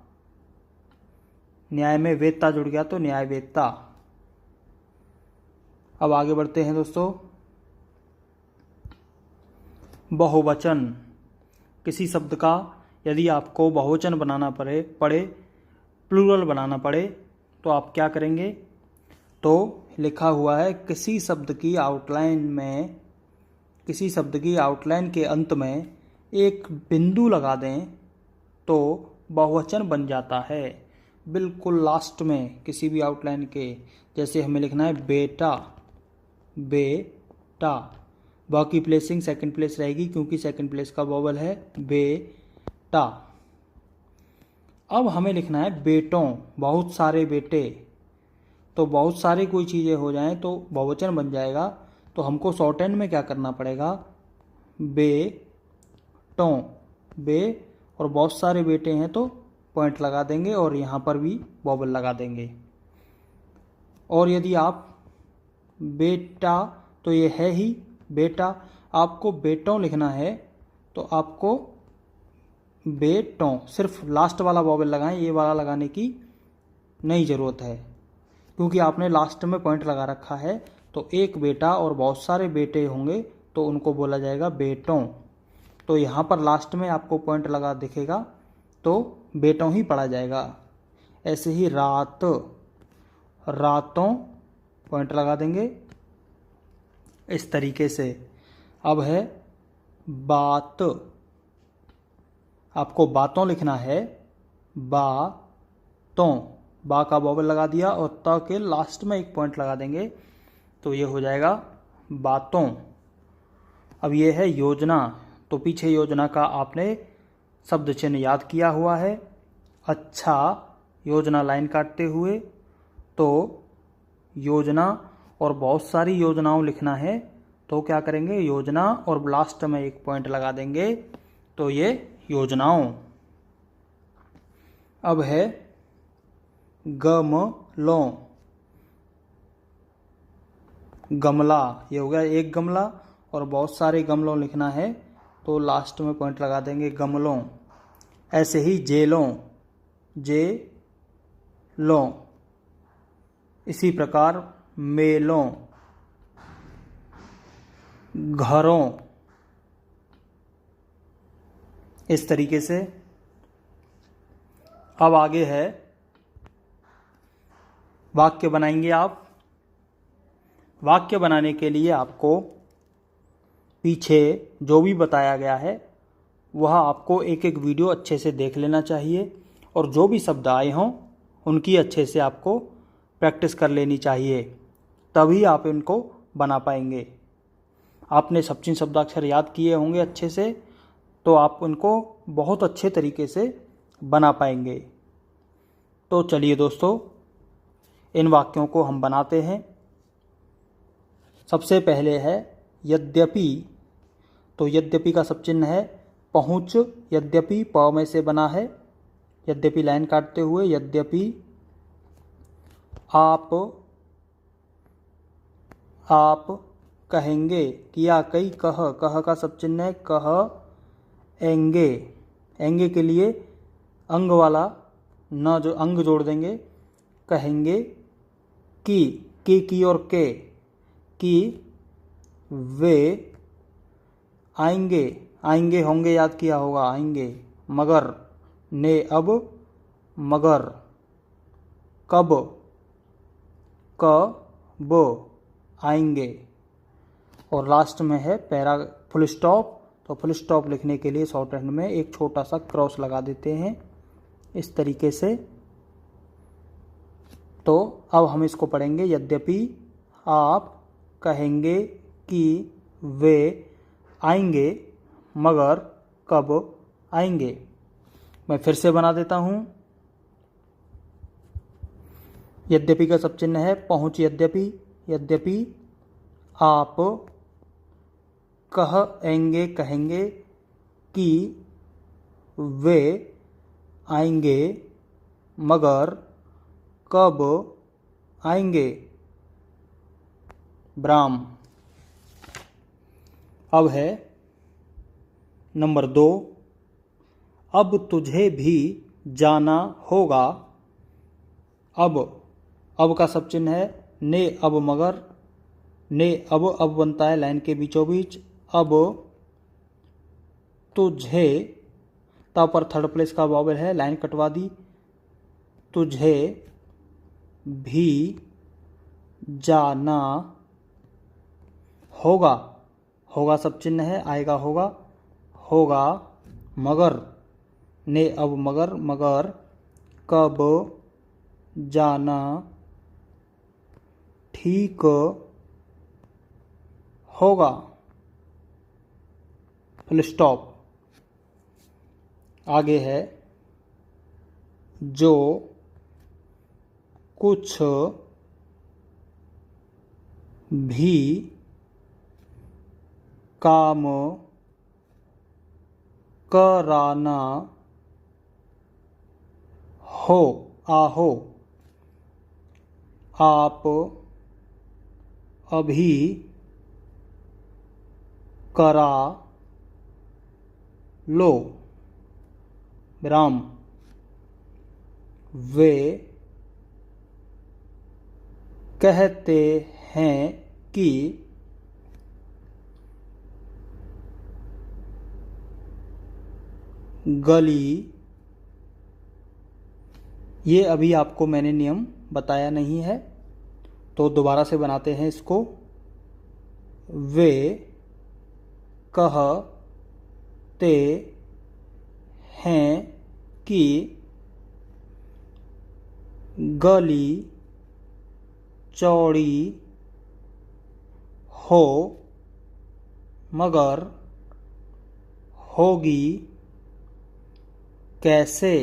न्याय में वेता जुड़ गया तो न्याय वेता। अब आगे बढ़ते हैं दोस्तों। बहुवचन, किसी शब्द का यदि आपको बहुवचन बनाना पड़े प्लूरल बनाना पड़े तो आप क्या करेंगे, तो लिखा हुआ है किसी शब्द की आउटलाइन में, किसी शब्द की आउटलाइन के अंत में एक बिंदु लगा दें तो बहुवचन बन जाता है। बिल्कुल लास्ट में किसी भी आउटलाइन के, जैसे हमें लिखना है बेटा, बेटा, बाकी प्लेसिंग सेकंड प्लेस रहेगी क्योंकि सेकंड प्लेस का वोवल है बेटा। अब हमें लिखना है बेटों, बहुत सारे बेटे, तो बहुत सारी कोई चीज़ें हो जाएं तो बहुवचन बन जाएगा, तो हमको शॉर्ट हैंड में क्या करना पड़ेगा, बेटों, बे, और बहुत सारे बेटे हैं तो पॉइंट लगा देंगे और यहाँ पर भी वोवल लगा देंगे। और यदि आप बेटा, तो ये है ही बेटा, आपको बेटों लिखना है तो आपको बेटों, सिर्फ लास्ट वाला वोवल लगाएं, ये वाला लगाने की नहीं ज़रूरत है क्योंकि आपने लास्ट में पॉइंट लगा रखा है। तो एक बेटा और बहुत सारे बेटे होंगे तो उनको बोला जाएगा बेटों, तो यहाँ पर लास्ट में आपको पॉइंट लगा दिखेगा तो बेटों ही पढ़ा जाएगा। ऐसे ही रात, रातों, पॉइंट लगा देंगे इस तरीके से। अब है बात, आपको बातों लिखना है, बातों, बा का वोवल लगा दिया और त के लास्ट में एक पॉइंट लगा देंगे तो ये हो जाएगा बातों। अब ये है योजना, तो पीछे योजना का आपने शब्द चिन्ह याद किया हुआ है, अच्छा, योजना लाइन काटते हुए, तो योजना और बहुत सारी योजनाओं लिखना है तो क्या करेंगे, योजना और लास्ट में एक पॉइंट लगा देंगे तो ये योजनाओं। अब है गमलों, गमला, ये हो गया एक गमला और बहुत सारे गमलों लिखना है तो लास्ट में पॉइंट लगा देंगे गमलों। ऐसे ही जेलों, जेलों, इसी प्रकार मेलों, घरों, इस तरीके से। अब आगे है वाक्य बनाएंगे आप। वाक्य बनाने के लिए आपको पीछे जो भी बताया गया है वह आपको एक एक वीडियो अच्छे से देख लेना चाहिए और जो भी शब्द आए हों उनकी अच्छे से आपको प्रैक्टिस कर लेनी चाहिए, तभी आप इनको बना पाएंगे। आपने सचिन शब्दाक्षर याद किए होंगे अच्छे से तो आप उनको बहुत अच्छे तरीके से बना पाएंगे। तो चलिए दोस्तों, इन वाक्यों को हम बनाते हैं। सबसे पहले है यद्यपि। तो यद्यपि का सब चिन्ह है पहुँच। यद्यपि प में से बना है। यद्यपि लाइन काटते हुए, यद्यपि आप कहेंगे, किया कई, कह, कह का सब चिन्ह है कह एंगे। एंगे के लिए अंग वाला न जो अंग जोड़ देंगे, कहेंगे की और के, कि वे आएंगे। आएंगे होंगे याद किया होगा, आएंगे। मगर ने अब, मगर कब, कब आएंगे। और लास्ट में है पैरा फुल स्टॉप। तो फुल स्टॉप लिखने के लिए शॉर्ट हैंड में एक छोटा सा क्रॉस लगा देते हैं इस तरीके से। तो अब हम इसको पढ़ेंगे। यद्यपि आप कहेंगे कि वे आएंगे, मगर कब आएंगे। मैं फिर से बना देता हूँ। यद्यपि का सब चिन्ह है पहुँच। यद्यपि, यद्यपि आप कहेंगे, कहेंगे कि वे आएंगे, मगर कब आएंगे। ब्राह्म। अब है नंबर 2। अब तुझे भी जाना होगा। अब का सब चिन्ह है ने अब, मगर ने अब बनता है लाइन के बीचों बीच। अब तुझे, ता पर थर्ड प्लेस का वॉवेल है, लाइन कटवा दी। तुझे भी जाना होगा। होगा सब चिन्ह है, आएगा होगा, होगा। मगर ने अब, मगर, मगर कब जाना ठीक होगा। Full stop. आगे है जो कुछ भी काम कराना हो, आहो, आप अभी करा लो। विराम। वे कहते हैं कि गली, ये अभी आपको मैंने नियम बताया नहीं है तो दोबारा से बनाते हैं इसको। वे कहते हैं कि गली चौड़ी हो, मगर होगी कैसे।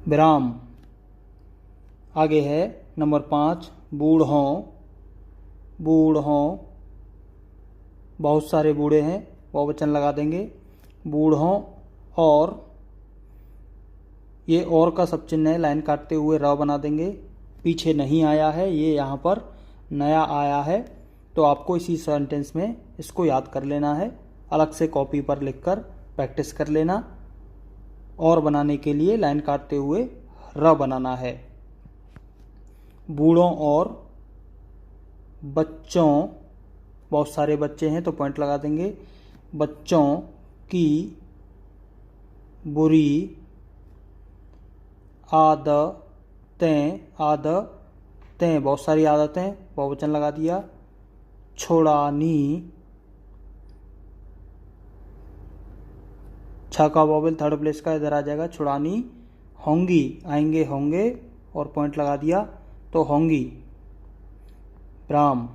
विराम। आगे है नंबर 5। बूढ़ों। बूढ़ों, बहुत सारे बूढ़े हैं, बहुवचन लगा देंगे। बूढ़ों और, ये और का सब चिन्ह है, लाइन काटते हुए र बना देंगे। पीछे नहीं आया है, ये यहाँ पर नया आया है तो आपको इसी सेंटेंस में इसको याद कर लेना है। अलग से कॉपी पर लिखकर प्रैक्टिस कर लेना। और बनाने के लिए लाइन काटते हुए र बनाना है। बूढ़ों और बच्चों, बहुत सारे बच्चे हैं तो पॉइंट लगा देंगे। बच्चों की बुरी आदतें, आदतें, बहुत सारी आदतें, बहुवचन लगा दिया। छुड़ानी, छ का वॉवेल थर्ड प्लेस का इधर आ जाएगा। छुड़ानी होंगी, आएंगे होंगे और पॉइंट लगा दिया तो होंगी। राम।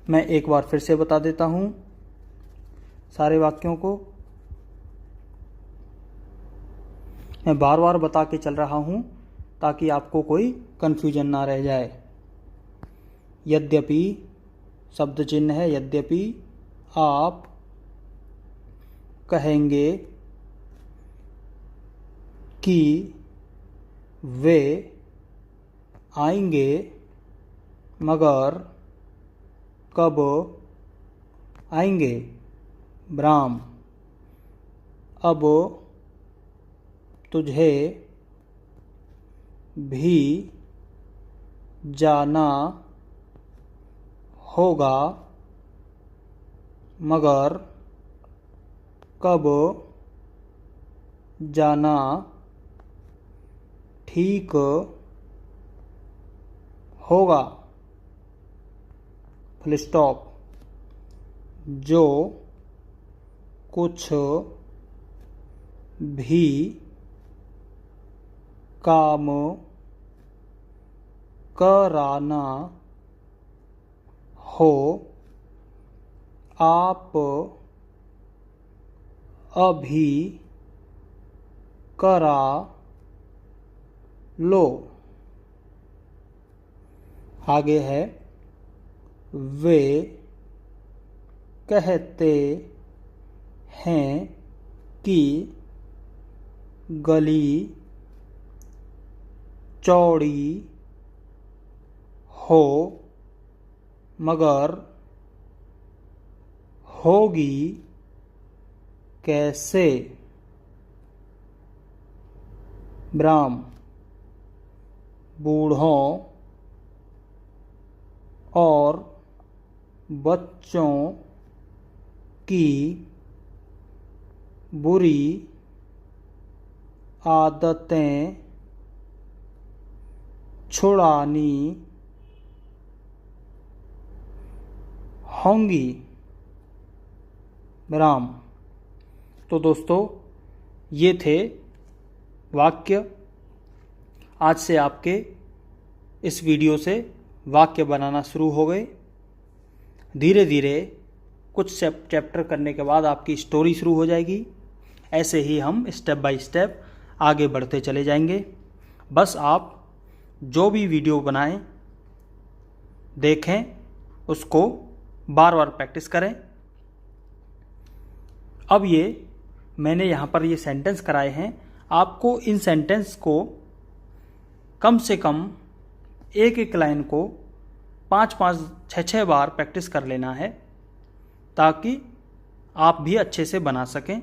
मैं एक बार फिर से बता देता हूँ सारे वाक्यों को। मैं बार बार बता के चल रहा हूँ ताकि आपको कोई कन्फ्यूजन ना रह जाए। यद्यपि शब्द चिन्ह है, यद्यपि आप कहेंगे कि वे आएंगे मगर कब आएंगे। ब्राह्म, अब तुझे भी जाना होगा मगर कब जाना ठीक होगा। Full stop. जो कुछ भी काम कराना हो आप अभी करा लो। आगे है, वे कहते हैं कि गली चौड़ी हो मगर होगी कैसे। ब्राह्म, बूढ़ों और बच्चों की बुरी आदतें छुड़ानी होंगी। ब्राह्म। तो दोस्तों, ये थे वाक्य। आज से आपके इस वीडियो से वाक्य बनाना शुरू हो गए। धीरे धीरे कुछ चैप्टर करने के बाद आपकी स्टोरी शुरू हो जाएगी। ऐसे ही हम स्टेप बाय स्टेप आगे बढ़ते चले जाएंगे। बस आप जो भी वीडियो बनाएं, देखें, उसको बार बार प्रैक्टिस करें। अब ये मैंने यहाँ पर ये सेंटेंस कराए हैं, आपको इन सेंटेंस को कम से कम एक एक लाइन को 5-5, 6-6 बार प्रैक्टिस कर लेना है ताकि आप भी अच्छे से बना सकें।